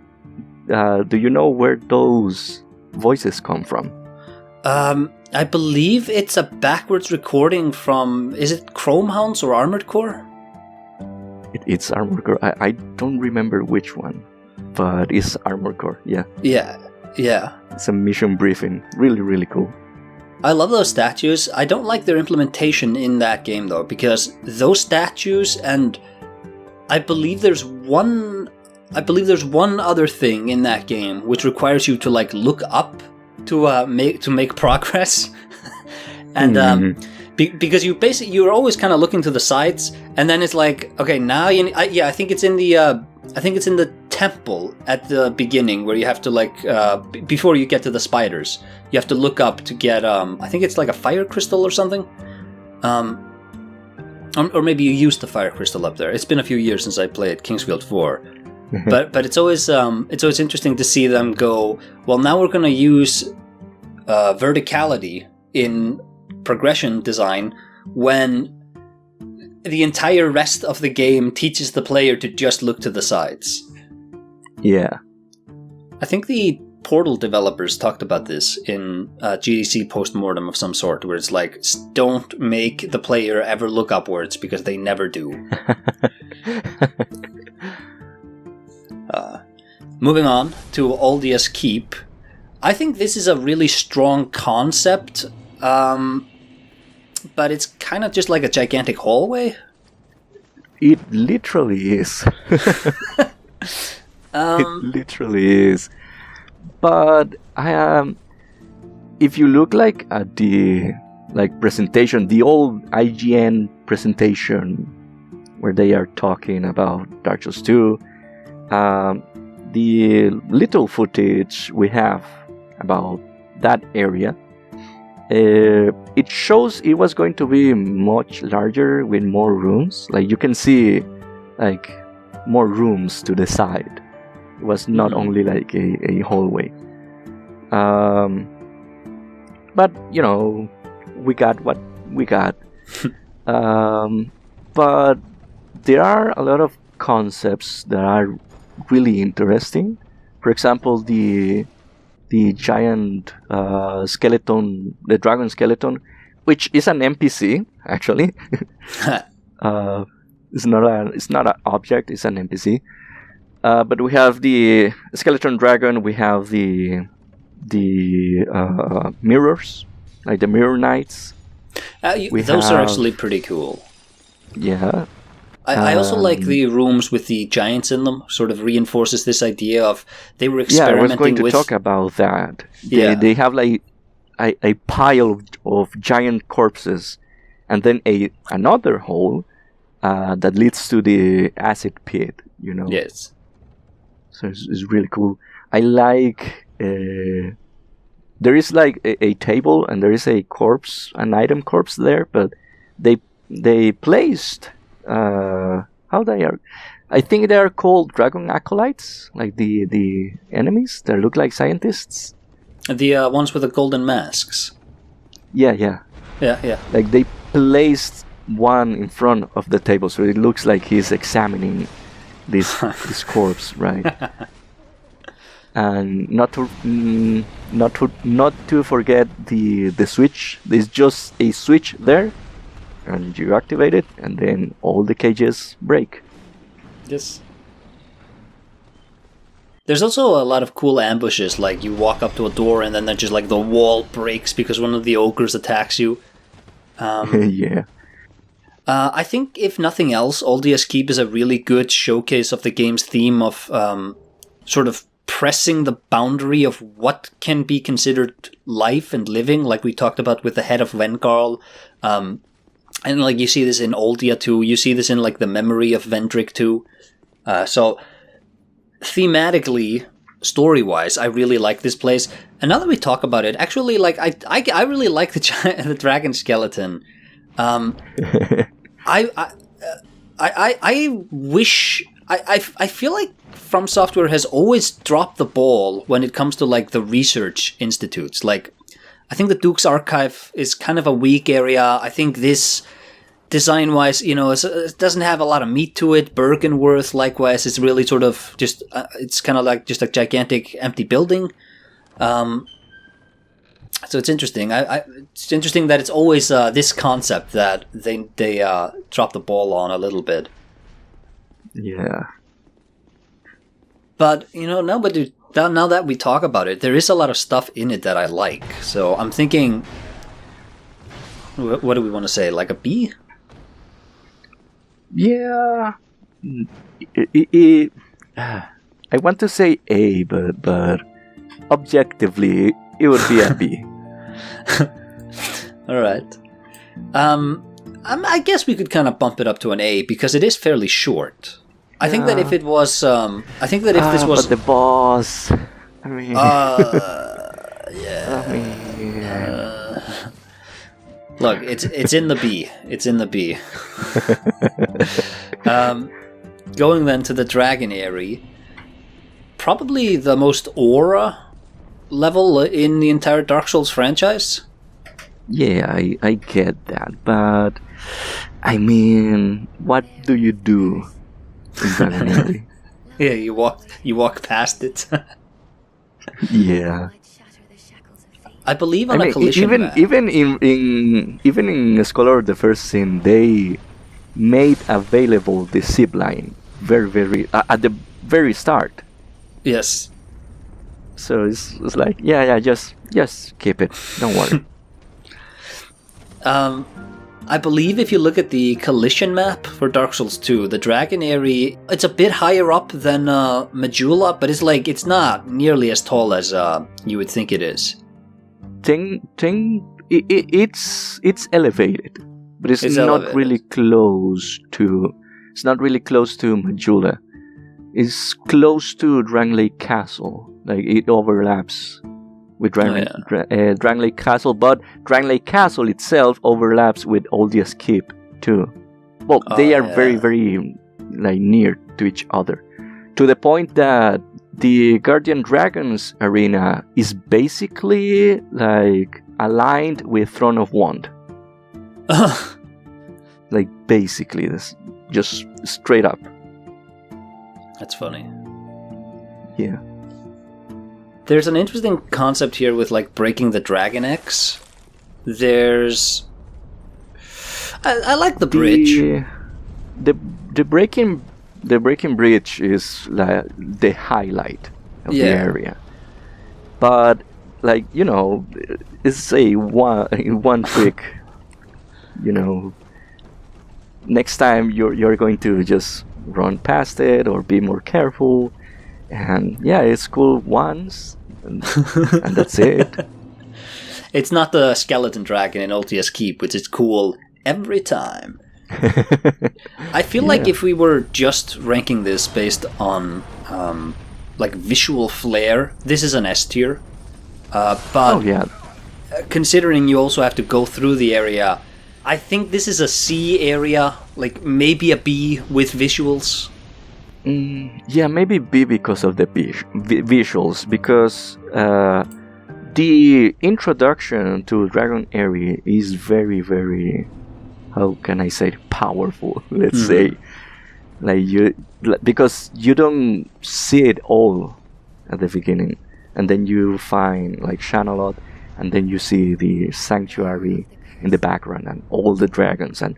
S2: where those voices come from?
S1: I believe it's a backwards recording from, is it Chrome Hounds or Armored Core?
S2: It's Armored Core. I don't remember which one, but it's Armored Core, yeah. Yeah. It's a mission briefing. Really, really cool.
S1: I love those statues. I don't like their implementation in that game, though, because those statues, and I believe there's one other thing in that game which requires you to like look up to make progress, and because you're always kind of looking to the sides, and then it's like, okay, now I think it's in the temple at the beginning where you have to like before you get to the spiders, you have to look up to get I think it's like a fire crystal or something, or maybe you used the fire crystal up there. It's been a few years since I played Kingsfield 4. But it's always interesting to see them go, well, now we're going to use verticality in progression design when the entire rest of the game teaches the player to just look to the sides.
S2: Yeah.
S1: I think the Portal developers talked about this in GDC postmortem of some sort, where it's like, don't make the player ever look upwards, because they never do. Moving on to Aldia's Keep. I think this is a really strong concept, but it's kind of just like a gigantic hallway.
S2: It literally is. It literally is. But if you look like at the presentation, the old IGN presentation where they are talking about Dark Souls 2. The little footage we have about that area, it shows it was going to be much larger with more rooms. Like you can see, like more rooms to the side. It was not only like a hallway. But you know, we got what we got. But there are a lot of concepts that are really interesting. For example, the giant skeleton, the dragon skeleton, which is an NPC actually. It's not an object. It's an NPC. But we have the skeleton dragon. We have the mirrors, like the mirror knights.
S1: Those are actually pretty cool.
S2: Yeah.
S1: I also like the rooms with the giants in them. Sort of reinforces this idea of they were experimenting with...
S2: Yeah, I was going to talk about that. They have like a pile of giant corpses, and then another hole that leads to the acid pit, you know?
S1: Yes.
S2: So it's really cool. I like... there is like a table, and there is a corpse, an item corpse there, but they placed... how they are? I think they are called dragon acolytes, like the enemies that look like scientists.
S1: The ones with the golden masks.
S2: Yeah. Like they placed one in front of the table, so it looks like he's examining this corpse, right? And not to forget the switch. There's just a switch there, and you activate it, and then all the cages break.
S1: Yes. There's also a lot of cool ambushes, like you walk up to a door and then just like the wall breaks because one of the ogres attacks you.
S2: Yeah.
S1: I think if nothing else, Aldia's Keep is a really good showcase of the game's theme of sort of pressing the boundary of what can be considered life and living, like we talked about with the head of Vengarl. And like you see this in Aldia too, you see this in like the memory of Vendrick too. So thematically, story-wise, I really like this place. And now that we talk about it, actually, like I really like the dragon skeleton. I wish I feel like From Software has always dropped the ball when it comes to like the research institutes. Like, I think the Duke's Archive is kind of a weak area. I think this, design-wise, you know, it doesn't have a lot of meat to it. Bergenworth, likewise, is really sort of just, it's kind of like just a gigantic empty building. So it's interesting. It's interesting that it's always this concept that they drop the ball on a little bit.
S2: Yeah.
S1: But, you know, now that we talk about it, there is a lot of stuff in it that I like. So I'm thinking, what do we want to say? Like a B?
S2: Yeah. I want to say A, but objectively, it would be a B.
S1: All right. I guess we could kind of bump it up to an A because it is fairly short. I think that if it was, this was...
S2: But the boss... I mean...
S1: yeah.
S2: I mean...
S1: Look, it's in the B. It's in the B. Going then to the Dragon Aerie. Probably the most aura level in the entire Dark Souls franchise.
S2: Yeah, I get that, but... I mean... What do you do? Exactly.
S1: Yeah, you walk past it.
S2: Yeah.
S1: I believe on a collision map.
S2: Even in Scholar of the First Sin, they made available the zip line very at the very start.
S1: Yes.
S2: So it's like just keep it. Don't worry.
S1: I believe if you look at the collision map for Dark Souls 2, the Dragon Aerie, it's a bit higher up than Majula, but it's not nearly as tall as you would think it is.
S2: It's elevated, but it's not
S1: elevated.
S2: really close to It's not really close to Majula. It's close to Drangleic Castle. Like, it overlaps with Drangleic Castle, but Drangleic Castle itself overlaps with Aldia's Keep too. Well, they are very, very like near to each other, to the point that the Guardian Dragons arena is basically like aligned with Throne of Wand. Like, basically, this just straight up.
S1: That's funny.
S2: Yeah.
S1: There's an interesting concept here with like breaking the Dragon X. There's, I like the bridge.
S2: The breaking bridge is like the highlight of the area. But like, you know, it's a one trick. You know, next time you're going to just run past it or be more careful. And yeah, it's cool once, and that's it.
S1: It's not the skeleton dragon in Aldia's Keep, which is cool every time. I feel like if we were just ranking this based on like visual flair, this is an S tier. But considering you also have to go through the area, I think this is a C area, like maybe a B with visuals.
S2: Yeah, maybe B because of the visuals, because the introduction to Dragon Aerie is very, very, how can I say, powerful, let's say. Like, because you don't see it all at the beginning, and then you find like Shanalot, and then you see the sanctuary in the background and all the dragons, and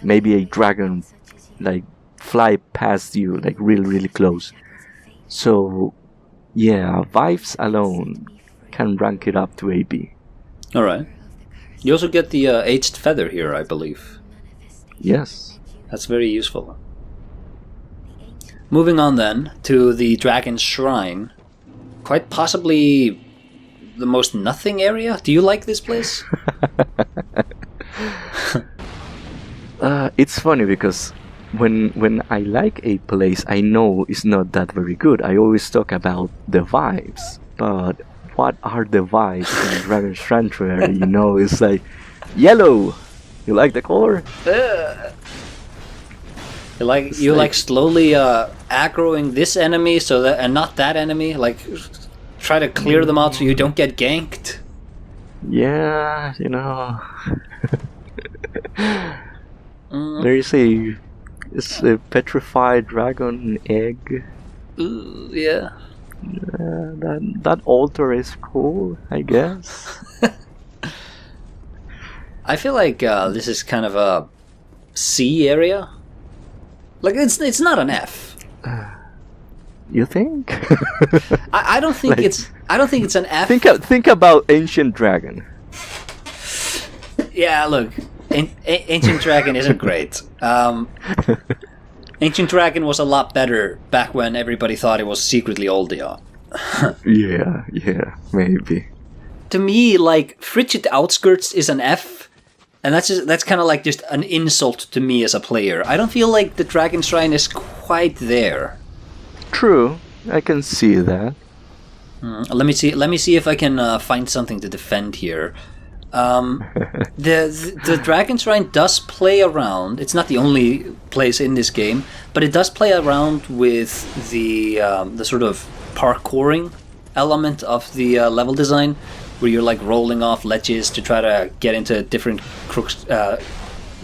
S2: maybe a dragon like fly past you like really, really close. So yeah, vibes alone can rank it up to a B.
S1: Alright. You also get the aged feather here, I believe.
S2: Yes.
S1: That's very useful. Moving on then to the Dragon's Shrine. Quite possibly the most nothing area. Do you like this place?
S2: It's funny because when I like a place I know it's not that very good, I always talk about the vibes. But what are the vibes in Dragon's Sanctuary? You know, it's like yellow. You like the color?
S1: You like slowly aggroing this enemy so that, and not that enemy. Like, try to clear them out so you don't get ganked.
S2: Yeah, you know. There is it's a petrified dragon egg.
S1: Ooh, yeah.
S2: That altar is cool, I guess.
S1: I feel like this is kind of a C area. Like, it's not an F.
S2: You think?
S1: I don't think
S2: like,
S1: it's an F.
S2: Think about Ancient Dragon.
S1: Yeah, look, Ancient Dragon isn't great. Ancient Dragon was a lot better back when everybody thought it was secretly Aldia.
S2: yeah, maybe.
S1: To me, like, Frigid Outskirts is an F, and that's kind of like just an insult to me as a player. I don't feel like the Dragon Shrine is quite there. True,
S2: I can see that.
S1: Let me see if I can find something to defend here. The Dragon Shrine does play around. It's not the only place in this game, but it does play around with the sort of parkouring element of the level design, where you're like rolling off ledges to try to get into different crooks.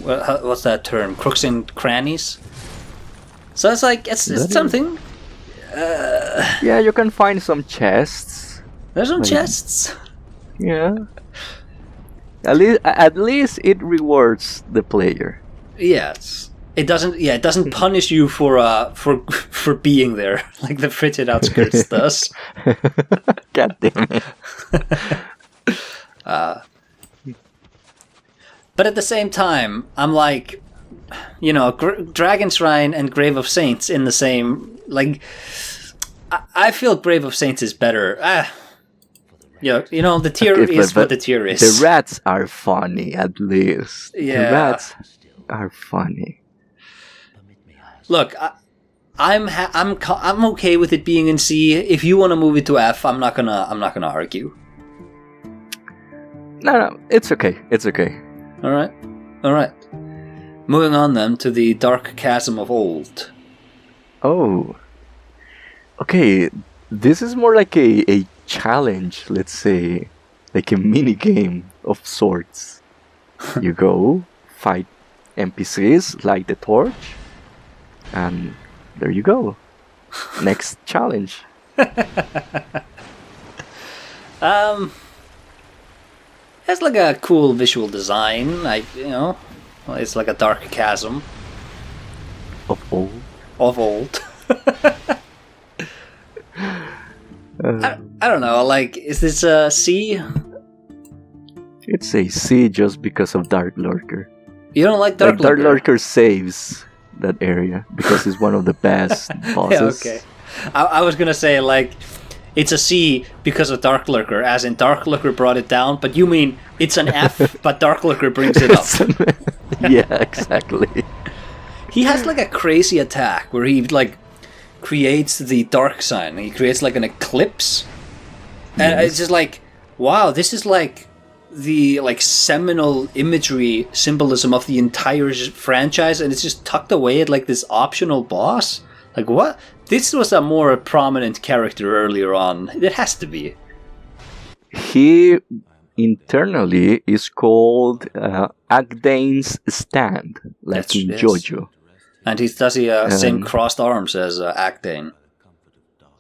S1: What's that term? Crooks and crannies. So it's like it's something.
S2: Yeah, you can find some chests.
S1: There's some chests.
S2: Yeah. At least it rewards the player.
S1: Yes. It doesn't punish you for being there like the Frigid Outskirts does.
S2: God damn it.
S1: But at the same time, I'm like, you know, Dragon Shrine and Grave of Saints in the same, like, I feel Grave of Saints is better. Yeah, you know, the tier is what the tier is.
S2: The rats are funny, at least.
S1: Yeah.
S2: The rats are funny.
S1: Look, I'm okay with it being in C. If you want to move it to F, I'm not gonna argue.
S2: No, it's okay. It's okay.
S1: All right. Moving on then to the Dark Chasm of Old.
S2: Oh. Okay, this is more like a challenge, let's say, like a mini game of sorts. You go, fight NPCs, light the torch, and there you go. Next challenge.
S1: It's like a cool visual design. It's like a dark chasm
S2: Of old.
S1: of old. I don't know. Like, is this a C?
S2: It's a C just because of Dark Lurker.
S1: You don't like Dark
S2: Dark
S1: Lurker?
S2: Lurker saves that area because it's one of the best bosses.
S1: Yeah, okay. I was gonna say, like, it's a C because of Dark Lurker, as in Dark Lurker brought it down, but you mean it's an F, but Dark Lurker brings it up.
S2: Yeah, exactly.
S1: He has, like, a crazy attack where he, like, creates the dark sign. He creates, like, an eclipse. And it's just like, wow, this is, like, the, like, seminal imagery symbolism of the entire franchise, and it's just tucked away at, like, this optional boss. Like, what? This was a more prominent character earlier on. It has to be.
S2: He internally is called Agdane's Stand, like
S1: That's-
S2: in
S1: yes.
S2: JoJo.
S1: And he does the same crossed arms as Actane.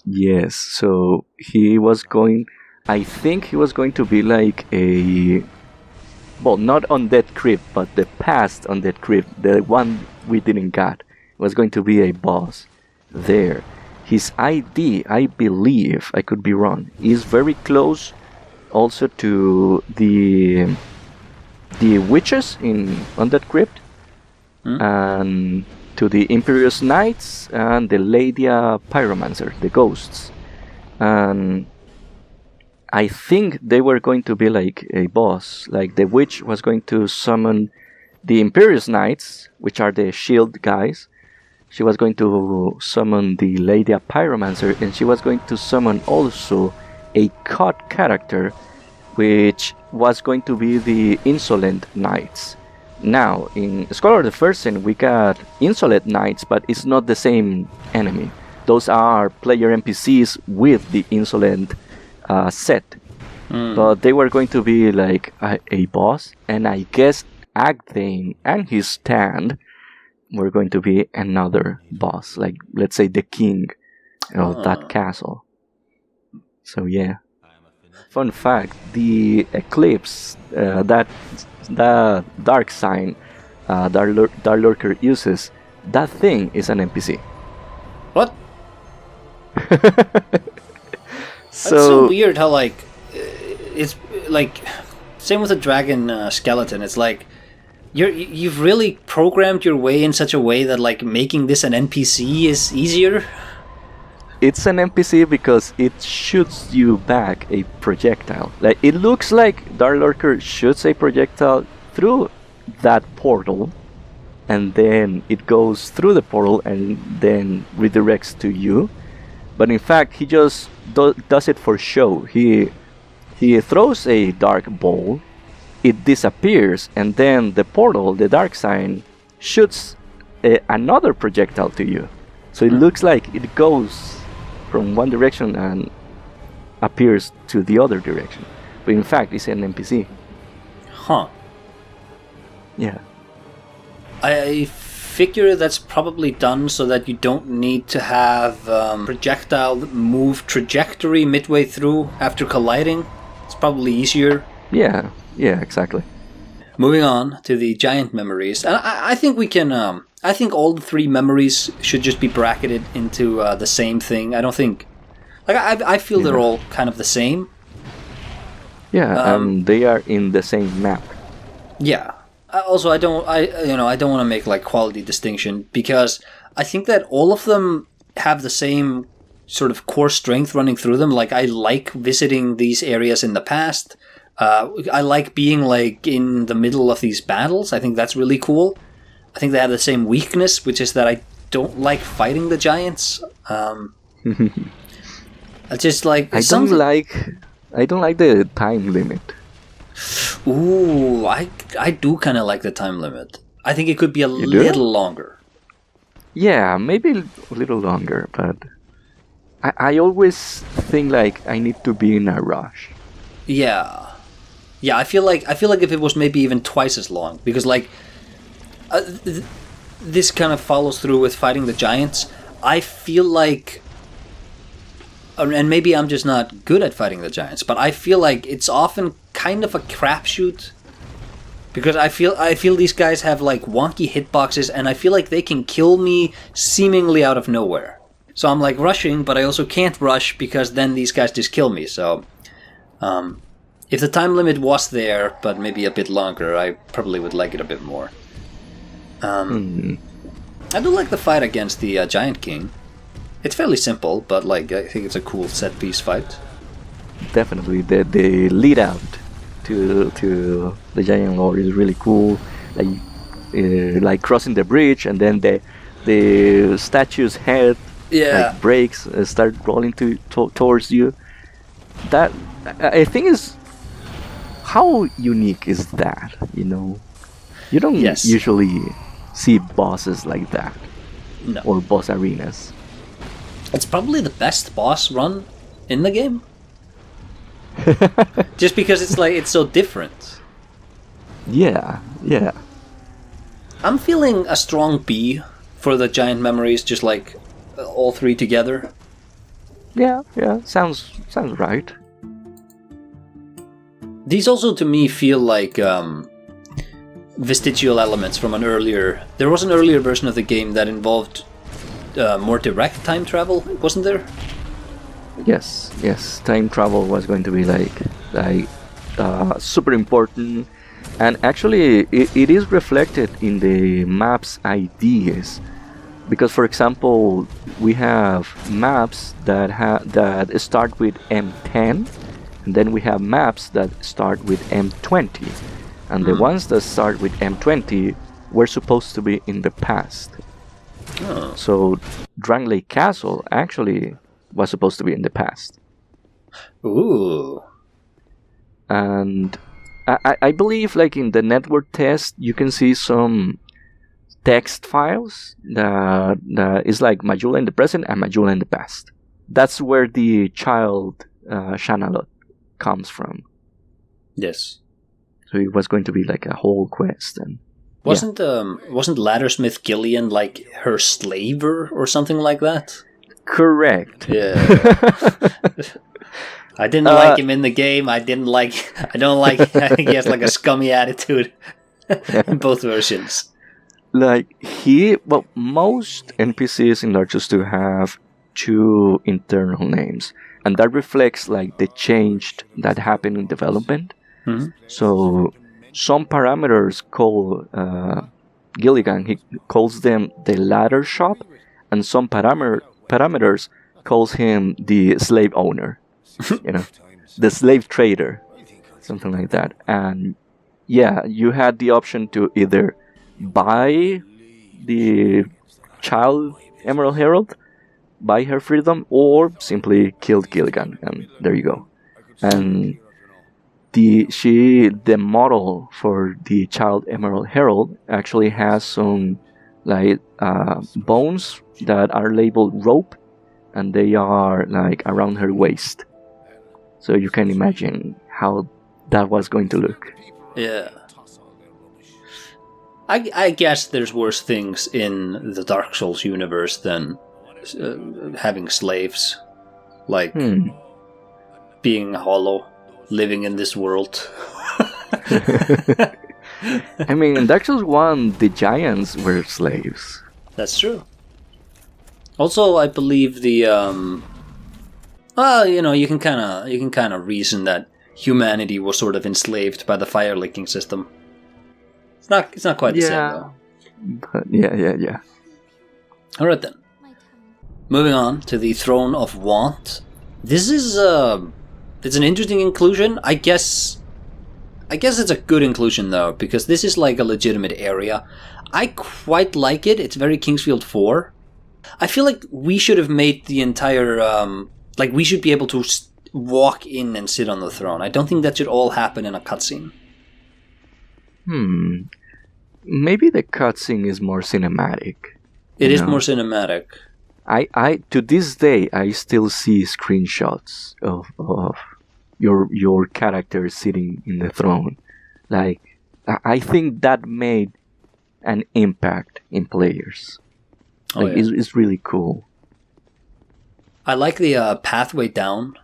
S2: Yes, so he was going... I think he was going to be like a... Well, not Undead Crypt, but the past Undead Crypt, the one we didn't get, was going to be a boss there. His ID, I believe, I could be wrong, is very close also to the witches in Undead Crypt, and to the Imperious Knights and the Ladia Pyromancer, the ghosts. And I think they were going to be like a boss. Like the witch was going to summon the Imperious Knights, which are the shield guys. She was going to summon the Ladia Pyromancer, and she was going to summon also a cut character, which was going to be the Insolent Knights. Now, in Scholar of the First Sin, we got Insolent Knights, but it's not the same enemy. Those are player NPCs with the Insolent set. But they were going to be like a boss, and I guess Agdane and his stand were going to be another boss, like, let's say, the king of that castle. So, yeah. Fun fact, the eclipse, that dark sign Dark Lurker uses, that thing is an NPC.
S1: What?
S2: So,
S1: That's so weird how, like, it's like, same with the dragon skeleton. It's like, you've really programmed your way in such a way that, like, making this an NPC is easier.
S2: it's an NPC because it shoots you back a projectile. Like, it looks like Dark Lurker shoots a projectile through that portal, and then it goes through the portal and then redirects to you. But in fact, he just does it for show. He throws a dark ball, it disappears, and then the portal, the dark sign, shoots another projectile to you. So it looks like it goes from one direction and appears to the other direction. But in fact, it's an NPC.
S1: Huh.
S2: Yeah.
S1: I figure that's probably done so that you don't need to have projectile move trajectory midway through after colliding. It's probably easier.
S2: Yeah, exactly.
S1: Moving on to the giant memories. And I think we can... I think all the three memories should just be bracketed into the same thing. I don't think... Like, I feel they're all kind of the same.
S2: Yeah, they are in the same map.
S1: Yeah. Also, I don't want to make, like, quality distinction, because I think that all of them have the same sort of core strength running through them. Like, I like visiting these areas in the past. I like being, like, in the middle of these battles. I think that's really cool. I think they have the same weakness, which is that I don't like fighting the giants. I just like...
S2: I don't like the time limit.
S1: Ooh, I do kind of like the time limit. I think it could be a little longer.
S2: Yeah, maybe a little longer, but I always think like I need to be in a rush.
S1: Yeah. Yeah, I feel like if it was maybe even twice as long, because like this kind of follows through with fighting the giants. I feel like, and maybe I'm just not good at fighting the giants, but I feel like it's often kind of a crapshoot, because I feel these guys have like wonky hitboxes, and I feel like they can kill me seemingly out of nowhere. So I'm like rushing, but I also can't rush because then these guys just kill me. So if the time limit was there, but maybe a bit longer, I probably would like it a bit more. I do like the fight against the Giant King. It's fairly simple, but like I think it's a cool set piece fight.
S2: Definitely, the lead out to the Giant Lord is really cool. Like crossing the bridge, and then the statue's head breaks, start rolling towards you. That I think is how unique is that. You know, you don't usually see bosses like that, or boss arenas.
S1: It's probably the best boss run in the game. Just because it's so different.
S2: Yeah.
S1: I'm feeling a strong B for the giant memories, just like all three together.
S2: Yeah, sounds right.
S1: These also to me feel like vestigial elements from an earlier... There was an earlier version of the game that involved more direct time travel, wasn't there?
S2: Yes. Time travel was going to be like super important, and actually it is reflected in the map's ideas. Because, for example, we have maps that start with M10, and then we have maps that start with M20, and the ones that start with M20 were supposed to be in the past.
S1: Oh.
S2: So Drangleic Castle actually was supposed to be in the past.
S1: Ooh.
S2: And I believe, like in the network test, you can see some text files that is like Majula in the present and Majula in the past. That's where the child Shanalot comes from.
S1: Yes.
S2: So it was going to be like a whole quest, and
S1: wasn't Laddersmith Gillian like her slaver or something like that?
S2: Correct.
S1: Yeah. I didn't like him in the game. I don't like. I think he has like a scummy attitude in both versions.
S2: Like most NPCs in Dark Souls 2 have two internal names, and that reflects like the change that happened in development.
S1: Mm-hmm.
S2: So some parameters call Gilligan, he calls them the ladder shop, and some parameters calls him the slave owner, the slave trader, something like that. And yeah, you had the option to either buy the child Emerald Herald, buy her freedom, or simply kill Gilligan, and there you go. And the model for the child Emerald Herald actually has some like bones that are labeled rope, and they are like around her waist. So you can imagine how that was going to look.
S1: Yeah. I guess there's worse things in the Dark Souls universe than having slaves, like being hollow, living in this world.
S2: I mean, in Dark Souls 1, the giants were slaves.
S1: That's true. Also, I believe the you can kind of reason that humanity was sort of enslaved by the fire licking system. It's not quite the same though.
S2: But yeah.
S1: All right then. Moving on to the Throne of Want. This is it's an interesting inclusion. I guess it's a good inclusion though, because this is like a legitimate area. I quite like it. It's very Kingsfield 4. I feel like we should have made the entire... we should be able to walk in and sit on the throne. I don't think that should all happen in a cutscene.
S2: Maybe the cutscene is more cinematic.
S1: It is more cinematic.
S2: I to this day I still see screenshots of your character sitting in the throne. Like, I think that made an impact in players. Like, it's really cool.
S1: I like the pathway down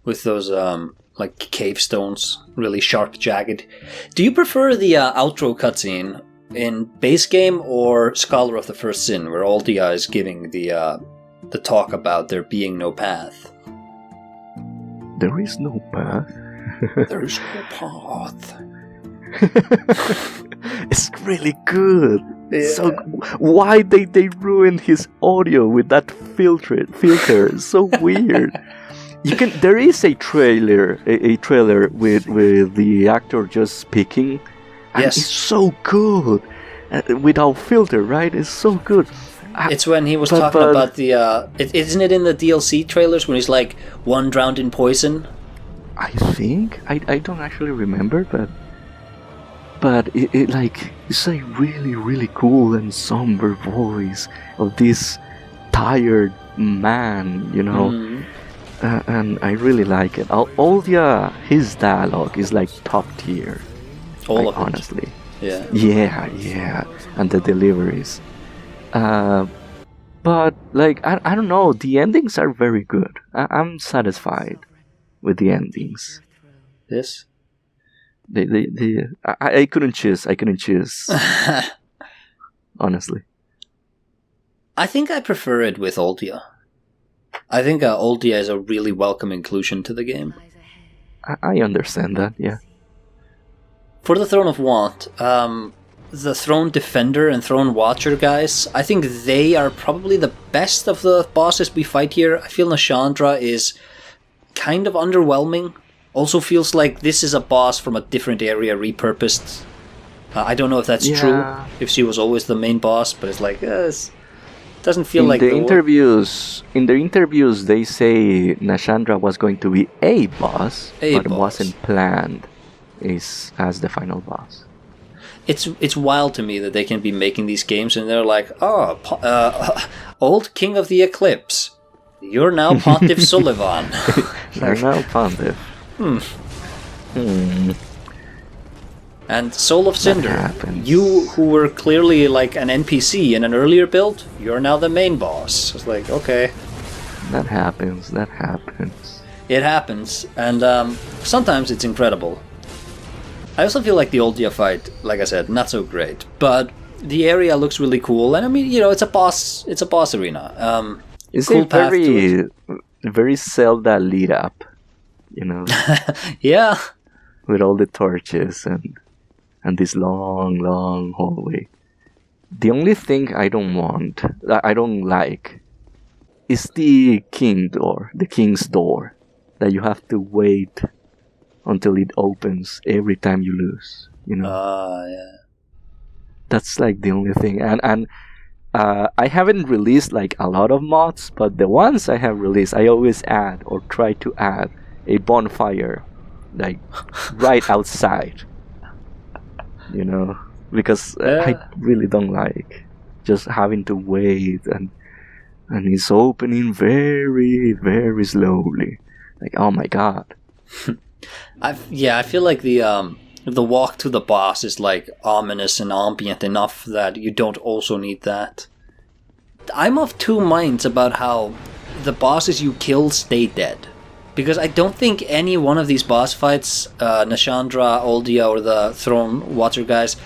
S1: with those cave stones, really sharp, jagged. Do you prefer the outro cutscene in base game or Scholar of the First Sin, where Aldia is giving the talk about there being no path?
S2: There is no path.
S1: There is no path.
S2: It's really good.
S1: Yeah.
S2: So why they ruined his audio with that filter? It's so weird. There is a trailer with the actor just speaking. And it's so good. Without filter, right? It's so good.
S1: It's when he was talking about the... isn't it in the DLC trailers when he's like, one drowned in poison?
S2: I think. I don't actually remember, but it's a really, really cool and somber voice of this tired man, you know. And I really like it. Aldia, his dialogue is like top tier.
S1: All of it.
S2: Honestly.
S1: Yeah.
S2: Yeah. And the deliveries. But, I don't know, the endings are very good. I'm satisfied with the endings.
S1: Yes?
S2: I couldn't choose. Honestly.
S1: I think I prefer it with Aldia. I think Aldia is a really welcome inclusion to the game.
S2: I understand that, yeah.
S1: For the Throne of Want, the Throne Defender and Throne Watcher guys, I think they are probably the best of the bosses we fight here. I feel Nashandra is kind of underwhelming. Also feels like this is a boss from a different area repurposed. I don't know if that's true, if she was always the main boss, but it's like, it doesn't feel like...
S2: In the interviews, they say Nashandra was going to be a boss, but it wasn't planned as the final boss.
S1: It's wild to me that they can be making these games and they're like, old King of the Eclipse, you're now Pontiff Sullivan.
S2: You're now Pontiff.
S1: And Soul of Cinder, you who were clearly like an NPC in an earlier build, you're now the main boss. It's like, okay.
S2: That happens.
S1: It happens, and sometimes it's incredible. I also feel like the Aldia fight, like I said, not so great, but the area looks really cool, and I mean, it's a boss arena.
S2: It's
S1: cool
S2: a very Zelda lead up, you know?
S1: Yeah.
S2: With all the torches and this long hallway. The only thing I don't like, is the king's door, that you have to wait until it opens every time you lose, you know?
S1: Yeah.
S2: That's like the only thing. And I haven't released like a lot of mods, but the ones I have released, I always add or try to add a bonfire like right outside, you know, because I really don't like just having to wait and it's opening very, very slowly. Like, oh my god.
S1: I feel like the walk to the boss is like ominous and ambient enough that you don't also need that. I'm of two minds about how the bosses you kill stay dead. Because I don't think any one of these boss fights, Nashandra, Aldia, or the Throne Watcher guys,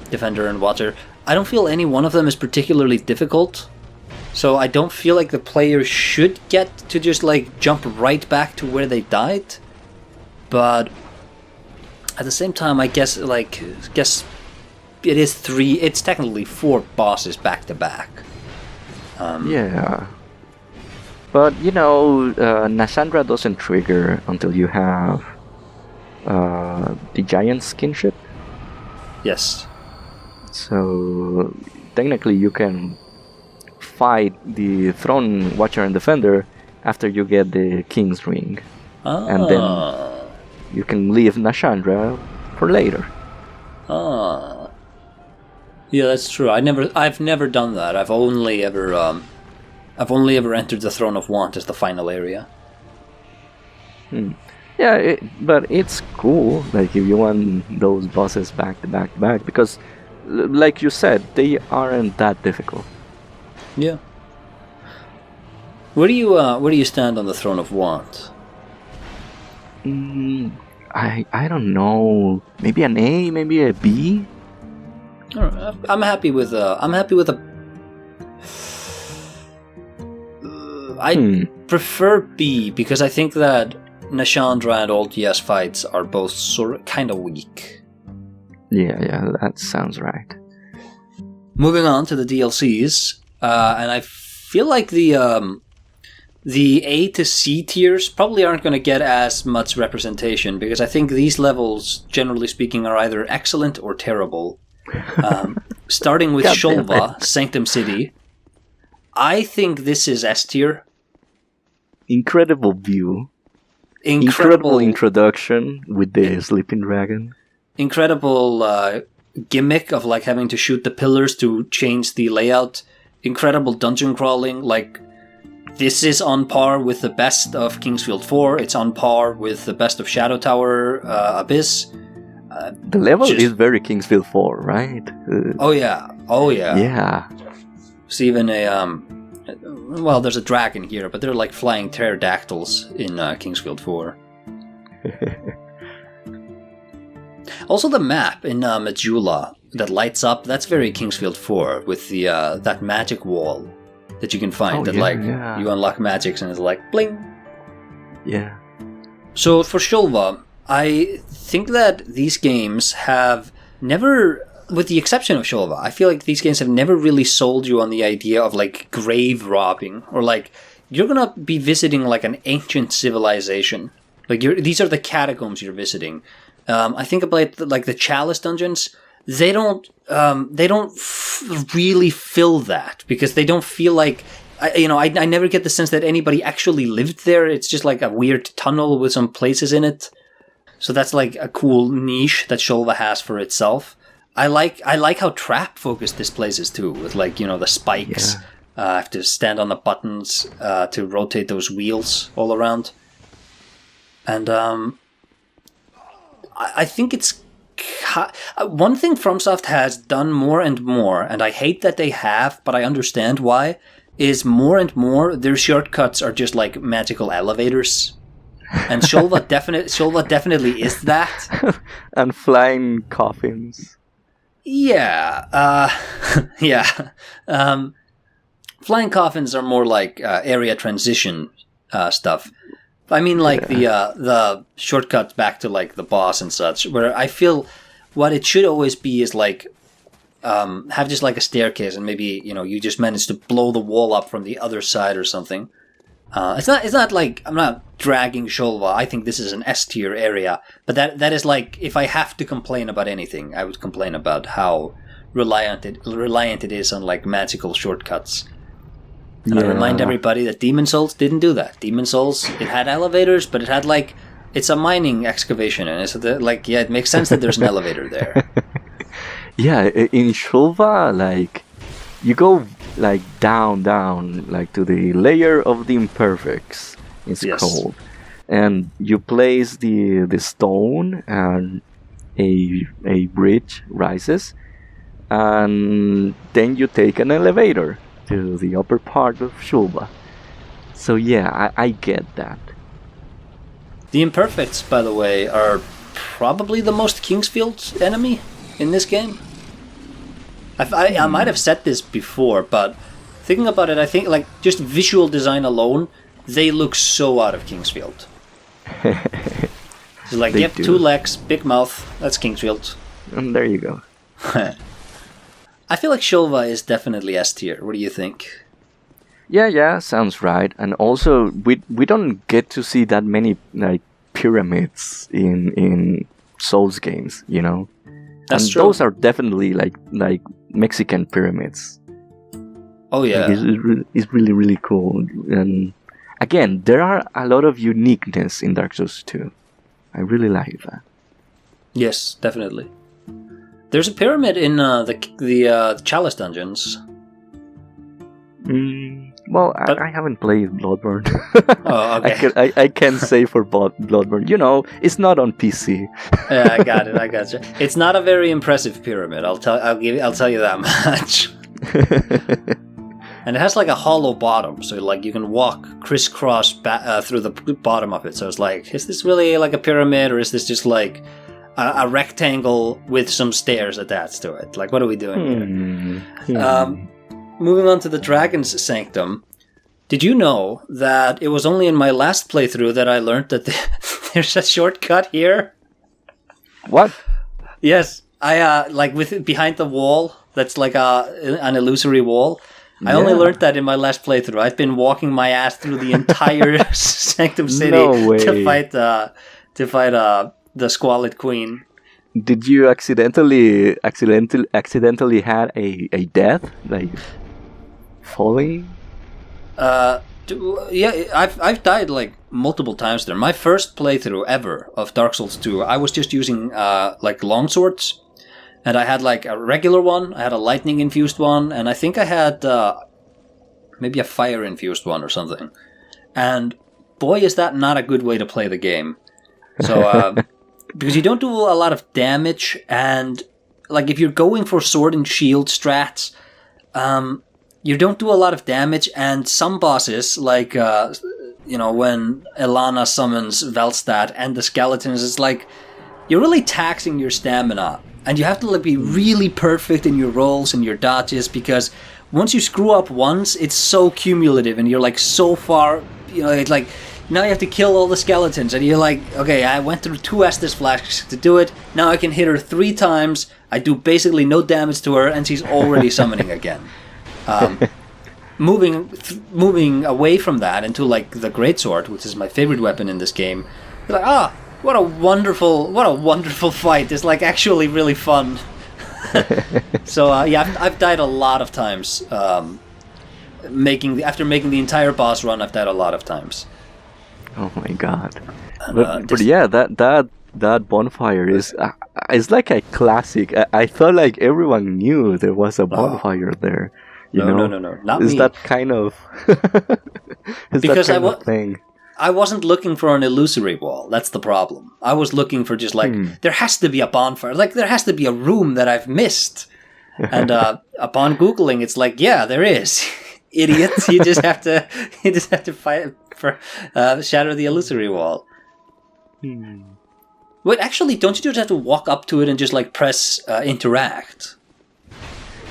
S1: Defender and Watcher, I don't feel any one of them is particularly difficult. So I don't feel like the player should get to just like jump right back to where they died. But at the same time, I guess it's technically 4 bosses back to back.
S2: Yeah. But, you know, Nashandra doesn't trigger until you have the giant skinship.
S1: Yes.
S2: So, technically you can fight the Throne Watcher and Defender after you get the King's Ring. And then you can leave Nashandra for later.
S1: Yeah, that's true. I've never done that. I've only ever entered the Throne of Want as the final area.
S2: Yeah, but it's cool. Like if you want those bosses back to back to back, because, like you said, they aren't that difficult.
S1: Yeah. Where do you stand on the Throne of Want?
S2: I don't know. Maybe an A, maybe a B.
S1: I'm happy with a. I prefer B because I think that Nashandra and Aldia's fights are both kind of weak.
S2: Yeah, that sounds right.
S1: Moving on to the DLCs, and I feel like the A to C tiers probably aren't going to get as much representation because I think these levels, generally speaking, are either excellent or terrible. Starting with Shulva, Sanctum City, I think this is S tier.
S2: Incredible view. Incredible introduction with the sleeping dragon.
S1: Incredible gimmick of like having to shoot the pillars to change the layout. Incredible dungeon crawling. Like, this is on par with the best of Kingsfield 4. It's on par with the best of Shadow Tower Abyss.
S2: The level is very Kingsfield 4, right?
S1: Oh yeah.
S2: Yeah.
S1: It's even a well, there's a dragon here, but they're like flying pterodactyls in Kingsfield 4. Also, the map in Majula that lights up, that's very Kingsfield 4 with the that magic wall that you can find you unlock magics and it's like bling.
S2: Yeah.
S1: So for Shulva, I think that these games have never, with the exception of Shulva, I feel like these games have never really sold you on the idea of like grave robbing or like you're gonna be visiting like an ancient civilization. Like these are the catacombs you're visiting. I think about like the Chalice dungeons. They don't really fill that because they don't feel like I never get the sense that anybody actually lived there. It's just like a weird tunnel with some places in it. So that's like a cool niche that Shulva has for itself. I like how trap focused this place is too, with like the spikes. I have to stand on the buttons to rotate those wheels all around. And I think it's one thing FromSoft has done more and more, and I hate that they have, but I understand why. Is more and more their shortcuts are just like magical elevators. And Shulva definitely is that.
S2: And flying coffins.
S1: Yeah. Yeah. Flying coffins are more like area transition stuff. I mean, like the shortcuts back to like the boss and such, where I feel what it should always be is like have just like a staircase, and maybe you just manage to blow the wall up from the other side or something. It's not like I'm not dragging Shulva. I think this is an S tier area, but that is like if I have to complain about anything, I would complain about how reliant it is on like magical shortcuts. And I remind everybody that Demon Souls didn't do that. Demon Souls, it had elevators, but it had like it's a mining excavation, and it's like it makes sense that there's an elevator there.
S2: Yeah, in Shulva, like you go like down, like to the layer of the imperfects. It's called, and you place the stone, and a bridge rises, and then you take an elevator to the upper part of Shulva. So yeah, I get that.
S1: The Imperfects, by the way, are probably the most Kingsfield enemy in this game. I might have said this before, but thinking about it, I think like just visual design alone, they look so out of Kingsfield. So like, two legs, big mouth, that's Kingsfield.
S2: And there you go.
S1: I feel like Shulva is definitely S tier. What do you think?
S2: Yeah, sounds right. And also, we don't get to see that many like pyramids in Souls games,
S1: That's
S2: and
S1: true.
S2: Those are definitely like Mexican pyramids.
S1: Oh yeah,
S2: it's really really cool. And again, there are a lot of uniqueness in Dark Souls 2. I really like that.
S1: Yes, definitely. There's a pyramid in the Chalice dungeons.
S2: Well, I haven't played Bloodborne.
S1: Oh, okay.
S2: I can say for Bloodborne, it's not on PC.
S1: Yeah, I got it. I got you. It's not a very impressive pyramid. I'll tell you that much. And it has like a hollow bottom, so like you can walk crisscross through the bottom of it. So it's like, is this really like a pyramid, or is this just like a rectangle with some stairs attached to it? Like, what are we doing here? Moving on to the Dragon's Sanctum. Did you know that it was only in my last playthrough that I learned that there's a shortcut here?
S2: What?
S1: Yes, I with behind the wall. That's like an illusory wall. I only learned that in my last playthrough. I've been walking my ass through the entire Sanctum City to fight the Squalid Queen.
S2: Did you accidentally had a death, like falling?
S1: Yeah, I've died like multiple times there. My first playthrough ever of Dark Souls 2, I was just using like longswords. And I had like a regular one, I had a lightning infused one, and I think I had maybe a fire infused one or something. And boy, is that not a good way to play the game. So, because you don't do a lot of damage, and like if you're going for sword and shield strats, you don't do a lot of damage, and some bosses, like, when Elana summons Velstad and the skeletons, it's like, you're really taxing your stamina. And you have to be really perfect in your rolls and your dodges, because once you screw up once, it's so cumulative, and you're like so far, it's like, now you have to kill all the skeletons, and you're like, okay, I went through 2 Estus flasks to do it, now I can hit her 3 times, I do basically no damage to her, and she's already summoning again. Moving away from that into like the greatsword, which is my favorite weapon in this game, you're like, what a wonderful fight. It's like actually really fun. So I've died a lot of times. After making the entire boss run, I've died a lot of times.
S2: Oh my god! But yeah, that bonfire is like a classic. I felt like everyone knew there was a bonfire there.
S1: No, not me.
S2: Is that kind of
S1: because
S2: that kind of thing?
S1: I wasn't looking for an illusory wall. That's the problem. I was looking for just like, there has to be a bonfire. Like, there has to be a room that I've missed. And upon Googling, it's like, yeah, there is. Idiot. You just have to fight for shatter the illusory wall. Wait, actually, don't you just have to walk up to it and just like press interact?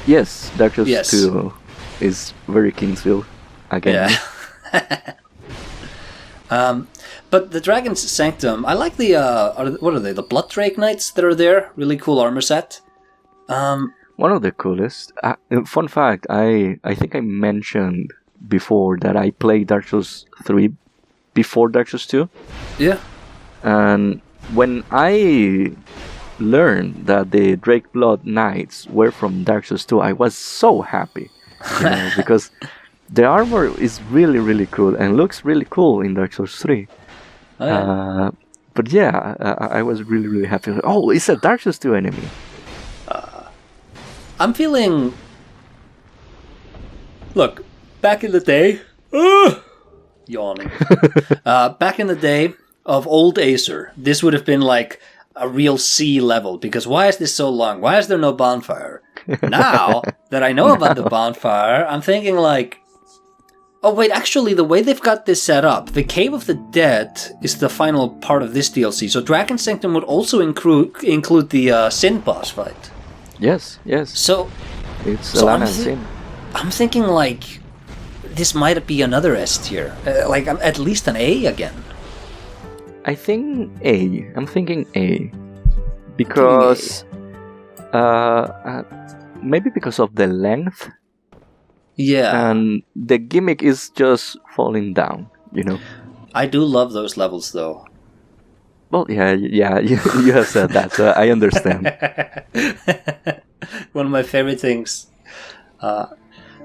S2: Yes, Dark Souls 2 is very Kingsville again.
S1: Yeah. But the Dragon's Sanctum, I like the, what are they, the Blood Drake Knights that are there? Really cool armor set.
S2: One of the coolest. Fun fact, I think I mentioned before that I played Dark Souls 3 before Dark Souls 2.
S1: Yeah.
S2: And when I learned that the Drake Blood Knights were from Dark Souls 2, I was so happy. Because the armor is really, really cool and looks really cool in Dark Souls 3.
S1: Oh, yeah.
S2: But yeah, I was really, really happy. Oh, it's a Dark Souls 2 enemy.
S1: I'm feeling... Look, back in the day... Yawning. Back in the day of old Acer, this would have been like a real C level, because why is this so long? Why is there no bonfire? Now that I know about the bonfire, I'm thinking like... Oh wait, actually the way they've got this set up, the Cave of the Dead is the final part of this DLC, so Dragon Sanctum would also include the Sin boss fight.
S2: Yes.
S1: So...
S2: It's Elana and Sin.
S1: I'm thinking like... This might be another S tier. Like at least an A again.
S2: I think A. I'm thinking A. Because... maybe because of the length.
S1: Yeah.
S2: And the gimmick is just falling down,
S1: I do love those levels, though.
S2: Well, yeah, you have said that, so I understand.
S1: One of my favorite things.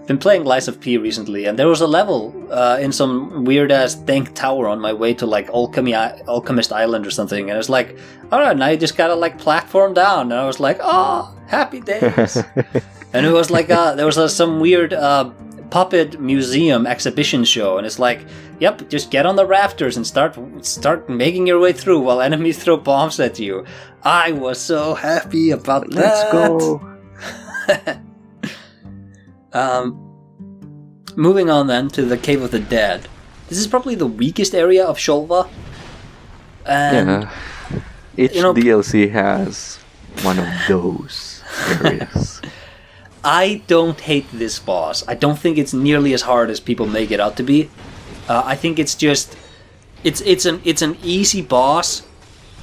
S1: been playing Lies of P recently, and there was a level in some weird-ass dank tower on my way to, like, Alchemist Island or something, and it was like, alright, now you just gotta, like, platform down, and I was like, oh, happy days. And it was like, there was some weird puppet museum exhibition show, and it's like, yep, just get on the rafters and start making your way through while enemies throw bombs at you. I was so happy about that.
S2: Let's
S1: go. Moving on then to the Cave of the Dead. This is probably the weakest area of Shulva. And,
S2: each DLC has one of those areas.
S1: I don't hate this boss. I don't think it's nearly as hard as people make it out to be. I think it's just it's an easy boss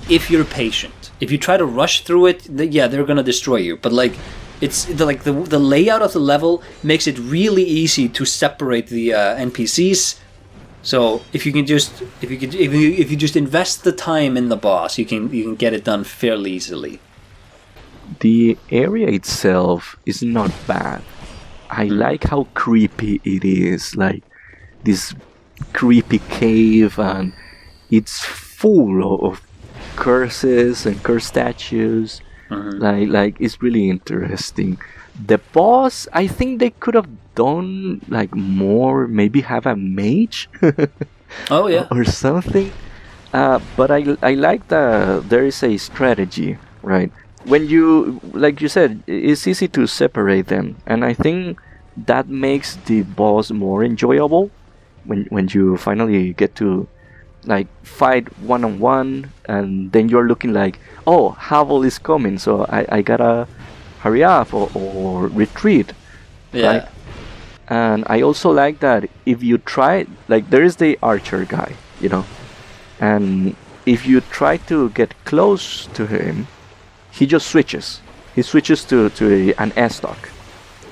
S1: if you're patient. If you try to rush through it, they're gonna destroy you. But like, it's like the layout of the level makes it really easy to separate the NPCs. So if you just invest the time in the boss, you can get it done fairly easily.
S2: The area itself is not bad. I like how creepy it is, like this creepy cave, and it's full of curses and curse statues. Like it's really interesting. The boss, I think they could have done like more, maybe have a mage.
S1: Oh yeah,
S2: or something. But I like that there is a strategy, right? When you, like you said, it's easy to separate them, and I think that makes the boss more enjoyable when you finally get to like fight one-on-one, and then you're looking like, oh, Havel is coming, so I gotta hurry up or retreat.
S1: Yeah.
S2: Right? And I also like that if you try, like there is the archer guy, and if you try to get close to him, he just switches. He switches to an S-stock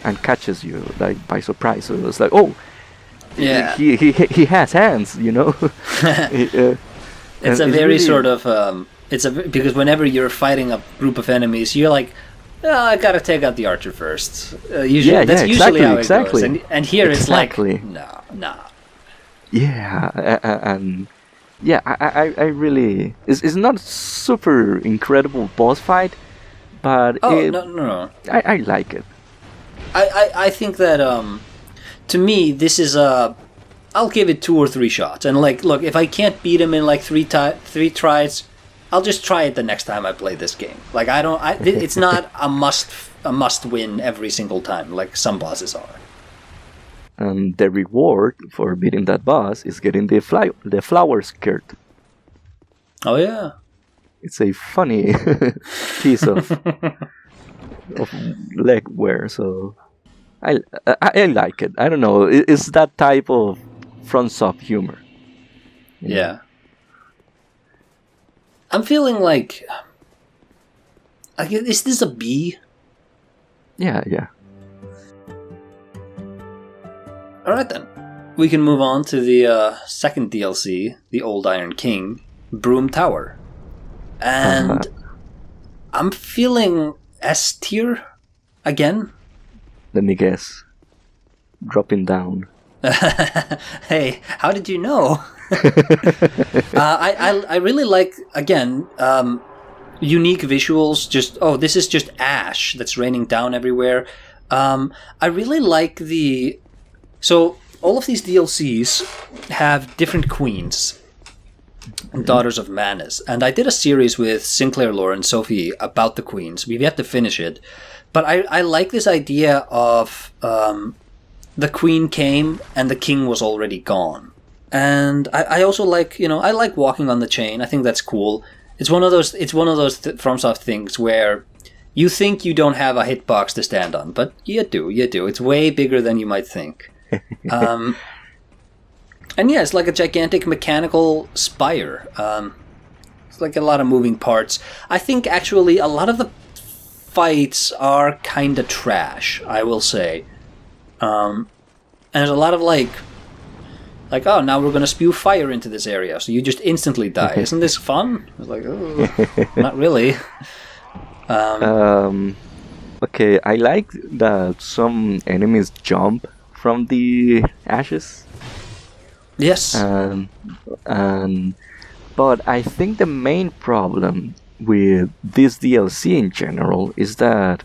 S2: and catches you like by surprise. So it's like, oh,
S1: yeah,
S2: he has hands,
S1: It's a very really sort of because whenever you're fighting a group of enemies, you're like, oh, I gotta take out the archer first. Usually how it goes. And here it's like, no.
S2: Yeah, and yeah, I really... It's not super incredible boss fight, but...
S1: No.
S2: I like it.
S1: I think that, to me, this is I'll give it 2 or 3 shots. And, like, look, if I can't beat him in, like, 3 tries, I'll just try it the next time I play this game. Like, it's not a must win every single time, like some bosses are.
S2: And the reward for beating that boss is getting the flower skirt.
S1: Oh yeah,
S2: it's a funny piece of leg wear. So I like it. I don't know. It's that type of FromSoft humor.
S1: Yeah. I'm feeling like, is this a B?
S2: Yeah.
S1: Alright then. We can move on to the second DLC, the Old Iron King, Brume Tower. And I'm feeling S tier again.
S2: Let me guess. Dropping down.
S1: Hey, how did you know? I really like, again, unique visuals. This is just ash that's raining down everywhere. I really like So, all of these DLCs have different queens and daughters of Manas. And I did a series with SinclairLore and Sophie about the queens. We've yet to finish it. But I like this idea of the queen came and the king was already gone. And I also like, I like walking on the chain. I think that's cool. It's one of those FromSoft things where you think you don't have a hitbox to stand on, but you do. It's way bigger than you might think. And yeah, it's like a gigantic mechanical spire. It's like a lot of moving parts. I think actually a lot of the fights are kind of trash, I will say. And there's a lot of like, oh, now we're going to spew fire into this area, so you just instantly die. Isn't this fun? I was like, oh, not really.
S2: Okay, I like that some enemies jump from the ashes.
S1: Yes.
S2: But I think the main problem with this DLC in general is that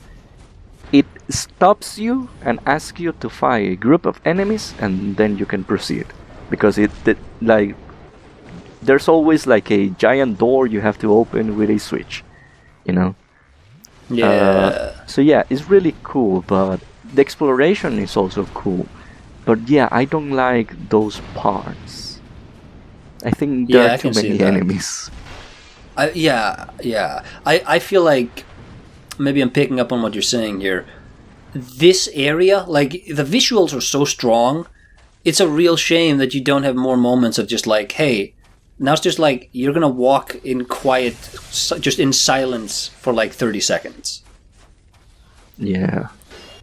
S2: it stops you and asks you to fight a group of enemies, and then you can proceed, because there's always like a giant door you have to open with a switch, you know. So yeah, it's really cool, but the exploration is also cool. But yeah, I don't like those parts. I think there are too many enemies.
S1: I feel like maybe I'm picking up on what you're saying here. This area, like, the visuals are so strong. It's a real shame that you don't have more moments of just like, hey, now it's just like you're gonna walk in quiet, just in silence for like 30 seconds.
S2: Yeah.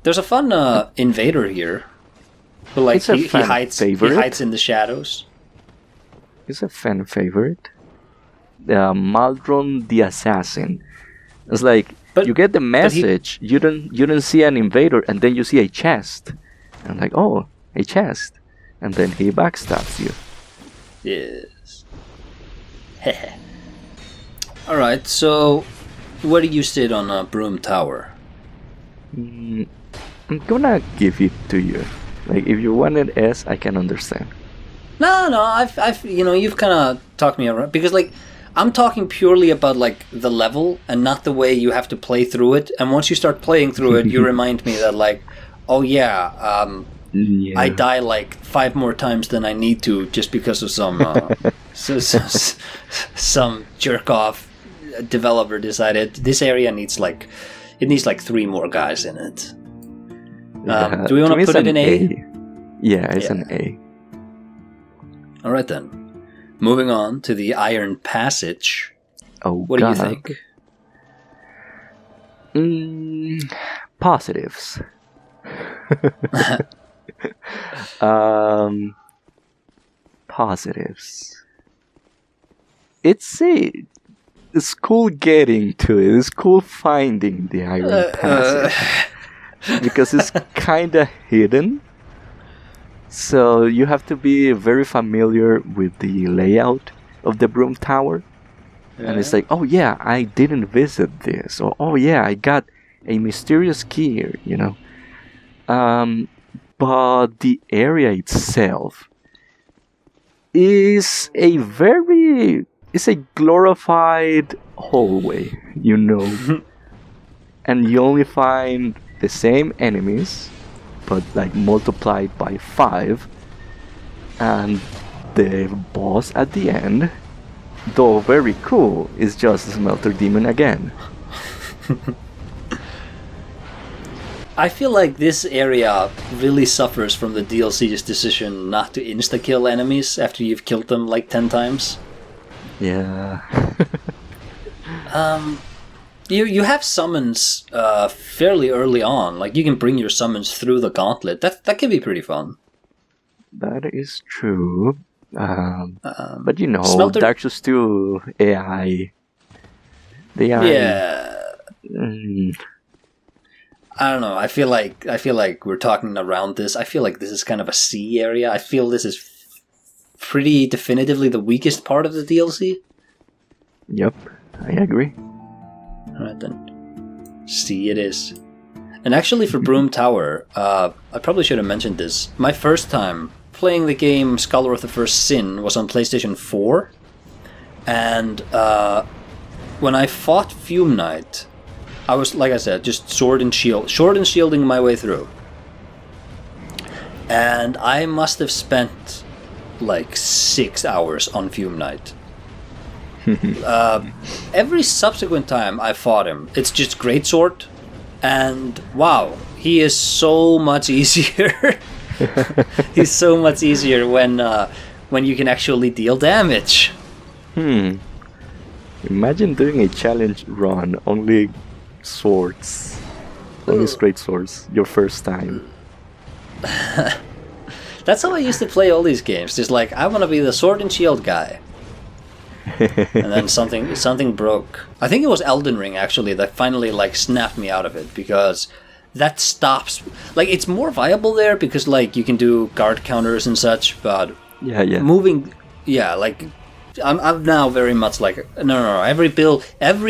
S1: There's a fun invader here. Who, like, he hides in the shadows.
S2: It's a fan favorite. Maldron the Assassin. It's like, you get the message, you don't see an invader, and then you see a chest. And like, oh, a chest. And then he backstabs you.
S1: Yes. Alright, so where do you sit on Brume Tower?
S2: I'm gonna give it to you. Like, if you wanted S, I can understand.
S1: No, I've you've kind of talked me around, because like I'm talking purely about like the level and not the way you have to play through it. And once you start playing through it, you remind me that like, oh yeah, I die like 5 more times than I need to just because of some some jerk off developer decided this area needs like 3 more guys in it. Do we want to put it in A?
S2: Yeah, it's an A.
S1: All right then. Moving on to the Iron Passage.
S2: Oh,
S1: what do you think?
S2: Positives. Positives. It's cool getting to it. It's cool finding the Iron Passage. Because it's kinda hidden. So you have to be very familiar with the layout of the Brume Tower. Yeah. And it's like, oh yeah, I didn't visit this. Or, oh yeah, I got a mysterious key here, you know. But the area itself is it's a glorified hallway, you know. And you only find the same enemies, but like multiplied by 5, and the boss at the end, though very cool, is just a Smelter Demon again.
S1: I feel like this area really suffers from the DLC's decision not to insta-kill enemies after you've killed them like 10 times.
S2: Yeah.
S1: You have summons fairly early on. Like, you can bring your summons through the gauntlet. That can be pretty fun.
S2: That is true. But you know, Dark Souls 2 AI. They are.
S1: Yeah. I don't know. I feel like we're talking around this. I feel like this is kind of a C area. I feel this is pretty definitively the weakest part of the DLC.
S2: Yep, I agree.
S1: Alright then. C it is. And actually for Brume Tower, I probably should have mentioned this. My first time playing the game Scholar of the First Sin was on PlayStation 4. And when I fought Fume Knight, I was, like I said, just sword and shielding my way through. And I must have spent like 6 hours on Fume Knight. Every subsequent time I fought him, it's just greatsword, and wow, he is so much easier. He's so much easier when you can actually deal damage.
S2: Imagine doing a challenge run only swords, only straight swords, your first time.
S1: That's how I used to play all these games. Just like, I want to be the sword and shield guy. And then something broke. I think it was Elden Ring actually that finally like snapped me out of it, because that stops. Like, it's more viable there because, like, you can do guard counters and such, but moving, like, I'm now very much like, no. Every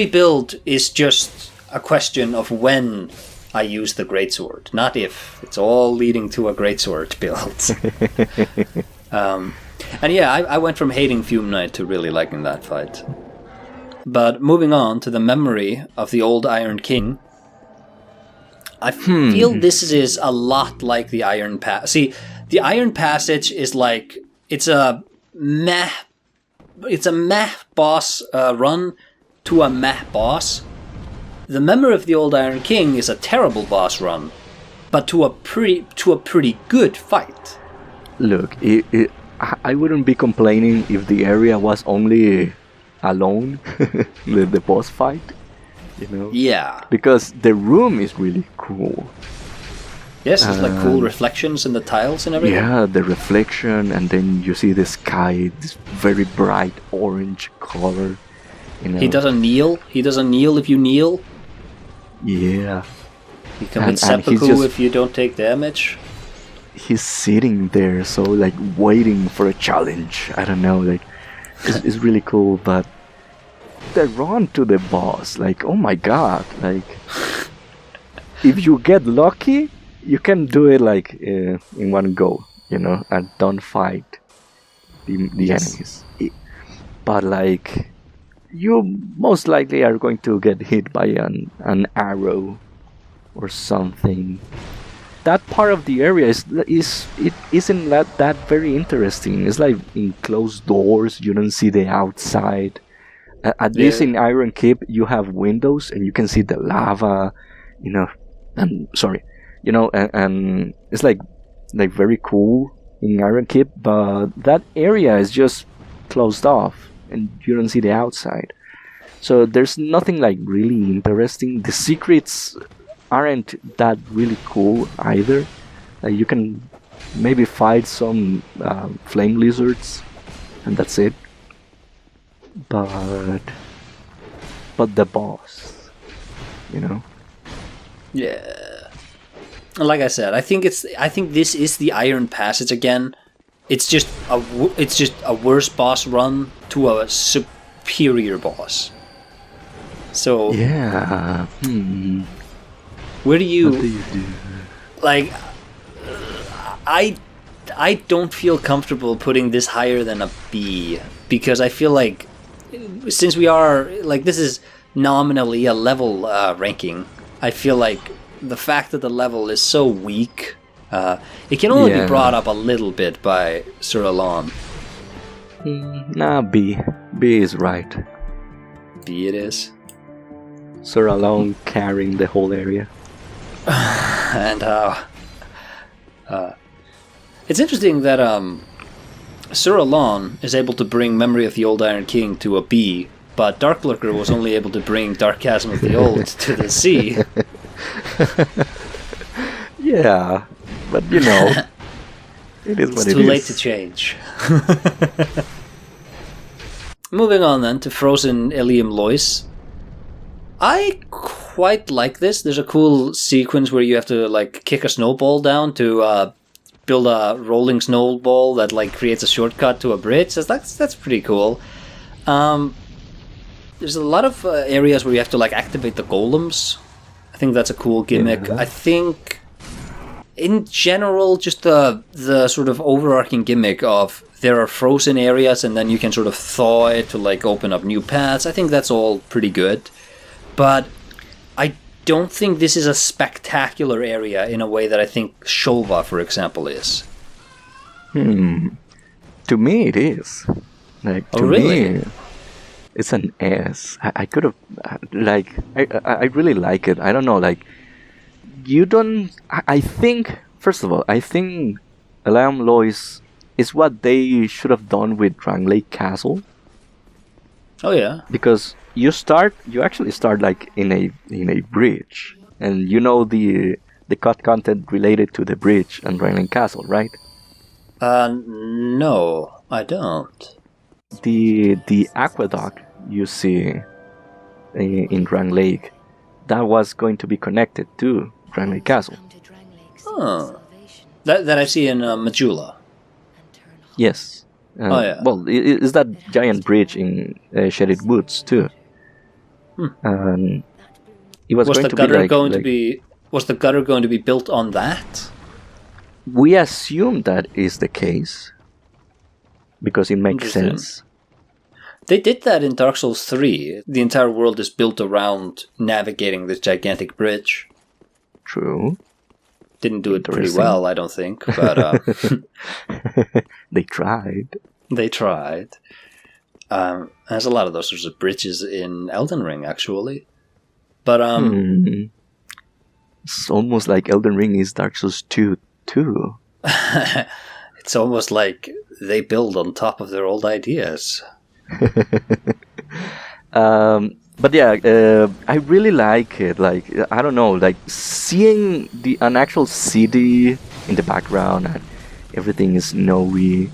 S1: build is just a question of when I use the greatsword, not if. It's all leading to a greatsword build. And yeah, I went from hating Fume Knight to really liking that fight. But moving on to the memory of the old Iron King, I feel this is a lot like the Iron Passage. See, the Iron Passage is like, it's a meh boss run to a meh boss. The Memory of the Old Iron King is a terrible boss run, but to a pretty good fight.
S2: Look, I wouldn't be complaining if the area was only alone, the boss fight, you know?
S1: Yeah.
S2: Because the room is really cool.
S1: Yes, it's like cool reflections in the tiles and everything.
S2: Yeah, the reflection, and then you see the sky, this very bright orange color. You know?
S1: He doesn't kneel. He doesn't kneel if you kneel.
S2: Yeah.
S1: He commits seppuku if you don't take damage.
S2: He's sitting there, so like waiting for a challenge. I don't know, like it's really cool. But the run to the boss, like, oh my god, like if you get lucky, you can do it like in one go, you know, and don't fight the enemies. But like, you most likely are going to get hit by an arrow or something. That part of the area isn't that very interesting. It's like in closed doors, you don't see the outside. At least in Iron Keep, you have windows and you can see the lava, you know. And it's like very cool in Iron Keep, but that area is just closed off and you don't see the outside. So there's nothing like really interesting. The secrets aren't that really cool either. You can maybe fight some flame lizards, and that's it. But the boss, you know.
S1: Yeah. Like I said, I think this is the Iron Passage again. It's just a worse boss run to a superior boss. So
S2: yeah.
S1: Where do you
S2: do?
S1: Like, I don't feel comfortable putting this higher than a B, because I feel like, since we are, like, this is nominally a level ranking, I feel like the fact that the level is so weak, it can only be brought up a little bit by Sir Alon.
S2: Nah, B. B is right.
S1: B it is.
S2: Sir Alon carrying the whole area.
S1: And it's interesting that Sir Alon is able to bring Memory of the Old Iron King to a B, but Dark Lurker was only able to bring Dark Chasm of the Old to the C.
S2: Yeah, but you know, it is what it is.
S1: It's too late to change. Moving on then to Frozen Eleum Loyce. I quite like this. There's a cool sequence where you have to like kick a snowball down to build a rolling snowball that like creates a shortcut to a bridge. So that's pretty cool. There's a lot of areas where you have to like activate the golems. I think that's a cool gimmick. I think in general, just the sort of overarching gimmick of there are frozen areas and then you can sort of thaw it to like open up new paths. I think that's all pretty good. But I don't think this is a spectacular area in a way that I think Shulva, for example, is.
S2: To me, it is. Like, to me, it's an S. I could have, like, I really like it. I don't know, like, you don't. I think, first of all, I think Eleum Loyce is what they should have done with Drangleic Castle.
S1: Oh yeah,
S2: because you actually start like in a bridge, and you know the cut content related to the bridge and Drangleic Castle, right?
S1: No, I don't.
S2: The aqueduct you see in Drangleic, that was going to be connected to Drangleic Castle.
S1: Oh. That I see in Majula.
S2: Yes.
S1: Yeah.
S2: Well, is that giant bridge in Shaded Woods too? It was going
S1: the gutter was the gutter going to be built on that?
S2: We assume that is the case because it makes sense.
S1: They did that in Dark Souls 3. The entire world is built around navigating this gigantic bridge.
S2: True.
S1: Didn't do it pretty well, I don't think. But
S2: they tried.
S1: They tried. There's a lot of those sorts of bridges in Elden Ring, actually. But
S2: it's almost like Elden Ring is Dark Souls 2 too.
S1: It's almost like they build on top of their old ideas.
S2: But yeah, I really like it. Like, I don't know, like seeing an actual city in the background and everything is snowy,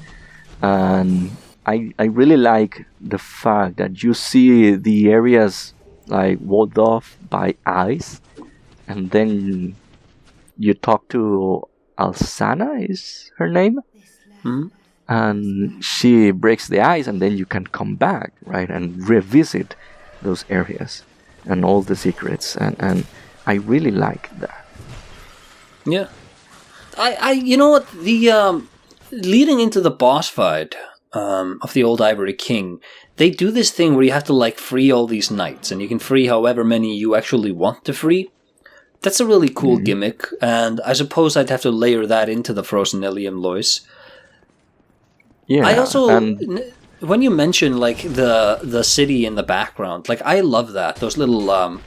S2: and I really like the fact that you see the areas like walled off by ice, and then you talk to Alsana, is her name?
S1: Mm-hmm.
S2: And she breaks the ice, and then you can come back, right, and revisit those areas and all the secrets, and I really like that.
S1: Yeah, I you know what, the leading into the boss fight of the old Ivory King, they do this thing where you have to like free all these knights, and you can free however many you actually want to free. That's a really cool gimmick, and I suppose I'd have to layer that into the Frozen Eleum Loyce.
S2: Yeah,
S1: I also, when you mention like the city in the background, like I love that, those little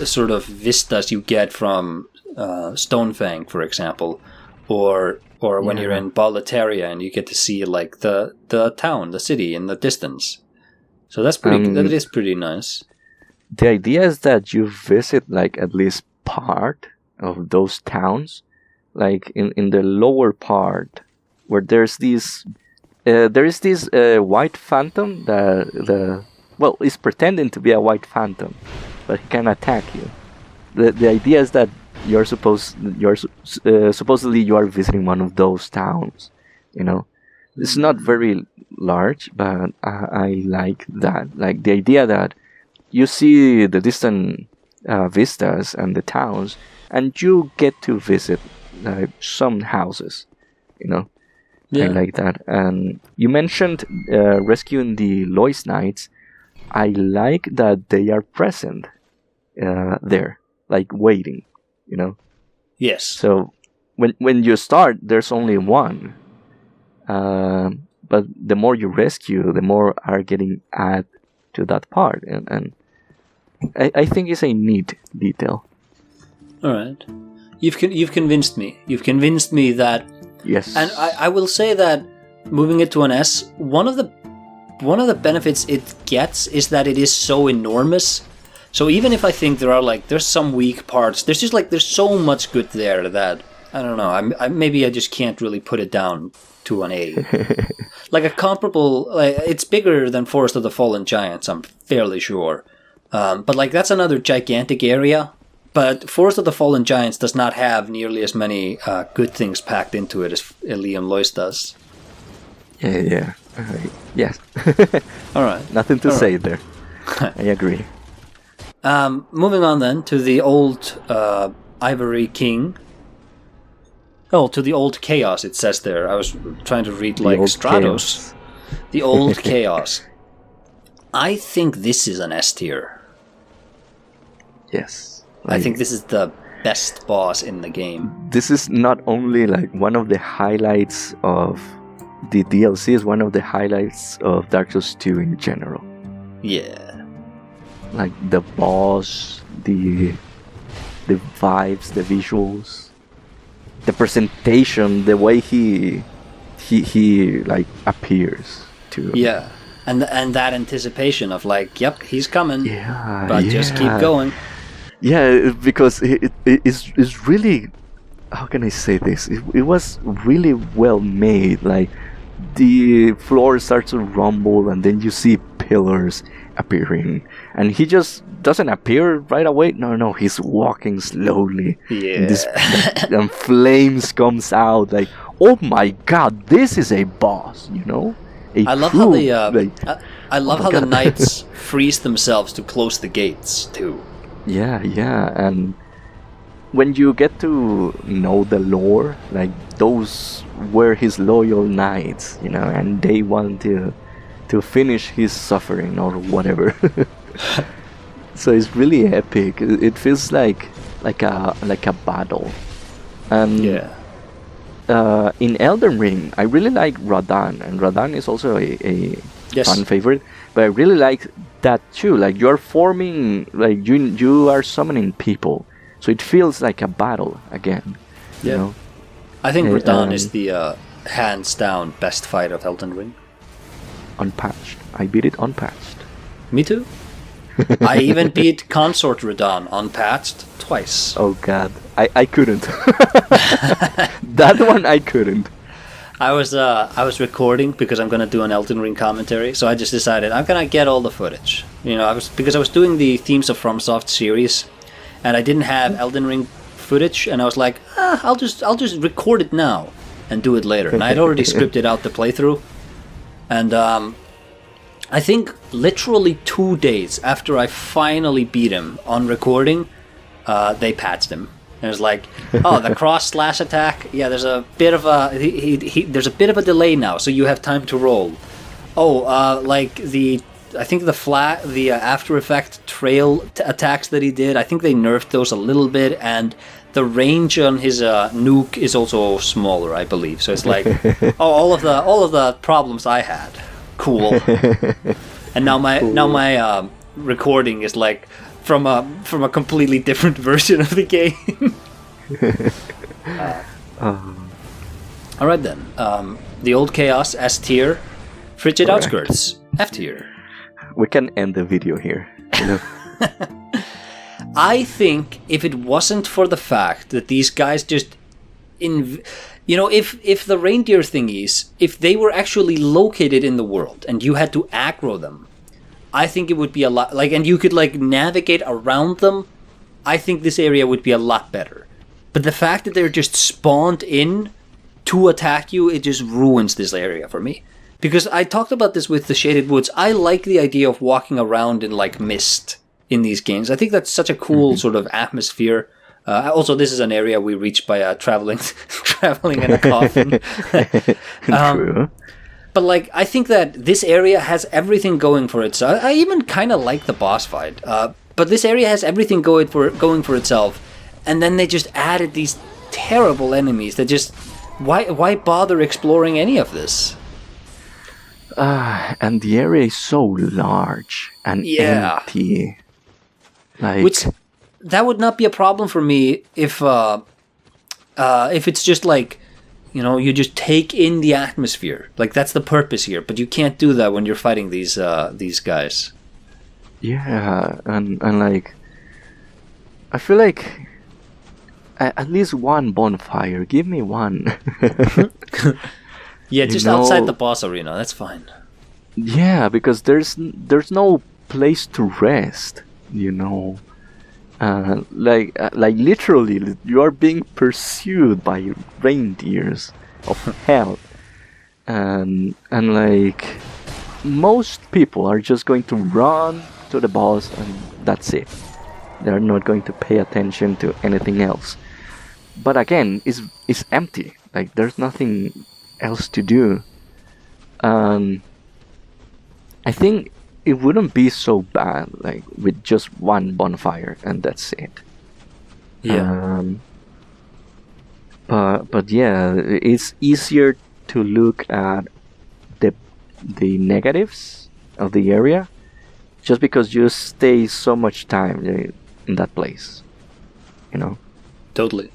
S1: sort of vistas you get from Stonefang, for example, or when you're in Boletaria and you get to see like the town, the city in the distance. So that's pretty. That is pretty nice.
S2: The idea is that you visit like at least part of those towns, like in the lower part, where there is this white phantom that is pretending to be a white phantom, but he can attack you. The idea is that supposedly you are visiting one of those towns. You know, it's not very large, but I like that. Like the idea that you see the distant vistas and the towns, and you get to visit some houses. You know. Yeah. I like that. And you mentioned rescuing the Loyce Knights. I like that they are present there, like waiting, you know?
S1: Yes.
S2: So when you start, there's only one. But the more you rescue, the more are getting added to that part. And I think it's a neat detail.
S1: All right. You've convinced me. You've convinced me that.
S2: Yes.
S1: And I will say that moving it to an S, one of the benefits it gets is that it is so enormous. So even if I think there's some weak parts, there's so much good there that I don't know. Maybe I just can't really put it down to an A. Like a comparable, it's bigger than Forest of the Fallen Giants, I'm fairly sure. But like that's another gigantic area. But Forest of the Fallen Giants does not have nearly as many good things packed into it as Eleum Loyce does.
S2: Yeah. Yes.
S1: All right.
S2: Nothing to say there. I agree.
S1: Moving on then to the old Ivory King. Oh, to the old Chaos, it says there. I was trying to read like Stratos. Chaos. The old Chaos. I think this is an S tier.
S2: Yes.
S1: I think this is the best boss in the game.
S2: This is not only like one of the highlights of the DLC, is one of the highlights of Dark Souls 2 in general.
S1: Yeah.
S2: Like the boss, the vibes, the visuals, the presentation, the way he like appears to.
S1: Yeah. And that anticipation of like, yep, he's coming.
S2: Yeah.
S1: But just keep going.
S2: Yeah, because it's really, how can I say this? It was really well made. Like the floor starts to rumble, and then you see pillars appearing, and he just doesn't appear right away. No, he's walking slowly.
S1: Yeah.
S2: And flames comes out like, oh my god, this is a boss, you know?
S1: I love how the knights freeze themselves to close the gates too.
S2: Yeah, and when you get to know the lore, like those were his loyal knights, you know, and they want to finish his suffering or whatever. So it's really epic. It feels like a battle. And in Elden Ring, I really like Radahn, and Radahn is also a fan favorite. But I really like that too. Like you're forming, like you are summoning people, so it feels like a battle again. You know?
S1: I think Radahn is the hands down best fight of Elden Ring.
S2: Unpatched. I beat it unpatched.
S1: Me too. I even beat Consort Radahn unpatched twice.
S2: Oh god, I couldn't. That one I couldn't.
S1: I was recording because I'm gonna do an Elden Ring commentary, so I just decided I'm gonna get all the footage. You know, because I was doing the Themes of FromSoft series, and I didn't have Elden Ring footage, and I was like, I'll just record it now and do it later. And I had already scripted out the playthrough, and I think literally 2 days after I finally beat him on recording, they patched him. And it was like, oh, the cross/slash attack. Yeah, there's a bit of a there's a bit of a delay now, so you have time to roll. Oh, like I think the After Effect trail attacks that he did, I think they nerfed those a little bit, and the range on his nuke is also smaller, I believe. So it's like, all of the problems I had. Cool. And now my recording is like from a completely different version of the game. All right then. The Old Chaos S tier, Frigid Outskirts F tier.
S2: We can end the video here. You know?
S1: I think if it wasn't for the fact that these guys just if the reindeer thingies, if they were actually located in the world and you had to aggro them, I think it would be a lot, like, and you could like navigate around them, I think this area would be a lot better. But the fact that they're just spawned in to attack you, it just ruins this area for me. Because I talked about this with the Shaded Woods, I like the idea of walking around in like mist in these games. I think that's such a cool sort of atmosphere. Also, this is an area we reach by traveling in a coffin.
S2: True.
S1: But like, I think that this area has everything going for itself. I even kind of like the boss fight. But this area has everything going for itself. And then they just added these terrible enemies that just... Why bother exploring any of this?
S2: And the area is so large and empty. Like...
S1: That would not be a problem for me if it's just like, you know, you just take in the atmosphere. Like, that's the purpose here. But you can't do that when you're fighting these guys.
S2: Yeah, and like, I feel like at least one bonfire. Give me one.
S1: Yeah, just outside the boss arena. That's fine.
S2: Yeah, because there's no place to rest. You know. Like literally, you are being pursued by reindeers of hell, and like most people are just going to run to the boss and that's it. They're not going to pay attention to anything else. But again, it's empty. Like there's nothing else to do. I think it wouldn't be so bad, like, with just one bonfire and that's it.
S1: Yeah.
S2: But yeah, it's easier to look at the negatives of the area, just because you stay so much time in that place. You know.
S1: Totally.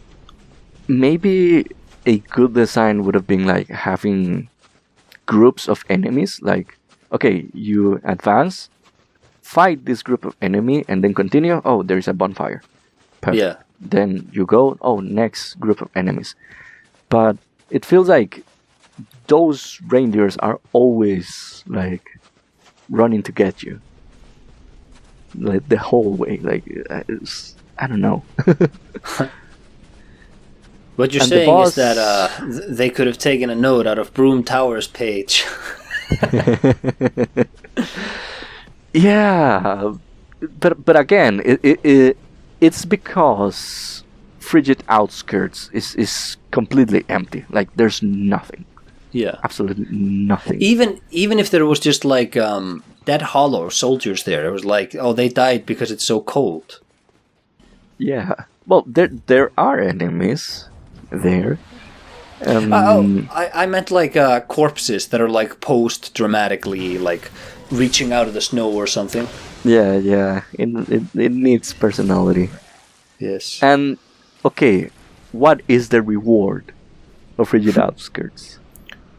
S2: Maybe a good design would have been like having groups of enemies, like. Okay, you advance, fight this group of enemy, and then continue. Oh, there is a bonfire. Perfect.
S1: Yeah.
S2: Then you go, oh, next group of enemies. But it feels like those reindeers are always, like, running to get you, like the whole way. Like I don't know.
S1: What you're saying is that they could have taken a note out of Brume Tower's page.
S2: Yeah, but again, it's because Frigid Outskirts is completely empty. Like there's nothing.
S1: Yeah,
S2: absolutely nothing.
S1: Even if there was just like dead hollow soldiers there, it was like, oh, they died because it's so cold.
S2: Yeah, well, there are enemies there.
S1: I meant like corpses that are like posed dramatically, like reaching out of the snow or something.
S2: Yeah. It needs personality.
S1: Yes.
S2: And okay, what is the reward of Frigid Outskirts?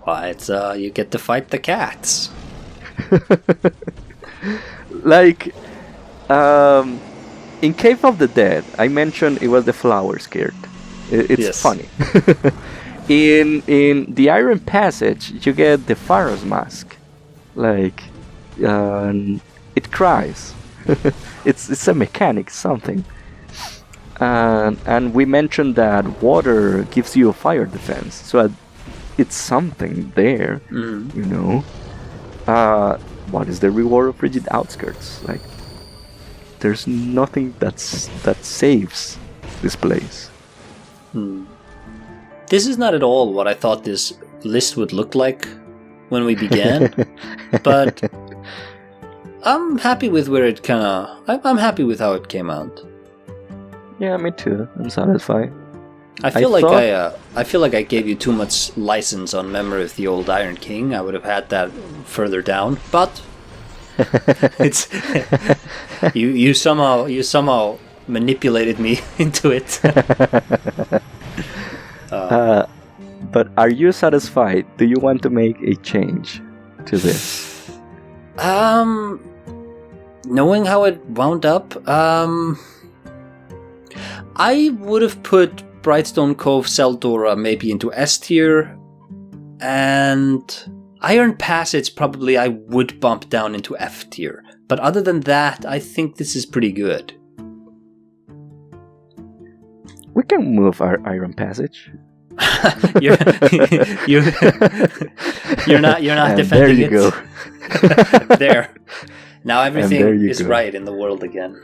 S1: Well, it's you get to fight the cats.
S2: Like, in Cave of the Dead, I mentioned it was the flower scared. It's funny. In the Iron Passage, you get the Pharros mask. Like, it cries. it's a mechanic, something. And we mentioned that water gives you a fire defense, so it's something there, you know. What is the reward of Frigid Outskirts? Like, there's nothing that saves this place.
S1: This is not at all what I thought this list would look like when we began, but I'm happy with where it I'm happy with how it came out.
S2: Yeah, me too. I'm satisfied.
S1: I feel like I gave you too much license on Memory of the Old Iron King. I would have had that further down, but it's you somehow manipulated me into it.
S2: But are you satisfied? Do you want to make a change to this?
S1: Knowing how it wound up, I would have put Brightstone, Cove, Tseldora maybe into S tier, and Iron Passage probably I would bump down into F tier. But other than that, I think this is pretty good.
S2: We can move our Iron Passage.
S1: you're not defending
S2: there you
S1: it.
S2: Go.
S1: There. Now everything is
S2: go.
S1: right in the world again.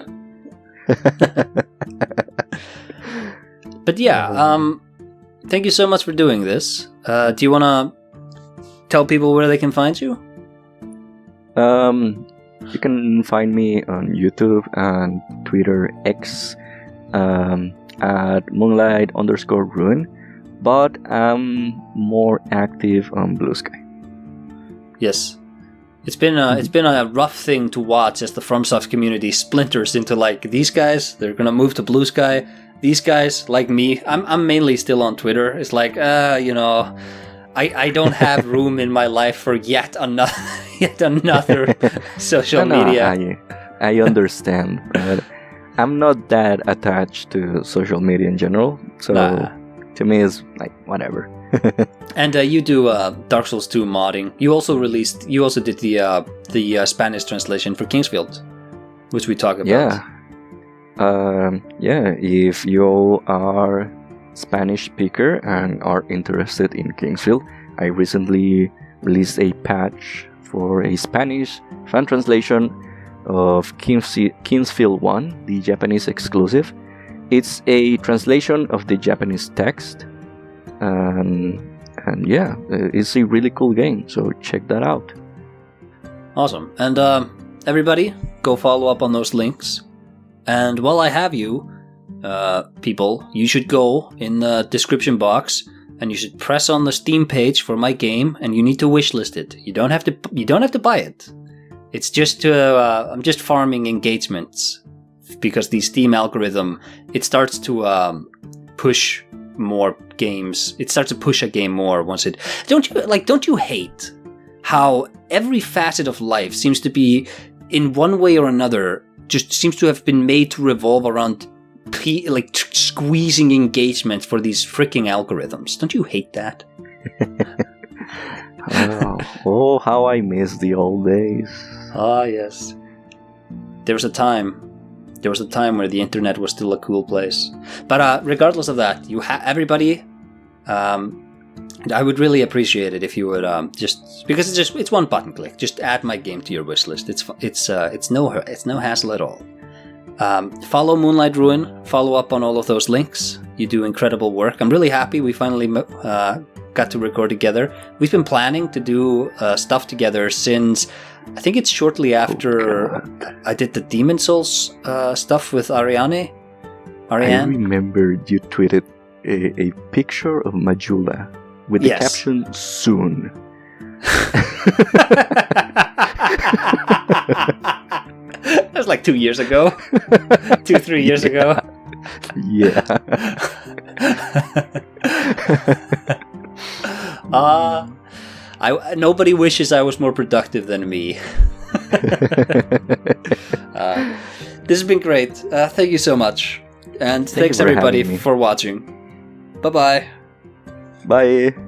S1: But yeah, thank you so much for doing this. Do you want to tell people where they can find you?
S2: You can find me on YouTube and Twitter X at Moonlight_Ruin, but I'm more active on BlueSky.
S1: Yes. It's been a rough thing to watch as the FromSoft community splinters into like these guys, they're gonna move to BlueSky. These guys, like me, I'm mainly still on Twitter. It's like, you know, I don't have room in my life for yet another social media.
S2: I understand, but I'm not that attached to social media in general. So to me, it's like whatever.
S1: And you do Dark Souls 2 modding. You also did the Spanish translation for Kingsfield, which we talked about.
S2: Yeah. If you are Spanish speaker and are interested in Kingsfield, I recently released a patch for a Spanish fan translation of Kingsfield 1, the Japanese exclusive. It's a translation of the Japanese text, and yeah, it's a really cool game, so check that out.
S1: Awesome. And everybody, go follow up on those links. And while I have you, people, you should go in the description box and you should press on the Steam page for my game, and you need to wishlist it. You don't have to buy it. It's just I'm just farming engagements, because the Steam algorithm, it starts to push more games. It starts to push a game more once it. Don't you hate how every facet of life seems to be, in one way or another, just seems to have been made to revolve around squeezing engagement for these freaking algorithms? Don't you hate that?
S2: Oh, how I miss the old days.
S1: Ah, yes. There was a time where the internet was still a cool place. But regardless of that, everybody, I would really appreciate it if you would just, because it's one button click. Just add my game to your wish list. It's no hassle at all. Follow Moonlight Ruin. Follow up on all of those links. You do incredible work. I'm really happy we finally got to record together. We've been planning to do stuff together since, I think it's shortly after I did the Demon Souls stuff with Ariane.
S2: I remember you tweeted a picture of Majula with the caption, "Soon."
S1: That was like 2 years ago. 2-3 years ago.
S2: Yeah.
S1: Nobody wishes I was more productive than me. This has been great. Thank you so much. And thanks everybody for watching. Bye-bye.
S2: Bye.